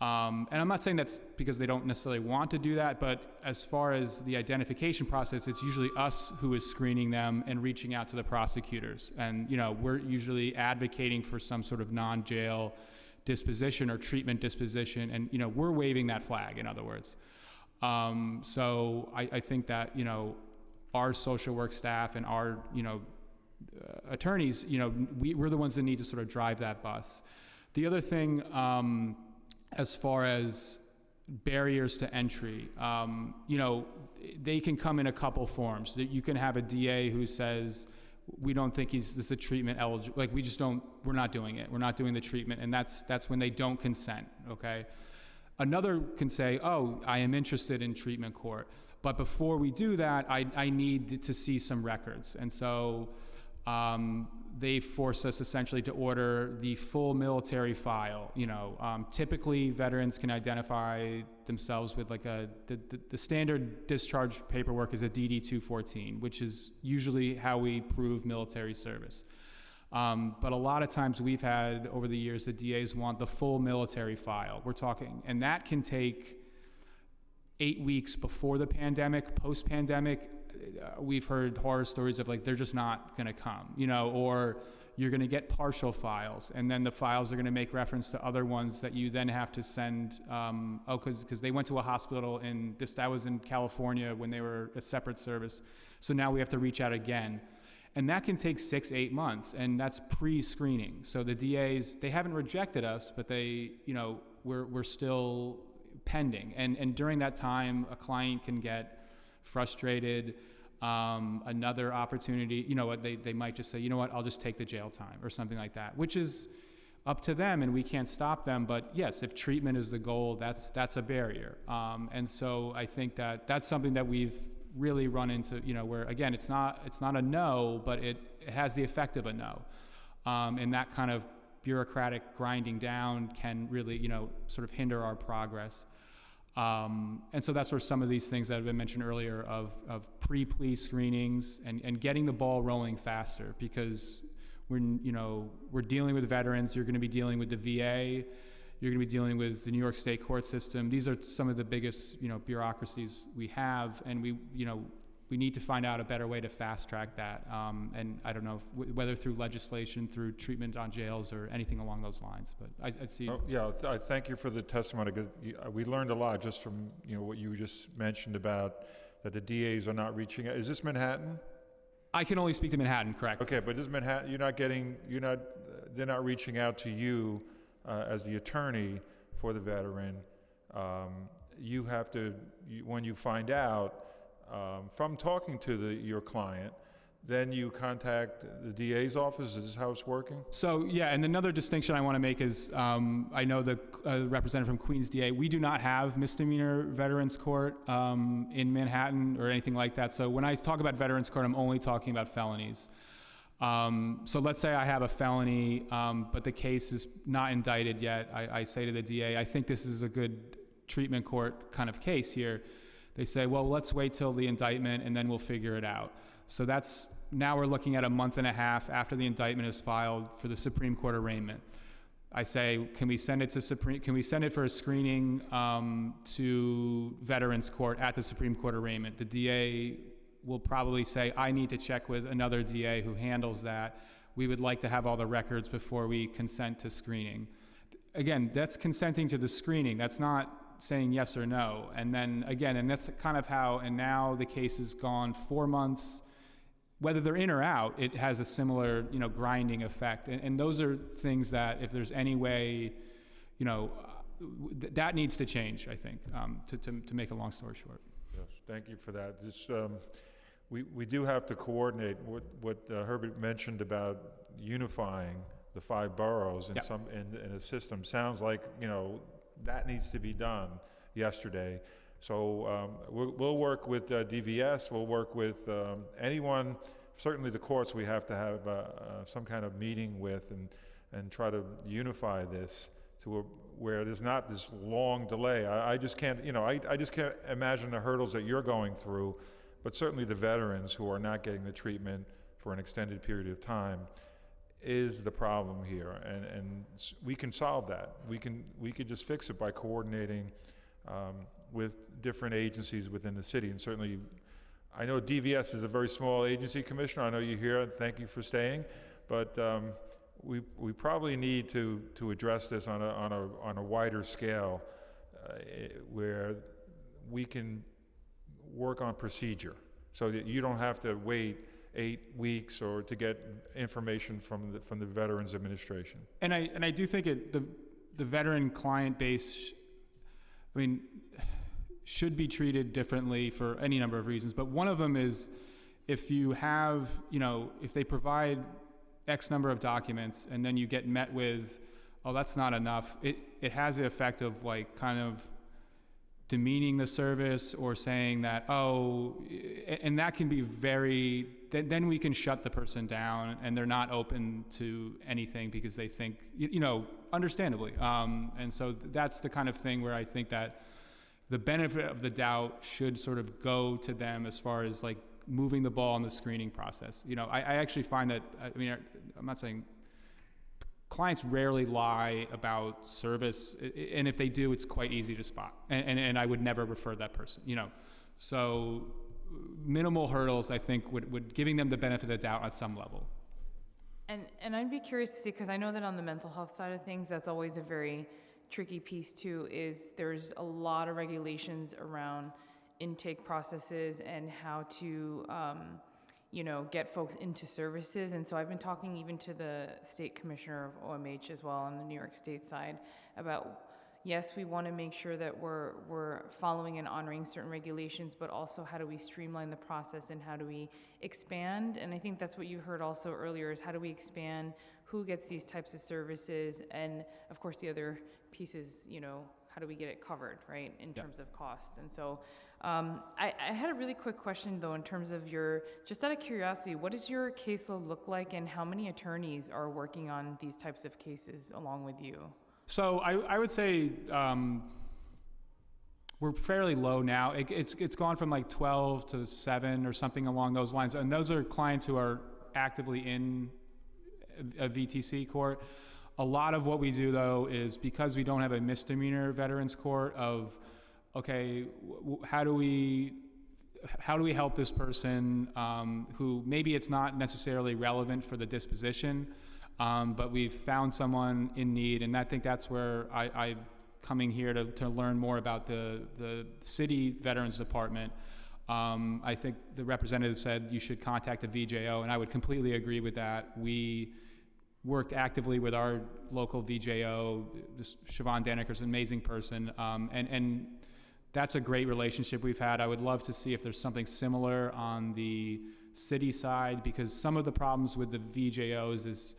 And I'm not saying that's because they don't necessarily want to do that, but as far as the identification process, it's usually us who is screening them and reaching out to the prosecutors. And, we're usually advocating for some sort of non-jail disposition or treatment disposition. And, we're waving that flag, in other words. So I think that, our social work staff and our, attorneys, we're the ones that need to sort of drive that bus. The other thing, as far as barriers to entry, they can come in a couple forms. You can have a DA who says, we don't think this is a treatment eligible, like we're not doing it. We're not doing the treatment, and that's when they don't consent, okay? Another can say, oh, I am interested in treatment court, but before we do that, I need to see some records. And so they force us essentially to order the full military file. Typically veterans can identify themselves with like the standard discharge paperwork is a DD-214, which is usually how we prove military service. But a lot of times we've had over the years, the DAs want the full military file. We're talking, and that can take 8 weeks before the pandemic, post-pandemic. We've heard horror stories of like, they're just not gonna come, or you're gonna get partial files, and then the files are gonna make reference to other ones that you then have to send, because they went to a hospital that was in California when they were a separate service. So now we have to reach out again. And that can take 6-8 months, and that's pre-screening. So the DAs, they haven't rejected us, but we're still pending. And during that time, a client can get frustrated. Another opportunity, they might just say, I'll just take the jail time or something like that, which is up to them, and we can't stop them. But yes, if treatment is the goal, that's a barrier. And so I think that's something that we've really run into, where again, it's not a no, but it has the effect of a no. And that kind of bureaucratic grinding down can really, sort of hinder our progress. And so that's where some of these things that have been mentioned earlier of pre-plea screenings and getting the ball rolling faster, because we're dealing with veterans. You're going to be dealing with the VA. You're going to be dealing with the New York State court system. These are some of the biggest, bureaucracies we have, and we need to find out a better way to fast track that. And I don't know whether through legislation, through treatment on jails, or anything along those lines. But I'd see. Oh, yeah, I thank you for the testimony. 'Cause we learned a lot just from what you just mentioned about that the DAs are not reaching out. Is this Manhattan? I can only speak to Manhattan, correct? Okay, but this Manhattan, they're not reaching out to you. As the attorney for the veteran, you have to, when you find out from talking to your client, then you contact the DA's office. Is this how it's working? So yeah, and another distinction I want to make is I know the representative from Queens DA, we do not have misdemeanor veterans court in Manhattan or anything like that. So when I talk about veterans court, I'm only talking about felonies. So let's say I have a felony, but the case is not indicted yet. I say to the DA, I think this is a good treatment court kind of case here. They say, well, let's wait till the indictment and then we'll figure it out. So now we're looking at a month and a half after the indictment is filed for the Supreme Court arraignment. I say, can we send it for a screening to Veterans Court at the Supreme Court arraignment? The DA will probably say, I need to check with another DA who handles that. We would like to have all the records before we consent to screening. Again, that's consenting to the screening. That's not saying yes or no. And then again, and that's kind of how, and now the case has gone 4 months. Whether they're in or out, it has a similar, grinding effect. And those are things that if there's any way, that needs to change, I think, to make a long story short. Yes, thank you for that. We do have to coordinate what Herbert mentioned about unifying the 5 boroughs in a system. Sounds like that needs to be done, yesterday. So we'll work with DVS, we'll work with anyone, certainly the courts we have to have some kind of meeting with and try to unify this to where there's not this long delay. I just can't, I just can't imagine the hurdles that you're going through, but certainly the veterans who are not getting the treatment for an extended period of time is the problem here, and we can solve that. We could just fix it by coordinating with different agencies within the city, and certainly, I know DVS is a very small agency, Commissioner. I know you're here. Thank you for staying, but we probably need to address this on a wider scale, where we can work on procedure, so that you don't have to wait 8 weeks or to get information from the Veterans Administration. And I do think the veteran client base, should be treated differently for any number of reasons. But one of them is if you have, if they provide X number of documents and then you get met with, oh, that's not enough, it has the effect of kind of demeaning the service or saying that, and that can be then we can shut the person down and they're not open to anything because they think, understandably. And so that's the kind of thing where I think that the benefit of the doubt should sort of go to them as far as moving the ball in the screening process. I actually find that, I'm not saying clients rarely lie about service, and if they do, it's quite easy to spot. And I would never refer that person, So minimal hurdles, I think, would giving them the benefit of the doubt at some level. And I'd be curious to see, because I know that on the mental health side of things, that's always a very tricky piece too, is there's a lot of regulations around intake processes and how to, get folks into services. And so I've been talking even to the state commissioner of OMH as well on the New York State side about, yes, we want to make sure that we're following and honoring certain regulations, but also how do we streamline the process and how do we expand? And I think that's what you heard also earlier, is how do we expand who gets these types of services, and of course the other piece is, how do we get it covered, right, in terms of costs? And so I had a really quick question though, in terms of just out of curiosity, what does your caseload look like and how many attorneys are working on these types of cases along with you? So I would say we're fairly low now. It's gone from 12 to 7 or something along those lines. And those are clients who are actively in a VTC court. A lot of what we do though is, because we don't have a misdemeanor veterans court, of, okay, how do we help this person who maybe it's not necessarily relevant for the disposition, but we've found someone in need, and I think that's where I'm coming here to learn more about the city Veterans Department. I think the representative said you should contact the VJO, and I would completely agree with that. We worked actively with our local VJO. Siobhan Denneker's an amazing person, and that's a great relationship we've had. I would love to see if there's something similar on the city side, because some of the problems with the VJOs is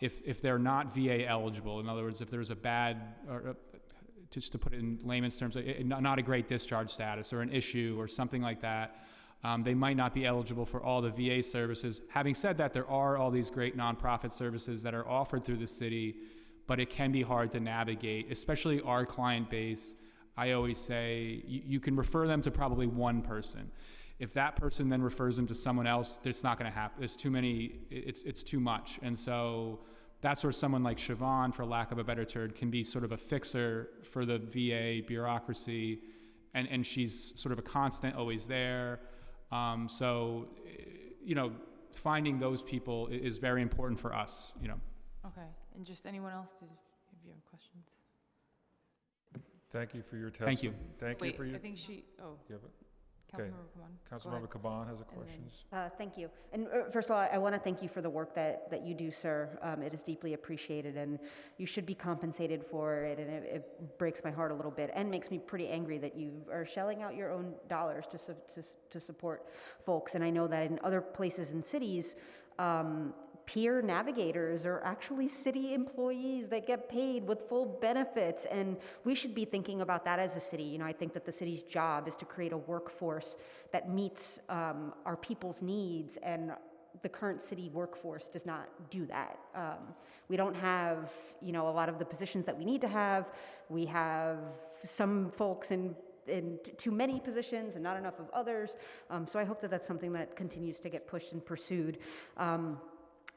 if they're not VA eligible, in other words, if there's a bad, or just to put it in layman's terms, not a great discharge status or an issue or something like that, they might not be eligible for all the VA services. Having said that, there are all these great nonprofit services that are offered through the city, but it can be hard to navigate, especially our client base. I always say you can refer them to probably one person. If that person then refers them to someone else, it's not going to happen. There's too many, it's too much. And so that's where someone like Siobhan, for lack of a better term, can be sort of a fixer for the VA bureaucracy, and she's sort of a constant, always there. So, finding those people is very important for us, Okay, and just anyone else, if you have questions? Thank you for your testimony. Thank you. Thank you for your... I think she, Okay. Councilmember Councilmember Caban has a question. Thank you. And first of all, I want to thank you for the work that you do, sir. It is deeply appreciated, and you should be compensated for it. And it breaks my heart a little bit and makes me pretty angry that you are shelling out your own dollars to support folks. And I know that in other places and cities, peer navigators are actually city employees that get paid with full benefits, and we should be thinking about that as a city. You know, I think that the city's job is to create a workforce that meets our people's needs, and the current city workforce does not do that. We don't have, you know, a lot of the positions that we need to have. We have some folks in too many positions and not enough of others. So I hope that that's something that continues to get pushed and pursued.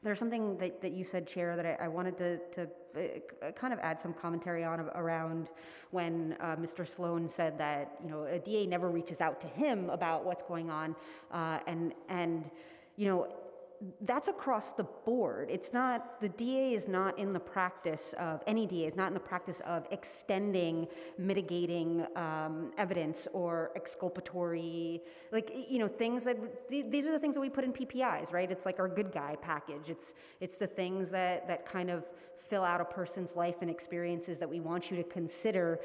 There's something that you said, Chair, that I wanted to kind of add some commentary on around when Mr. Sloan said that, you know, a DA never reaches out to him about what's going on, and you know, that's across the board. It's not, the DA is not in the practice of, any DA is not in the practice of extending mitigating evidence or exculpatory, like, you know, things that, these are the things that we put in PPIs, right? It's like our good guy package. It's the things that kind of fill out a person's life and experiences that we want you to consider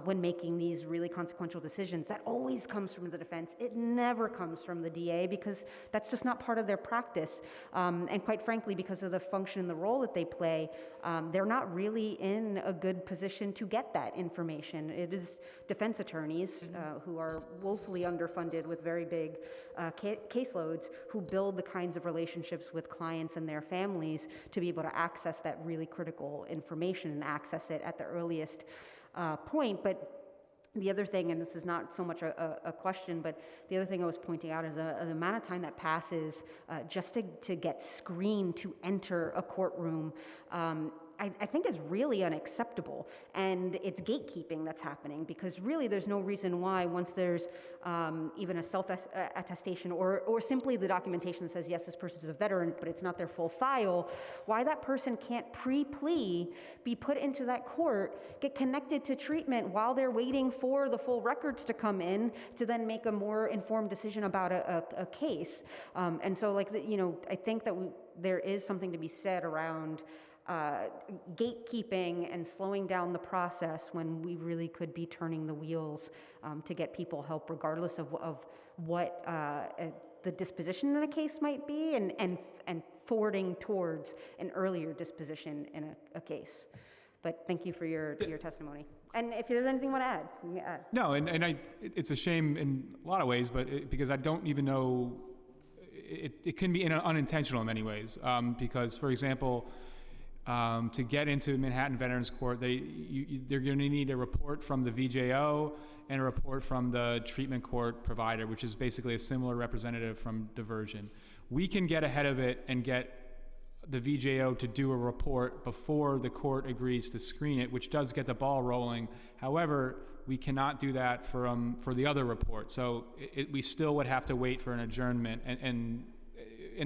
when making these really consequential decisions. That always comes from the defense. It never comes from the DA, because that's just not part of their practice. And quite frankly, because of the function and the role that they play, they're not really in a good position to get that information. It is defense attorneys who are woefully underfunded with very big caseloads, who build the kinds of relationships with clients and their families to be able to access that really critical information and access it at the earliest point. But the other thing, and this is not so much a question, but the other thing I was pointing out is the amount of time that passes just to get screened to enter a courtroom, I think is really unacceptable. And it's gatekeeping that's happening, because really there's no reason why, once there's even a self-attestation or simply the documentation that says, yes, this person is a veteran, but it's not their full file, why that person can't pre-plea be put into that court, get connected to treatment while they're waiting for the full records to come in to then make a more informed decision about a case. And so, like, you know, I think that there is something to be said around gatekeeping and slowing down the process when we really could be turning the wheels to get people help, regardless of what the disposition in a case might be, and forwarding towards an earlier disposition in a case. But thank you for your testimony. And if there's anything you want to add, you can add. No, and it's a shame in a lot of ways, but because I don't even know, it can be unintentional in many ways. Because, for example, to get into Manhattan Veterans Court, they're going to need a report from the VJO and a report from the treatment court provider, which is basically a similar representative from Diversion. We can get ahead of it and get the VJO to do a report before the court agrees to screen it, which does get the ball rolling. However, we cannot do that for the other report. So we still would have to wait for an adjournment, and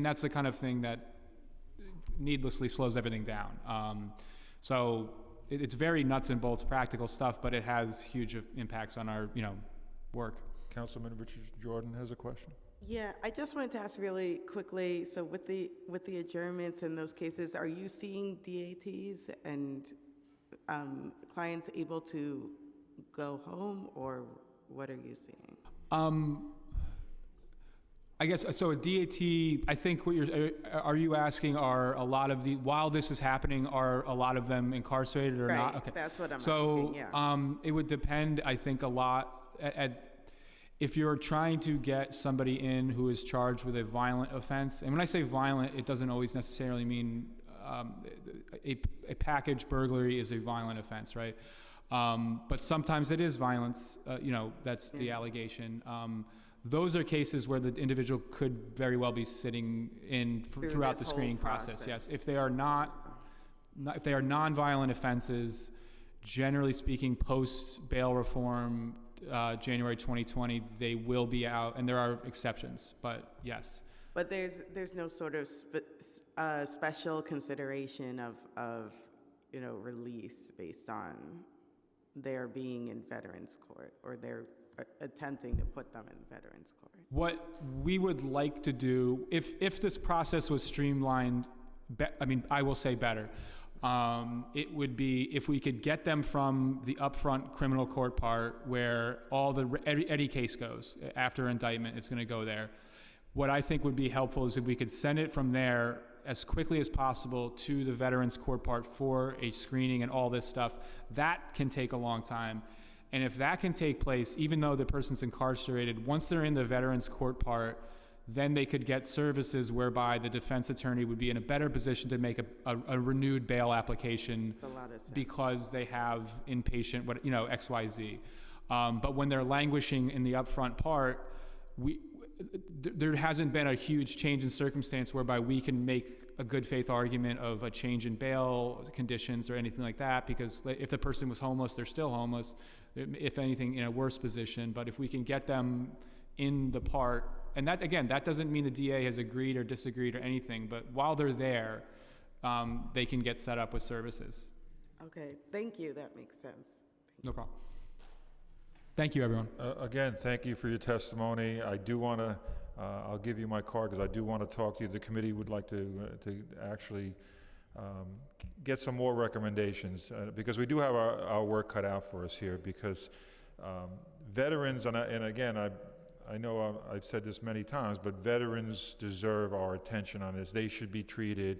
that's the kind of thing that needlessly slows everything down. So it's very nuts and bolts practical stuff, but it has huge impacts on our, work. Councilman Richard Jordan has a question. Yeah, I just wanted to ask really quickly, so with the adjournments in those cases, are you seeing DATs and clients able to go home, or what are you seeing? I guess, so a DAT, I think are you asking, are a lot of while this is happening, are a lot of them incarcerated or not? Okay, that's what I'm asking, yeah. So it would depend, I think, a lot if you're trying to get somebody in who is charged with a violent offense, and when I say violent, it doesn't always necessarily mean a package burglary is a violent offense, right? But sometimes it is violence, that's the allegation. Those are cases where the individual could very well be sitting in throughout the screening process. Yes, if they are if they are non-violent offenses, generally speaking, post bail reform, January 2020, they will be out, and there are exceptions, but yes. But there's no sort of special consideration of release based on their being in Veterans Court, or they're attempting to put them in Veterans Court. What we would like to do, if this process was streamlined, I will say better, it would be if we could get them from the upfront criminal court part where any case goes. After indictment, it's going to go there. What I think would be helpful is if we could send it from there as quickly as possible to the Veterans Court part for a screening and all this stuff, that can take a long time. And if that can take place, even though the person's incarcerated, once they're in the Veterans Court part, then they could get services whereby the defense attorney would be in a better position to make a renewed bail application because they have inpatient, XYZ. But when they're languishing in the upfront part, there hasn't been a huge change in circumstance whereby we can make a good faith argument of a change in bail conditions or anything like that, because if the person was homeless, they're still homeless, if anything, in a worse position. But if we can get them in the part, and that, again, that doesn't mean the DA has agreed or disagreed or anything, but while they're there, they can get set up with services. Okay, thank you, that makes sense. No problem. Thank you, everyone. Again, thank you for your testimony. I do want to, I'll give you my card because I do want to talk to you. The committee would like to actually get some more recommendations because we do have our work cut out for us here, because veterans, and again, I know I've said this many times, but veterans deserve our attention on this. They should be treated,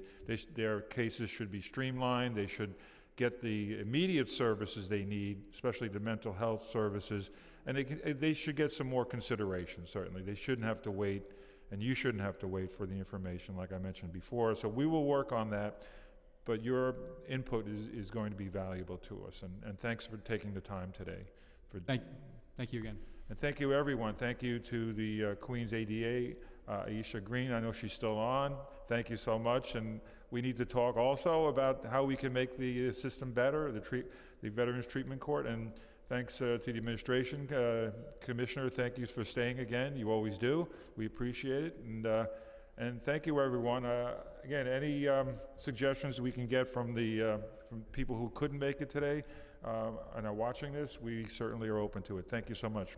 their cases should be streamlined, they should get the immediate services they need, especially the mental health services, and they should get some more consideration, certainly. They shouldn't have to wait, and you shouldn't have to wait for the information like I mentioned before. So we will work on that, but your input is going to be valuable to us, and thanks for taking the time today. Thank you again. And thank you, everyone. Thank you to the Queens ADA, Aisha Green. I know she's still on. Thank you so much. And we need to talk also about how we can make the system better, the Veterans Treatment Court. And thanks to the administration. Commissioner, thank you for staying again. You always do. We appreciate it. And thank you, everyone. Again, any suggestions we can get from from people who couldn't make it today and are watching this, we certainly are open to it. Thank you so much.